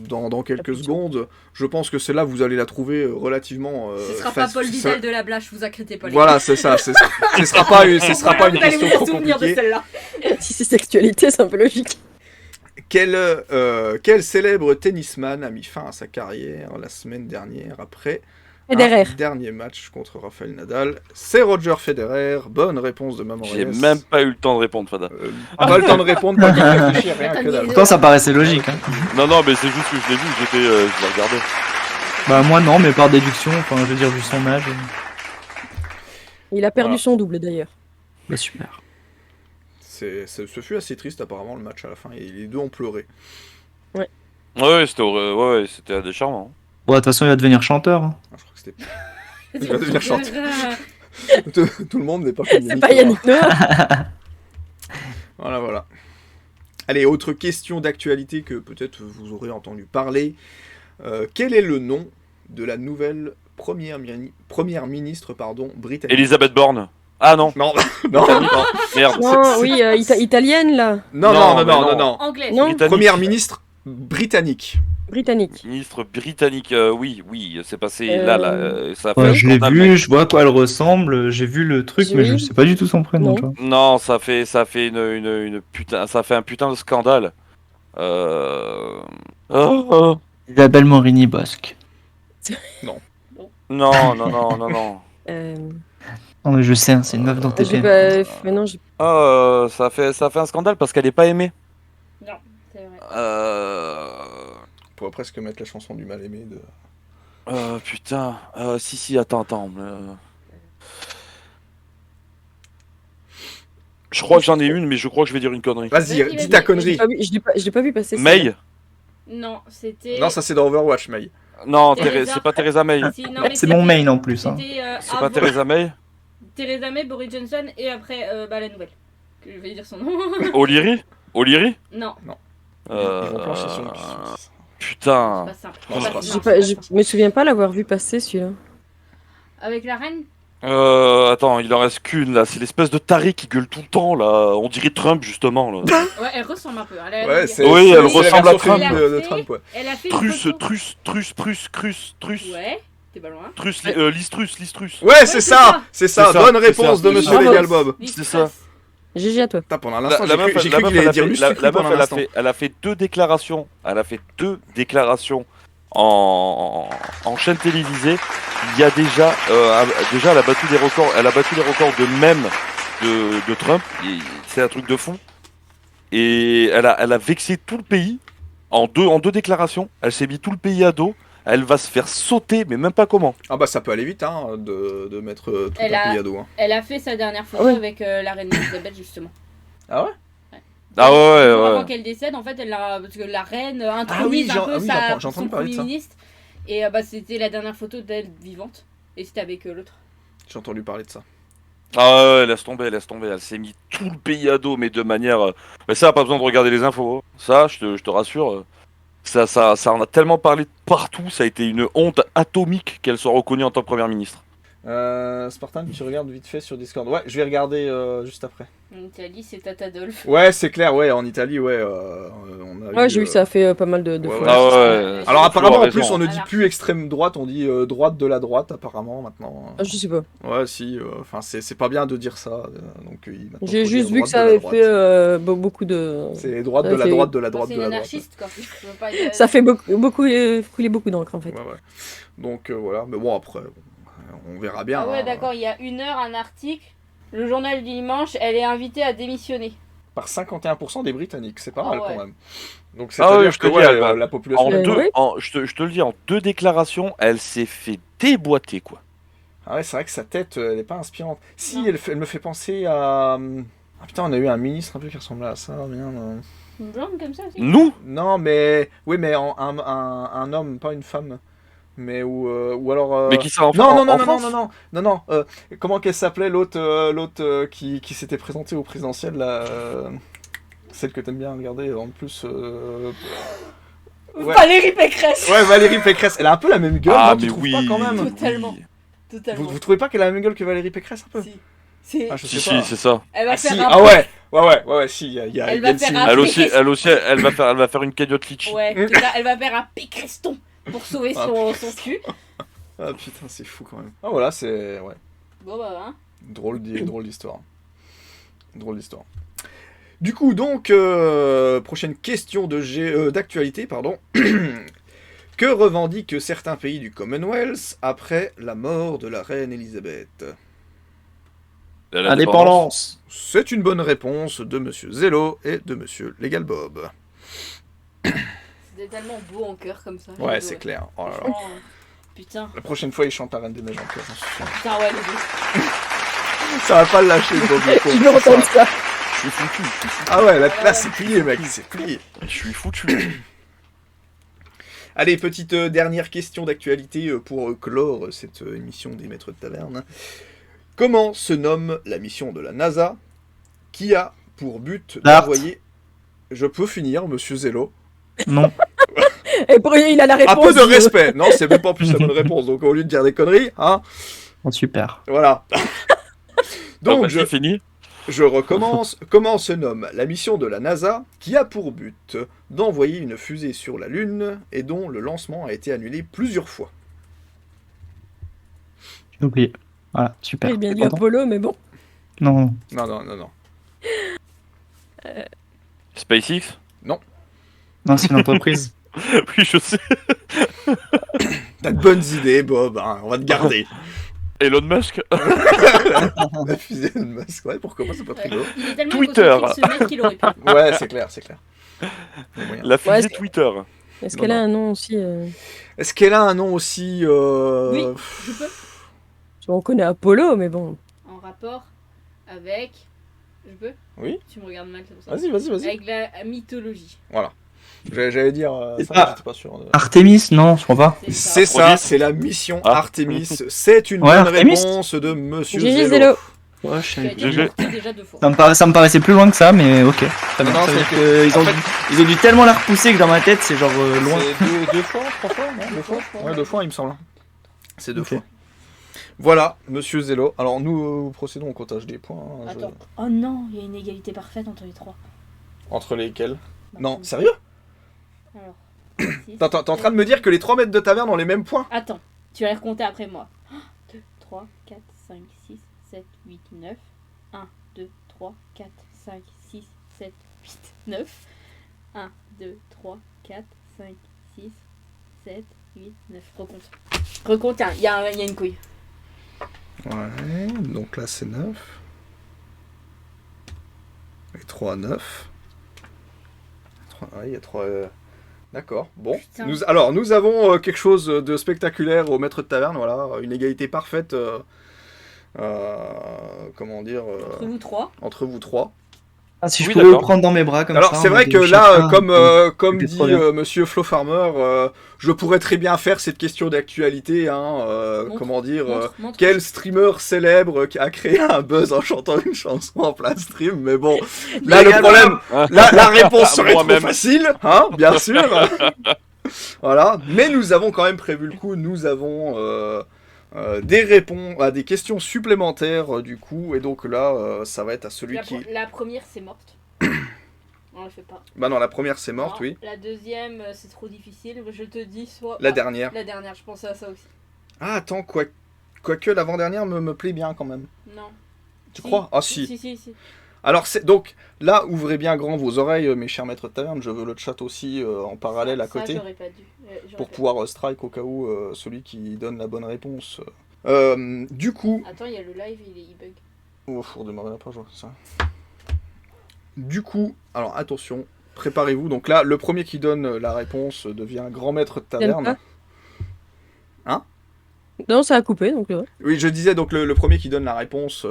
Dans quelques secondes. Je pense que celle-là, vous allez la trouver relativement. Ce sera pas Paul Vidal de la Blache, vous inquiétez pas. les Voilà, c'est ça. Ce sera pas une Vous allez question vous trop souvenir de compliquée. celle-là. Si c'est sexualité, c'est un peu logique. Quel célèbre tennisman a mis fin à sa carrière la semaine dernière après Federer. un dernier match contre Rafael Nadal? C'est Roger Federer. Bonne réponse de Maman J'ai Reyes. même pas eu le temps de répondre, Fada. Pas le temps de répondre, pas de réfléchir, rien que dalle. Pourtant, ça paraissait logique. Hein. Non, non, mais c'est juste que je l'ai vu, je l'ai regardé. Bah, moi, non, mais par déduction, enfin, je veux dire, vu son âge. Il a perdu Voilà. son double d'ailleurs. Bah, super. Ce fut assez triste apparemment le match à la fin et les deux ont pleuré. Ouais, c'était des charmants. Bon, de toute façon, il va devenir chanteur. Hein. Ah, je crois que c'était. Il va devenir chanteur. Tout le monde n'est pas comme C'est pas Yannick Noah. Voilà, voilà. Allez, autre question d'actualité que peut-être vous aurez entendu parler. Quel est le nom de la nouvelle première ministre britannique? Elisabeth Borne. Ah non. Non, non, non. Merde. Non, oui, italienne là. Non, Non, non, non, mais non, non. non, non. Anglais. Non, Britannique. Première ministre britannique. britannique. Ministre britannique, oui, c'est passé là, ça a fait Ouais, un je l'ai scandale, vu, mec. je vois à quoi elle ressemble, j'ai vu le truc, mais je Oui. sais pas du tout son prénom. Non. Tu vois. Non, ça fait une putain, ça fait un putain de scandale. Oh. Isabelle Morini-Bosque. Non, non, non, non, non. Non, mais je sais, hein, c'est une meuf dans J'ai TP. pas... Mais non, j'ai... Ça fait un scandale parce qu'elle est pas aimée. Non, c'est vrai. On pourrait presque mettre la chanson du mal-aimé de... Putain. Si, attends. Je crois que j'en ai une, mais je crois que je vais dire une connerie. Vas-y, Vas-y, dis ta vas-y. connerie. Je l'ai pas vu passer. May? Non, c'était. Non, ça c'est dans Overwatch, May. Non, Teresa. c'est pas Theresa May. Si, non, mais C'est mon main en plus. Hein. C'était C'est pas Theresa May? Theresa May, Boris Johnson et après la nouvelle. Que je vais dire son nom. O'Leary? Non, Ils vont plancher sur une piste. Putain. c'est pas simple. Non, c'est pas Je me souviens pas l'avoir vu passer celui-là. Avec la reine. Attends, il en reste qu'une là, c'est l'espèce de taré qui gueule tout le temps là, on dirait Trump justement là. Ouais, elle ressemble un peu. Ouais, c'est Oui, elle c'est la ressemble à version Trump. féminine de Trump, ouais. Elle a fait une Truss, photo. Truss. Ouais, t'es pas loin. Truss, Listruss. Ouais, c'est ça, c'est ça. C'est ça, Bonne c'est réponse ça. de Monsieur Bravo. Legal Bob. C'est ça. GG à toi. Putain, pendant La, l'instant, la meuf, j'ai la cru meuf, qu'il elle allait a dire fait, Lustucru la meuf, pendant l'instant. elle a fait deux déclarations. Elle a fait deux déclarations en chaîne télévisée. Il y a déjà, elle a battu des records. Elle a battu les records de mèmes de Trump. C'est un truc de fou. Et elle a vexé tout le pays en deux déclarations. Elle s'est mis tout le pays à dos. Elle va se faire sauter, mais même pas comment. Ah bah ça peut aller vite, hein, de mettre tout Elle un a- pays à dos. Hein. Elle a fait sa dernière photo Ouais. avec la reine Elisabeth justement. Ah ouais? Ah ouais, Avant ouais. qu'elle décède, en fait, parce que la reine Ah oui, intromise un peu j'ai son entendu parler de premier ça. ministre. Et c'était la dernière photo d'elle vivante. Et c'était avec l'autre. J'ai entendu parler de ça. Ah ouais, laisse tomber. Elle s'est mis tout le pays à dos, mais de manière. Mais ça, pas besoin de regarder les infos. Hein. Ça, je te rassure. Ça en a tellement parlé de partout. Ça a été une honte atomique qu'elle soit reconnue en tant que première ministre. Spartan, tu regardes vite fait sur Discord. Ouais, je vais regarder juste après. En Italie, c'est Tatadolf. Ouais, c'est clair, ouais, en Italie, ouais. On a Ouais, eu, j'ai vu que ça a fait pas mal de ouais, fois. ouais. Ah ouais. Alors apparemment, en plus, raison. on ne dit plus extrême droite, on dit droite de la droite, apparemment, maintenant. Ah, je sais pas. Ouais, si, enfin, c'est pas bien de dire ça. Donc, maintenant, J'ai faut juste dire vu que droite ça de la avait droite. fait beaucoup de. C'est droite ça de la fait- droite de la droite C'est de une la droite. anarchiste, quoi. Je peux pas dire- Ça fait couler beaucoup d'encre en fait. Ouais, ouais. Donc, voilà, mais bon, après, on verra bien. Ah ouais, hein. d'accord, il y a 1 heure, un article. Le journal du dimanche, elle est invitée à démissionner. Par 51% des Britanniques, c'est pas Ah mal ouais. quand même. Donc, Ah c'est-à-dire ouais, je te que dis, ouais, elle va- la population. En Euh, deux, oui. je te le dis, en 2 déclarations, elle s'est fait déboîter, quoi. Ah ouais, c'est vrai que sa tête, elle est pas inspirante. Si, Non. elle me fait penser à. Ah putain, on a eu un ministre un peu qui ressemblait à ça, merde. Une blonde comme ça aussi. Nous Non, mais. Oui, mais un homme, pas une femme. Mais ou alors. Mais qui ça en Non, en- non, non, en non, France non, non, non, non. Comment qu'elle s'appelait l'autre qui s'était présentée au présidentiel, là. Celle que t'aimes bien regarder, en plus. Ouais. Valérie Pécresse. Ouais, Valérie Pécresse. Elle a un peu la même gueule, Ah, non, tu mais trouves oui. pas quand même Totalement. oui. Totalement. vous trouvez pas qu'elle a la même gueule que Valérie Pécresse un peu Si. C'est- Ah, je sais Si, pas. si, c'est ça. Elle va Ah, faire si. un Ah ouais, si, il y a Elle il y a va une faire un- similitude. Elle aussi, elle va faire une cagnotte litchi. Ouais, c'est ça, elle va faire un Pécreston pour sauver Ah, son cul. Ah putain, c'est fou quand même. Ah voilà, c'est. Ouais. Bon bah, hein. Drôle d'histoire. Drôle d'histoire. Du coup, donc, prochaine question d'actualité, pardon. Que revendiquent certains pays du Commonwealth après la mort de la reine Elisabeth? Indépendance. C'est une bonne réponse de Monsieur Zello et de Monsieur Legal Bob. C'était tellement beau en cœur comme ça. Ouais, J'adore. c'est clair. Oh là là. Franchement, putain. La prochaine fois, il chante la Reine des Neiges en chœur, j'en suis sûr. Putain, ouais, les deux. Ça va pas le lâcher, Bob. le pauvre. Je veux entendre ça. Je suis foutu. Ah ouais, là c'est plié, mec, c'est plié. Je suis foutu. Allez, petite dernière question d'actualité pour clore cette émission des Maîtres de Taverne. Comment se nomme la mission de la NASA qui a pour but Dart. d'envoyer... Je peux finir, Monsieur Zello? Non. Et pour il a la Un réponse. peu de respect. Non, c'est même pas en plus la bonne réponse. Donc au lieu de dire des conneries, hein, Oh, super. voilà. Donc c'est fini. je recommence. Comment se nomme la mission de la NASA qui a pour but d'envoyer une fusée sur la Lune et dont le lancement a été annulé plusieurs fois? J'ai oublié. Voilà, super. J'ai bien T'es dit content Apollo, mais bon. Non. Non. SpaceX Non, c'est une entreprise. Oui, je sais. T'as de bonnes idées, Bob, hein, on va te garder. Elon Musk La fusée de Musk, ouais, pourquoi pas, c'est pas très rigolo. Il est tellement Twitter. égocentrique, ce mec qu'il aurait pu. Ouais, c'est clair. Il y a moyen. La fusée Ouais, c'est- Twitter. Est-ce Non, qu'elle a non. un nom aussi Est-ce qu'elle a un nom aussi Oui, je peux. On connaît Apollo, mais bon. En rapport avec. Je peux? Oui. Tu me regardes mal, c'est pour ça. Vas-y. Avec la mythologie. Voilà. J'allais dire C'est ça, pas- mais j'étais pas sûr. Artemis, non, je crois pas. C'est ça, Aphrodite. c'est la mission Ah. Artemis. C'est une Ouais, bonne Artemis. réponse de Monsieur GG Zello. Zello. Ouais, je Tu as sais. déjà GG. porté déjà 2 fois. Ça me paraissait plus loin que ça, mais ok. Très bien. Non, Ça veut c'est dire que- qu'ils ont, en fait- ils ont dû tellement la repousser que dans ma tête, c'est genre loin. C'est deux fois, 3 fois, non? 2 fois. je crois. Ouais, 2 fois, il me semble. C'est 2 Ok. fois. Voilà, Monsieur Zello. Alors nous procédons au comptage des points. hein, Attends. Oh non, il y a une égalité parfaite entre les 3. Entre lesquels? Non, sérieux? Alors. T'es en train de me dire que les 3 mètres de taverne ont les mêmes points? Attends, tu vas les recompter après moi. 2, 3, 4, 5, 6, 7, 8, 9. 1, 2, 3, 4, 5, 6, 7, 8, 9. 1, 2, 3, 4, 5, 6, 7, 8, 9. Recompte. Recompte, il y a une couille. Ouais, donc là c'est 9. Et 3, 9. Il y a 3... D'accord, bon. Putain. Nous avons quelque chose de spectaculaire au maître de taverne, voilà, une égalité parfaite, comment dire, Entre vous 3. entre vous 3. Ah, si je Oui, pouvais le d'accord. prendre dans mes bras comme Alors ça. c'est en vrai mode que là, chacun, comme c'était dit trop bien. Monsieur Flo Farmer, je pourrais très bien faire cette question d'actualité, hein, Montre, comment dire, montre. quel streamer célèbre qui a créé un buzz en chantant une chanson en plein stream, mais bon, là le problème, la réponse serait trop Moi-même. facile, hein, bien sûr. Voilà, mais nous avons quand même prévu le coup, nous avons des questions supplémentaires du coup, et donc là, ça va être à celui qui... La première, c'est morte. On la fait pas. Bah non, la première c'est morte, Non, oui. La deuxième, c'est trop difficile. Je te dis soit. La dernière. La dernière, je pensais à ça aussi. Ah attends, quoique l'avant-dernière me plaît bien quand même. Non. Tu crois? Ah si. Si. Alors donc, là, ouvrez bien grand vos oreilles, mes chers maîtres de taverne, je veux le chat aussi en parallèle à côté. Ça, j'aurais pas dû. Pour pouvoir strike au cas où celui qui donne la bonne réponse. Du coup... Attends, il y a le live, il bug. Oh, faut redémarrer la page, ouais, ça. Du coup, alors attention, préparez-vous. Donc là, le premier qui donne la réponse devient grand maître de taverne. Hein? Non, ça a coupé, donc... Oui, je disais, donc le premier qui donne la réponse...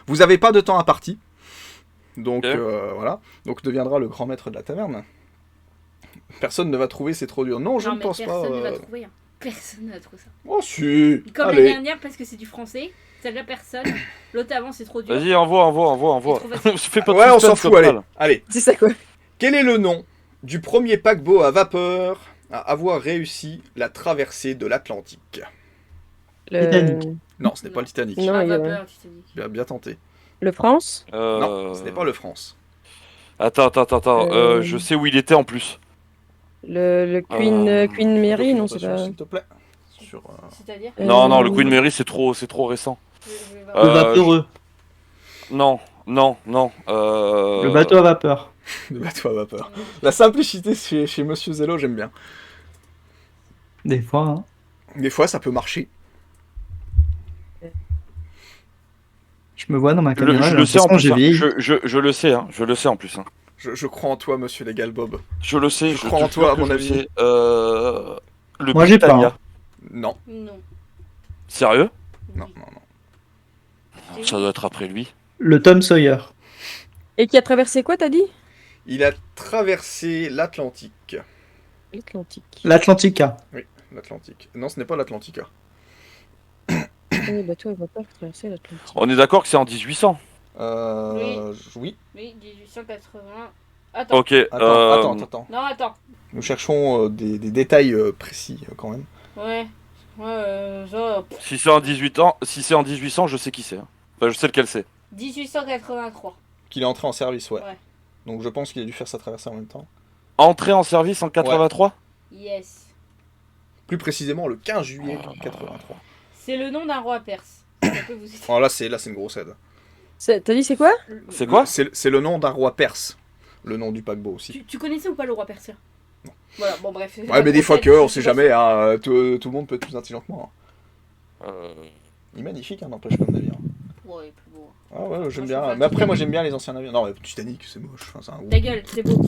vous avez pas de temps à partie. Donc voilà, donc deviendra le grand maître de la taverne. Personne ne va trouver, c'est trop dur. Non, je ne pense pas. Personne ne va trouver. Hein. Personne ne va trouver ça. Oh si. Comme allez. la dernière, parce que c'est du français. Celle-là, personne. L'autre avant, c'est trop dur. Vas-y, envoie. Fais pas de ouais, on s'en suspense, fout, comme allez. ça, Allez. C'est ça quoi. Quel est le nom du premier paquebot à vapeur à avoir réussi la traversée de l'Atlantique? Titanic. Non, ce n'est pas le Titanic. Non, il y a- vapeur, Titanic. Bien tenté. Le France? Non, ce n'est pas le France. Attends. Je sais où il était en plus. Le Queen Mary, non, c'est pas... S'il te plaît. Sur, C'est-à-dire Non, le Queen Mary, c'est trop récent. Le vaporeux. Non. Le bateau à vapeur. Le bateau à vapeur. La simplicité chez Monsieur Zello, j'aime bien. Des fois, hein. Des fois, ça peut marcher. Je me vois dans ma Je caméra. le sais en plus. j'ai Hein. vieilli. Je le sais, hein. Je le sais en plus. Hein. Je crois en toi, Monsieur Légal Bob. Je le sais. Je crois en te toi, jure à mon que je avis. sais. Le Moi, j'ai Britannia. peur. Non. Non. Sérieux? Non. Ça doit être après lui. Le Tom Sawyer. Et qui a traversé quoi, t'as dit? Il a traversé l'Atlantique. L'Atlantique. L'Atlantica. Oui, l'Atlantique. Non, ce n'est pas l'Atlantica. Oui, bateau à vapeur qui a traversé l'Atlantique. On est d'accord que c'est en 1800. Oui. Oui, 1880. Attends. Ok. Attends. Non, attends. Nous cherchons des détails précis quand même. Ouais. Ça. Si c'est en 1800, je sais qui c'est. Hein. Enfin, je sais lequel c'est. 1883. Qu'il est entré en service, ouais. Ouais. Donc je pense qu'il a dû faire sa traversée en même temps. Entré en service en 83. Yes. Plus précisément le 15 juillet 83. C'est le nom d'un roi perse. Ça peut vous aider. Oh là c'est une grosse aide. T'as dit c'est quoi? C'est quoi? C'est le nom d'un roi perse. Le nom du paquebot aussi. Tu connaissais ou pas le roi persien? Non. Voilà, bon bref. Ouais, mais des fois que, on sait jamais, hein, tout le monde peut être plus intelligent que moi. Hein. Il est magnifique, hein, n'empêche comme navire. Ouais, plus beau. Ah ouais, j'aime Moi, bien. je Mais après, moi j'aime bien les anciens navires. Non, mais Titanic, c'est moche. Enfin, c'est un gros... Ta gueule, c'est beau.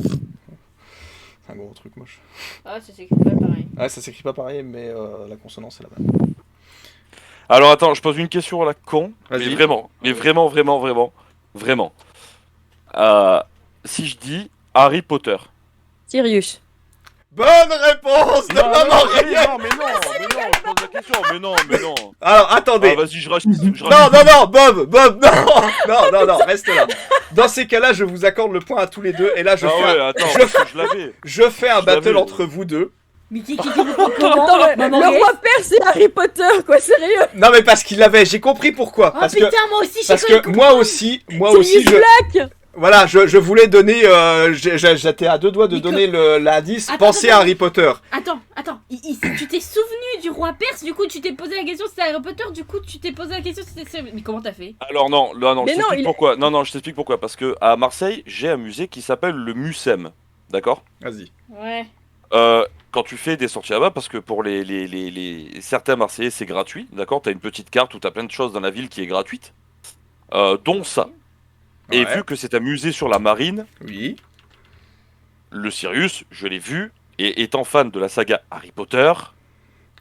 C'est un gros truc moche. Ah, ça s'écrit pas pareil. Ouais, ça s'écrit pas pareil, mais la consonance est la même. Alors attends, je pose une question à la con. Vas-y. Mais vraiment. Si je dis Harry Potter. Sirius. Bonne réponse de Maman Rayet. Non, je pose la question. Mais non. Alors, attendez. Ah, vas-y, je rajoute. Non, Bob, non, reste là. Dans ces cas-là, je vous accorde le point à tous les deux, et là, je fais un battle entre vous deux. Mais qui vous prend comment? Attends, Maman le Rayet roi perse et Harry Potter, quoi, sérieux? Non, mais parce qu'il l'avait, j'ai compris pourquoi. Oh Parce putain, que, moi aussi, parce que moi aussi, Sirius Black. Voilà, je voulais donner, j'étais à deux doigts de donner l'indice, pensez à Harry Potter. Attends, tu t'es souvenu du roi perse, du coup tu t'es posé la question si c'était Harry Potter, du coup tu t'es posé la question si c'était... Mais comment t'as fait? Alors non, Mais je non, t'explique pourquoi. Non, je t'explique pourquoi. Parce que à Marseille, j'ai un musée qui s'appelle le Mucem. D'accord? Vas-y. Ouais. Quand tu fais des sorties là-bas, parce que pour certains Marseillais, c'est gratuit. D'accord? T'as une petite carte où t'as plein de choses dans la ville qui est gratuite. Dont ça. Et Ouais. vu que c'est un musée sur la marine, Oui. le Sirius, je l'ai vu, et étant fan de la saga Harry Potter,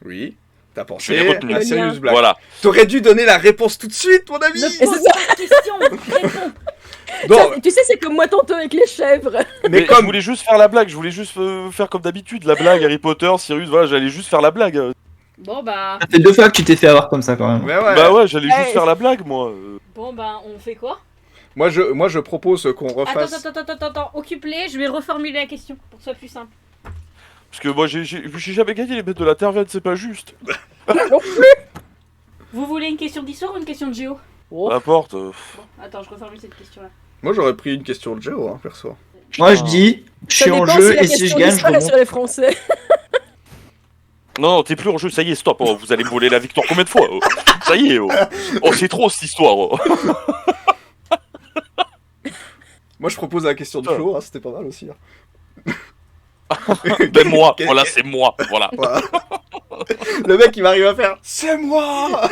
Oui. T'as je l'ai pensé retenu. à Sirius Black. Voilà. T'aurais dû donner la réponse tout de suite, mon ami. Ne pose pas de questions, réponds. Bon, Tu sais, c'est comme moi tantôt avec les chèvres. Mais comme je voulais juste faire la blague, je voulais juste faire comme d'habitude, la blague Harry Potter, Sirius, voilà, j'allais juste faire la blague. Bon bah... Ça fait 2 fois que tu t'es fait avoir comme ça quand même. Mais ouais. Bah ouais, j'allais juste Hey. faire la blague, moi. Bon bah on fait quoi? Moi je propose qu'on refasse. Attends, occupe-les, je vais reformuler la question pour que ce soit plus simple. Parce que moi, j'ai jamais gagné les bêtes de la Terre-Vaine, c'est pas juste. Vous voulez une question d'histoire ou une question de géo? Peu importe. Bon, attends, je reformule cette question-là. Moi, j'aurais pris une question de géo, hein, perso. Moi, je dis, je suis en jeu et si je gagne, je remonte. sur les Français. Non, t'es plus en jeu, ça y est, stop. Oh, vous allez me voler la victoire combien de fois Ça y est. Oh, c'est trop cette histoire. Moi, je propose la question de Flo, hein, c'était pas mal aussi. Hein. Ben moi, voilà, c'est moi. Voilà. Voilà. Le mec, il va arriver à faire « C'est moi !»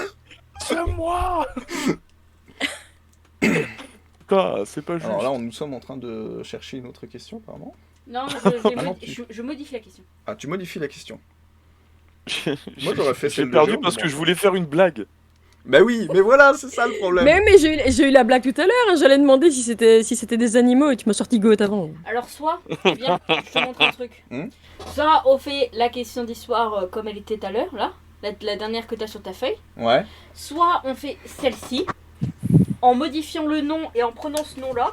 C'est moi. Putain, c'est pas juste. Alors là, nous sommes en train de chercher une autre question, apparemment. Non, je modifie la question. Ah, tu modifies la question. Moi, j'aurais fait J'ai celle de perdu Géo, parce mais que bon. je voulais faire une blague. Bah oui, mais voilà, c'est ça le problème. Mais j'ai eu la blague tout à l'heure, hein. J'allais demander si c'était des animaux et tu m'as sorti Goat avant. Alors, soit, viens, je te montre un truc. Hmm. Soit on fait la question d'histoire comme elle était tout à l'heure, là, la dernière que t'as sur ta feuille. Ouais. Soit on fait celle-ci, en modifiant le nom et en prenant ce nom-là.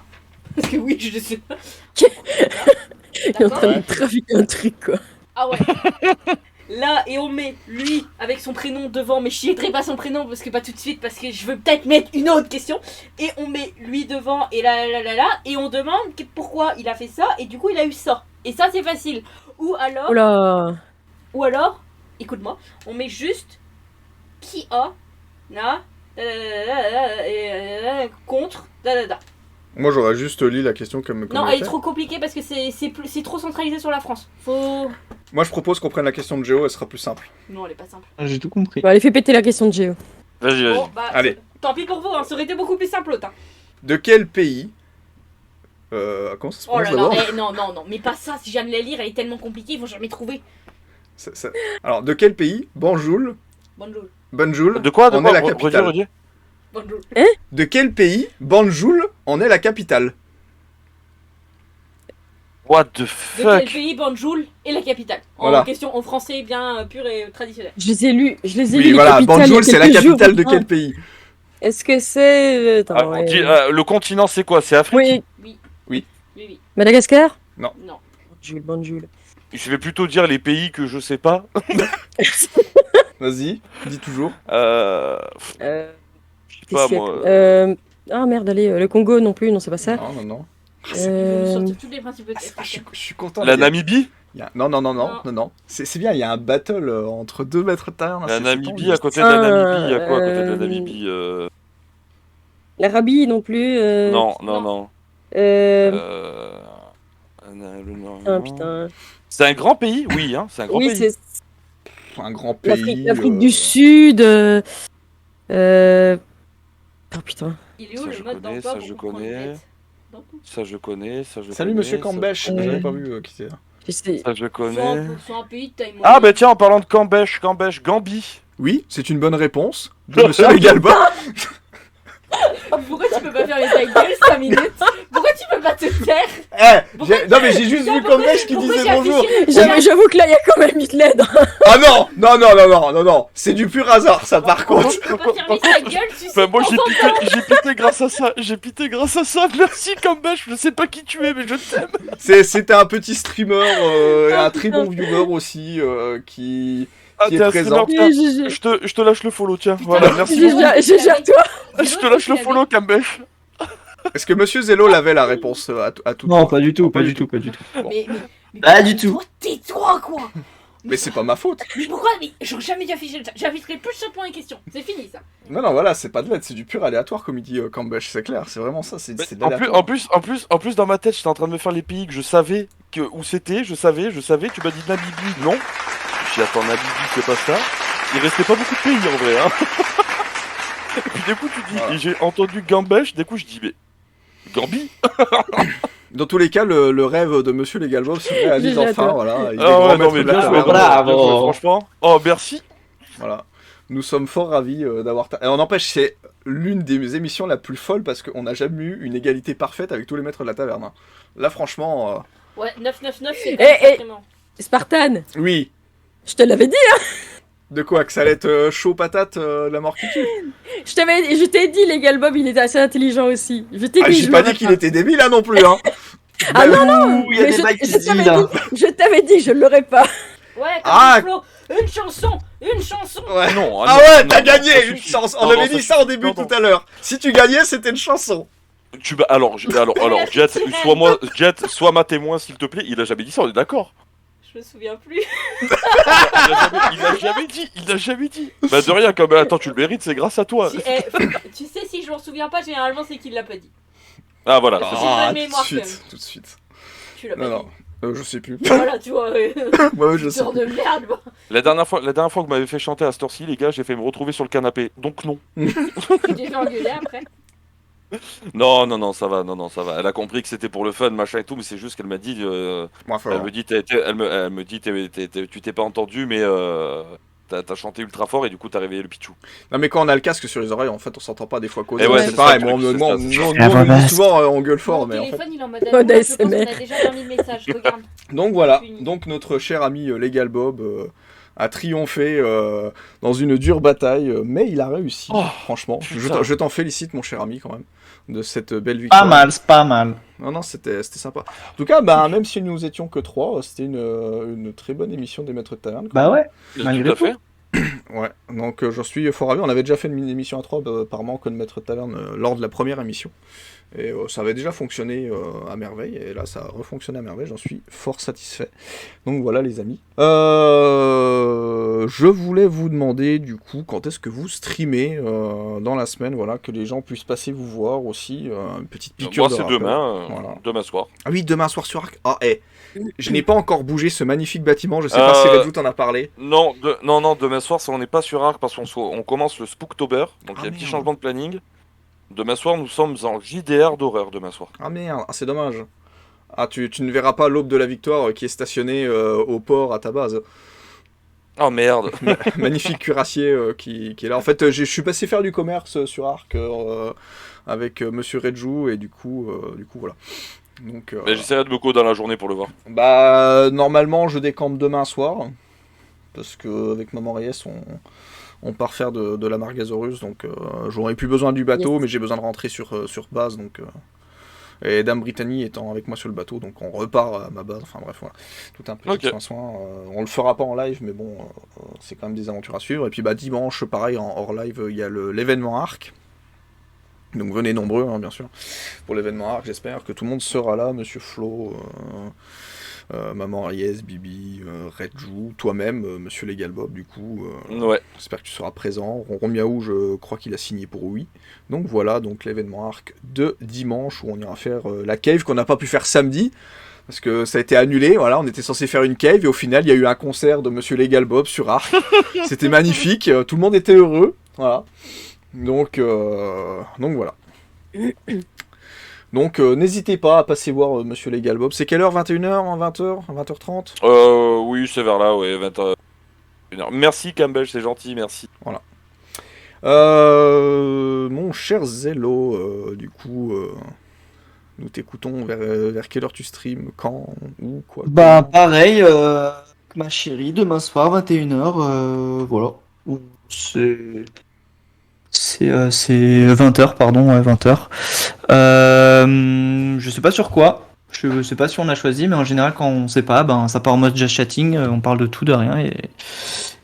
Parce que oui, je sais pas. Il est en train de trafiquer un truc, quoi. Ah ouais. Là, et on met lui avec son prénom devant, mais je chiéterai pas son prénom parce que pas tout de suite, parce que je veux peut-être mettre une autre question. Et on met lui devant, et là, et on demande pourquoi il a fait ça, et du coup il a eu ça. Et ça, c'est facile. Ou alors, Oh là. écoute-moi, on met juste qui a, là, contre, Moi, j'aurais juste lu la question comme Non, on elle est fait. trop compliquée parce que c'est trop centralisé sur la France. Faut. Moi, je propose qu'on prenne la question de Géo, elle sera plus simple. Non, elle est pas simple. J'ai tout compris. Bon, allez, fais péter la question de Géo. Vas-y. Bon, bah, Allez. tant pis pour vous, hein, ça aurait été beaucoup plus simple l'autre. Hein. De quel pays comment ça se Oh prononce là là, d'abord non, mais pas ça, si j'aime la lire, elle est tellement compliquée, ils vont jamais trouver. Alors, de quel pays Banjul Bonjour. De quoi en est la capitale. redis. Bonjour. De quel pays Banjul en est la capitale? What the De fuck? quel pays Banjul est la capitale? Voilà. En question en français bien pur et traditionnel. Je les ai lus, Oui, les voilà, capitales, il y a Banjul, c'est la quelques jours, capitale de putain. quel pays? Est-ce que c'est... Attends, On dit, le continent, c'est quoi? C'est Afrique? Oui, Oui. Madagascar? Non. Banjul. Je vais plutôt dire les pays que je sais pas. Vas-y, dis toujours. Je sais pas, moi. Ah merde, allez, le Congo non plus, non, c'est pas ça. Non. Ils vont sortir tous les principes de Je suis content. La il y a- Namibie? Non. C'est bien, il y a un battle entre 2 maîtres de terre. La Namibie, à côté de la Namibie, il y a quoi à côté de la Namibie? L'Arabie non plus. Non. Ah putain. C'est un grand pays? Oui, hein, c'est un grand Oui, pays. c'est Un grand pays. l'Afrique du Sud. Oh putain. Il est où Ça, le je mode connais, d'emploi ça, pour je comprendre connais. net Ça, je connais. Salut monsieur Cambeche, connais. j'avais pas vu qui c'est. Je sais. Ça, je connais. Soit un pays de taille moyenne. Ah, bah tiens, en parlant de Cambeche, Gambie. Oui, c'est une bonne réponse de monsieur Legalba. Pourquoi tu peux pas faire les tailles gueules 5 minutes? Pourquoi tu peux pas te taire? Non mais j'ai juste vu Cambeche qui disait bonjour. J'avoue que là, il y a quand même Hitler. Ah non, c'est du pur hasard ça par contre. Tu peux pas fermer ta gueule, tu sais. Enfin, moi, j'ai pité grâce à ça. Merci, Cambeche. Je sais pas qui tu es, mais je t'aime. C'était un petit streamer et un très bon viewer aussi qui t'es est un présent. streamer, tiens. Je te lâche le follow, tiens. Voilà, merci beaucoup. GG à toi. Je te lâche le follow, Cambeche. Est-ce que monsieur Zello avait la réponse à tout? Non, pas du tout. Mais Pas du tout. Tais-toi, quoi. Mais c'est pas ma faute. Mais pourquoi? Mais j'aurais jamais dû afficher le chat. J'afficherai plus simplement les questions. C'est fini, ça. Non, voilà, c'est pas de l'aide, c'est du pur aléatoire comme il dit Cambeche, c'est clair, c'est vraiment ça, c'est de l'aléatoire. En plus, dans ma tête, j'étais en train de me faire les pays que je savais où c'était. Je savais. Tu m'as dit Namibie, non. J'ai dit, attends, Namibie, c'est pas ça. Il restait pas beaucoup de pays en vrai, hein. Et puis du coup, tu dis, et j'ai entendu Gambèche, du coup, je dis, mais. Gambie? Dans tous les cas, le rêve de monsieur Legalba se réalise enfin, voilà. Il est Ah grand ouais, non, maître mais de la bien joué, taverne. bravo, franchement. Oh, merci. Voilà. Nous sommes fort ravis d'avoir... Et on n'empêche, c'est l'une des émissions la plus folle parce qu'on n'a jamais eu une égalité parfaite avec tous les maîtres de la taverne. Hein. Là, franchement... Ouais, 999, c'est vraiment... Spartan. Oui. Je te l'avais dit, hein. De quoi? Que ça allait être chaud patate, la mort qui tue? Je t'ai dit, Legal Bob, il était assez intelligent aussi. Je t'ai dit, j'ai pas dit qu'il était débile, là, non plus, hein. Ah non, il y a des mecs qui se disent, là. Je t'avais dit, je l'aurais pas. Ouais, comme Flo, une chanson Une chanson. Ouais. Non, Ah non, ouais, non, t'as non, gagné ça une suffit. chanson. Non, On avait non, dit ça ça au début non, tout à l'heure. Si tu gagnais, c'était une chanson. Alors, Jet, sois ma témoin s'il te plaît. Il a jamais dit ça, on est d'accord. Je me souviens plus. Il a jamais dit. Bah de rien, comme attends, tu le mérites, c'est grâce à toi. Tu sais, si je m'en souviens pas, généralement c'est qu'il l'a pas dit. Ah voilà. Parce que c'est j'ai bon. pas de tout de mémoire, quand suite, même. tout de suite. Tu l'as Non, pas non, dit. je sais plus. Voilà, tu vois. Ouais, je sais. Sors de merde, moi. La dernière fois que vous m'avez fait chanter à cette heure-ci, les gars, j'ai fait me retrouver sur le canapé. Donc non. Tu t'es fait engueuler après. Non, ça va, ça va. Elle a compris que c'était pour le fun, machin et tout, mais c'est juste qu'elle m'a dit, elle me dit, elle me dit, tu t'es pas entendu, mais t'as chanté ultra fort et du coup t'as réveillé le Pichou. Non, mais quand on a le casque sur les oreilles, en fait, on s'entend pas des fois causer. Et ouais, c'est c'est pareil. ça, Moi, c'est nous, ça, nous, c'est nous, ça. on le dit souvent, on gueule fort, Mon mais en fait. téléphone, il est en mode Mode ASMR, je pense ASMR. qu'on a déjà 20 000 messages, regarde. Donc voilà. Fini. Donc notre cher ami Legal Bob a triomphé dans une dure bataille, mais il a réussi. Oh, franchement, putain. je t'en félicite, mon cher ami, quand même, de cette belle victoire. Pas mal, c'est pas mal. Non, c'était sympa. En tout cas, bah, même si nous étions que 3, c'était une très bonne émission des Maîtres de Taverne. Bah ouais, Tout malgré à tout. fait. Ouais, donc j'en suis fort ravi. On avait déjà fait une émission à 3 par manque de Maître de Taverne lors de la première émission. Et ça avait déjà fonctionné à merveille. Et là, ça a refonctionné à merveille. J'en suis fort satisfait. Donc voilà, les amis. Je voulais vous demander, du coup, quand est-ce que vous streamez dans la semaine, voilà, que les gens puissent passer vous voir aussi. Une petite piqûre Moi de c'est rappel. demain, Voilà. demain soir. Ah oui, demain soir sur Arc. Ah, je n'ai pas encore bougé ce magnifique bâtiment. Je sais pas si Redwood en a parlé. Non, demain soir, on n'est pas sur Arc parce qu'on commence le Spooktober, donc il y a un petit merde. changement de planning. Demain soir, nous sommes en JDR d'horreur demain soir. Ah merde, c'est dommage. Ah, tu ne verras pas l'Aube de la Victoire qui est stationné au port à ta base. Oh merde. Magnifique cuirassier qui est là. En fait, je suis passé faire du commerce sur Arc avec Monsieur Redjou et du coup voilà. Donc, Mais j'essaierai de me coder dans la journée pour le voir. bah normalement je décampe demain soir parce que avec Maman Reyes on part faire de la Margasaurus, donc j'aurais plus besoin du bateau, Yes. mais j'ai besoin de rentrer sur base, donc et Dame Brittany étant avec moi sur le bateau, donc on repart à ma base, enfin bref, voilà. Tout un petit Ok. soin. On le fera pas en live, mais bon, c'est quand même des aventures à suivre. Et puis bah dimanche, pareil, en hors live, il y a l'événement Arc. Donc venez nombreux, hein, bien sûr, pour l'événement Arc. J'espère que tout le monde sera là, Monsieur Flo, Maman Reyes, Bibi, Redjou, toi-même, Monsieur Legal Bob, du coup. Ouais. J'espère que tu seras présent. Ronron Miaou, je crois qu'il a signé pour oui. Donc voilà, donc l'événement Arc de dimanche où on ira faire la cave qu'on n'a pas pu faire samedi. Parce que ça a été annulé, voilà, on était censé faire une cave et au final il y a eu un concert de Monsieur Legal Bob sur Arc. C'était magnifique, tout le monde était heureux, voilà. Donc voilà. Donc n'hésitez pas à passer voir Monsieur Legal Bob. C'est quelle heure? 21h? 20h? 20h30? Oui, c'est vers là, ouais, 20h. Merci Campbell, c'est gentil, merci. Voilà. Mon cher Zello, du coup, nous t'écoutons vers quelle heure tu streams, quand, où, quoi? Bah pareil, ma chérie, demain soir, 21h, voilà. C'est 20h, pardon, ouais, 20h. Je sais pas sur quoi, je sais pas si on a choisi, mais en général quand on sait pas, ben ça part en mode just chatting, on parle de tout, de rien,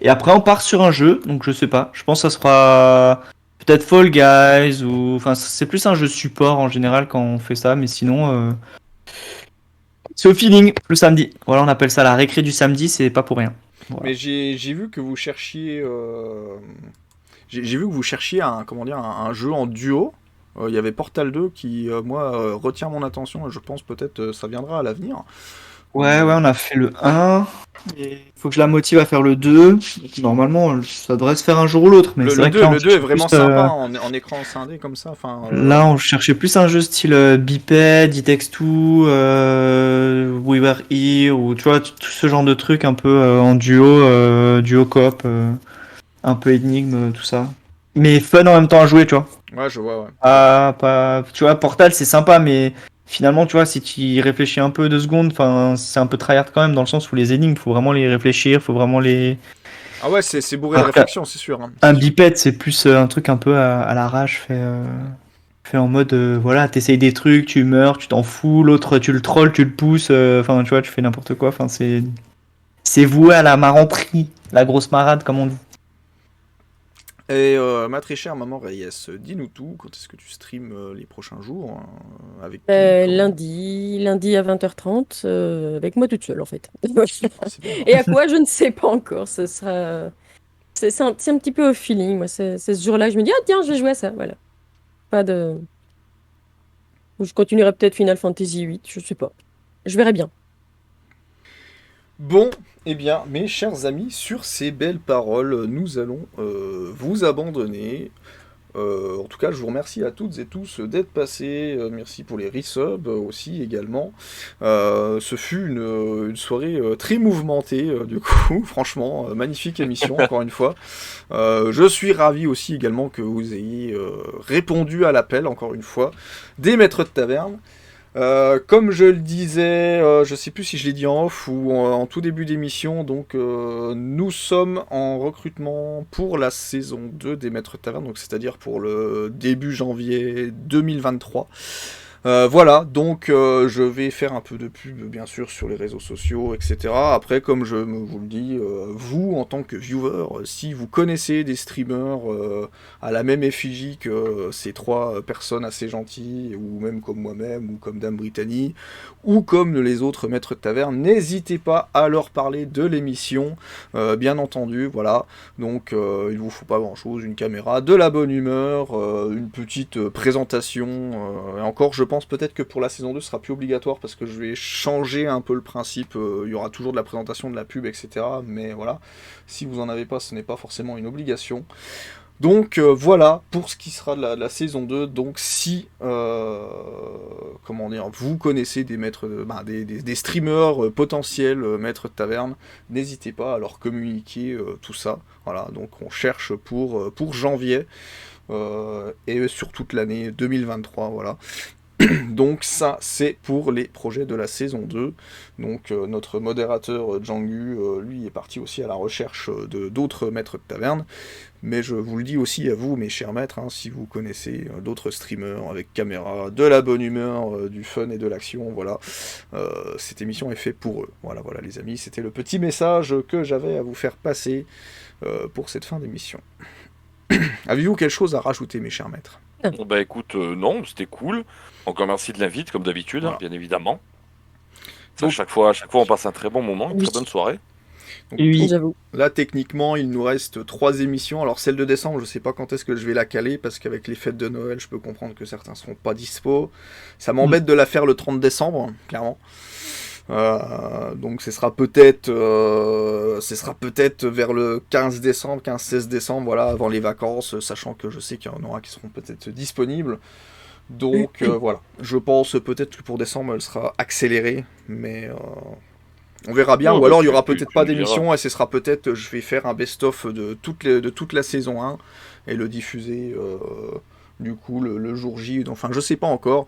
et après on part sur un jeu, donc je sais pas, je pense que ça sera peut-être Fall Guys, ou enfin c'est plus un jeu support en général quand on fait ça, mais sinon c'est au feeling le samedi. Voilà, on appelle ça la récré du samedi, c'est pas pour rien. Voilà. Mais j'ai vu que vous cherchiez, j'ai vu que vous cherchiez un jeu en duo. Il y avait Portal 2 qui, moi, retient mon attention et je pense peut-être ça viendra à l'avenir. Ouais, on a fait le 1. Il faut que je la motive à faire le 2. Normalement, ça devrait se faire un jour ou l'autre. Mais Le c'est vrai 2, que là, on le 2 est cherche vraiment plus, sympa en écran scindé comme ça. Là, on cherchait plus un jeu style Biped, It Takes Two, We Were Here, ou tu vois, tout ce genre de trucs un peu en duo coop, un peu énigme, tout ça. Mais fun en même temps à jouer, tu vois. Ouais, je vois, ouais. Tu vois, Portal, c'est sympa, mais finalement, tu vois, si tu y réfléchis un peu 2 secondes, c'est un peu tryhard quand même, dans le sens où les énigmes, faut vraiment les réfléchir, faut vraiment les... Ah ouais, c'est bourré de réflexion, c'est sûr. Hein. Un biped, c'est plus un truc un peu à l'arrache, fait en mode, voilà, t'essayes des trucs, tu meurs, tu t'en fous, l'autre, tu le trolls, tu le pousses, enfin, tu vois, tu fais n'importe quoi, enfin, c'est voué à la marranterie, la grosse marade, comme on dit. Et ma très chère maman Reyes, dis-nous tout, quand est-ce que tu streams les prochains jours avec qui, comment Lundi à 20h30, avec moi toute seule en fait. C'est bien. Et à quoi, je ne sais pas encore. Ce sera... c'est un petit peu au feeling. Moi, c'est ce jour-là que je me dis, ah tiens, je vais jouer à ça. Voilà. Pas de. Ou je continuerai peut-être Final Fantasy VIII, je sais pas. Je verrai bien. Bon, eh bien, mes chers amis, sur ces belles paroles, nous allons vous abandonner. En tout cas, je vous remercie à toutes et tous d'être passés. Merci pour les resubs aussi également. Ce fut une soirée très mouvementée, du coup, franchement, magnifique émission, encore une fois. Je suis ravi aussi également que vous ayez répondu à l'appel, encore une fois, des maîtres de taverne. Comme je le disais, je sais plus si je l'ai dit en off ou en tout début d'émission, donc nous sommes en recrutement pour la saison 2 des Maîtres de Taverne, donc c'est-à-dire pour le début janvier 2023. Voilà, donc je vais faire un peu de pub bien sûr sur les réseaux sociaux, etc. Après, comme je vous le dis, vous en tant que viewer, si vous connaissez des streamers à la même effigie que ces trois personnes assez gentilles, ou même comme moi-même, ou comme Dame Brittany, ou comme les autres maîtres de taverne, n'hésitez pas à leur parler de l'émission, bien entendu, voilà. Donc il vous faut pas grand-chose, une caméra, de la bonne humeur, une petite présentation, et encore je pense peut-être que pour la saison 2 ce sera plus obligatoire parce que je vais changer un peu le principe, il y aura toujours de la présentation, de la pub, etc. Mais voilà, si vous en avez pas, ce n'est pas forcément une obligation. Donc voilà pour ce qui sera de la saison 2. Donc si comment dire, vous connaissez des maîtres des streamers potentiels maîtres de taverne, n'hésitez pas à leur communiquer tout ça. Voilà, donc on cherche pour janvier et sur toute l'année 2023, voilà. Donc ça, c'est pour les projets de la saison 2. Donc notre modérateur Djangu, lui, est parti aussi à la recherche de d'autres maîtres de taverne. Mais je vous le dis aussi à vous, mes chers maîtres, hein, si vous connaissez d'autres streamers avec caméra, de la bonne humeur, du fun et de l'action, voilà, cette émission est faite pour eux. Voilà, voilà les amis, c'était le petit message que j'avais à vous faire passer pour cette fin d'émission. Avez-vous quelque chose à rajouter, mes chers maîtres ? Bah écoute, non, c'était cool. Encore merci de l'invite, comme d'habitude, Voilà. hein, bien évidemment. Donc- À chaque fois, on passe un très bon moment, une Oui. très bonne soirée. Donc, Oui. J'avoue. là, techniquement, il nous reste 3 émissions. Alors, celle de décembre, je sais pas quand est-ce que je vais la caler, parce qu'avec les fêtes de Noël, je peux comprendre que certains seront pas dispo. Ça m'embête de la faire le 30 décembre, hein, clairement. Donc, ce sera peut-être vers le 15 décembre, 15-16 décembre, voilà, avant les vacances, sachant que je sais qu'il y en aura qui seront peut-être disponibles. Donc, voilà. Je pense peut-être que pour décembre, elle sera accélérée, mais... on verra bien, Ouais, ou bah, alors il y aura tu peut-être pas me diras. d'émission et ce sera peut-être, je vais faire un best-of de toute la saison 1 et le diffuser du coup le jour J, enfin je sais pas encore,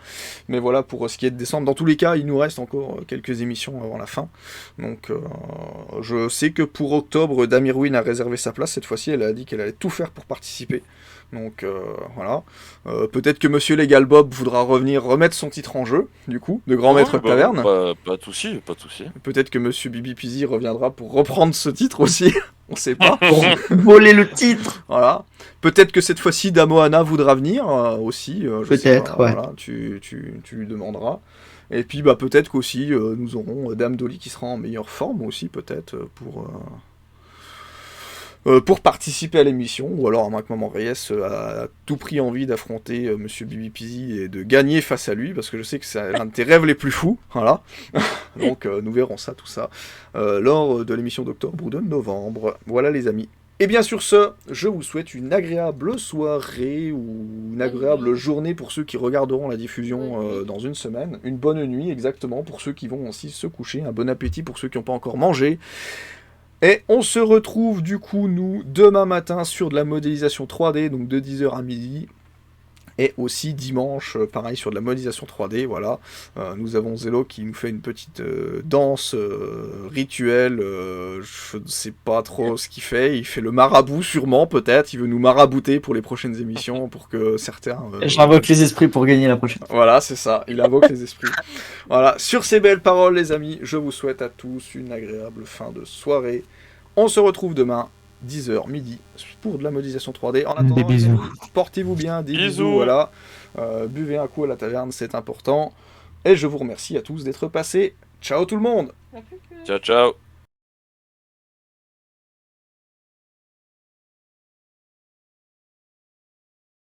mais voilà pour ce qui est de décembre. Dans tous les cas, il nous reste encore quelques émissions avant la fin, donc je sais que pour octobre, Damirwin a réservé sa place cette fois-ci, elle a dit qu'elle allait tout faire pour participer. Donc voilà. Peut-être que Monsieur Legal Bob voudra revenir remettre son titre en jeu, du coup, de grand maître de taverne. Pas de soucis, pas de soucis. Peut-être que Monsieur Bibi Pizzy reviendra pour reprendre ce titre aussi. On sait pas. Pour voler le titre. Voilà. Peut-être que cette fois-ci Damohana voudra venir aussi. Je sais Peut-être, pas. ouais. Voilà, tu lui demanderas. Et puis bah peut-être qu'aussi nous aurons Dame Dolly qui sera en meilleure forme aussi peut-être pour participer à l'émission, ou alors à moins que Maman Reyes a tout pris envie d'affronter Monsieur Bibi Pizzy et de gagner face à lui, parce que je sais que c'est l'un de tes rêves les plus fous, voilà. Donc nous verrons ça, tout ça, lors de l'émission d'octobre ou de novembre. Voilà les amis. Et bien sur ce, je vous souhaite une agréable soirée ou une agréable journée pour ceux qui regarderont la diffusion dans une semaine. Une bonne nuit exactement pour ceux qui vont aussi se coucher. Un bon appétit pour ceux qui n'ont pas encore mangé. Et on se retrouve du coup, nous, demain matin sur de la modélisation 3D, donc de 10h à midi. Et aussi dimanche, pareil, sur de la modélisation 3D, voilà. Nous avons Zelo qui nous fait une petite danse rituelle, je ne sais pas trop ce qu'il fait. Il fait le marabout sûrement, peut-être. Il veut nous marabouter pour les prochaines émissions, pour que certains... J'invoque les esprits pour gagner la prochaine. Voilà, c'est ça, il invoque les esprits. Voilà, sur ces belles paroles, les amis, je vous souhaite à tous une agréable fin de soirée. On se retrouve demain. 10h, midi, pour de la modélisation 3D. En attendant, Des bisous. les amis, portez-vous bien, des bisous, Bisous. voilà. Buvez un coup à la taverne, c'est important. Et je vous remercie à tous d'être passés. Ciao tout le monde! Ciao, ciao.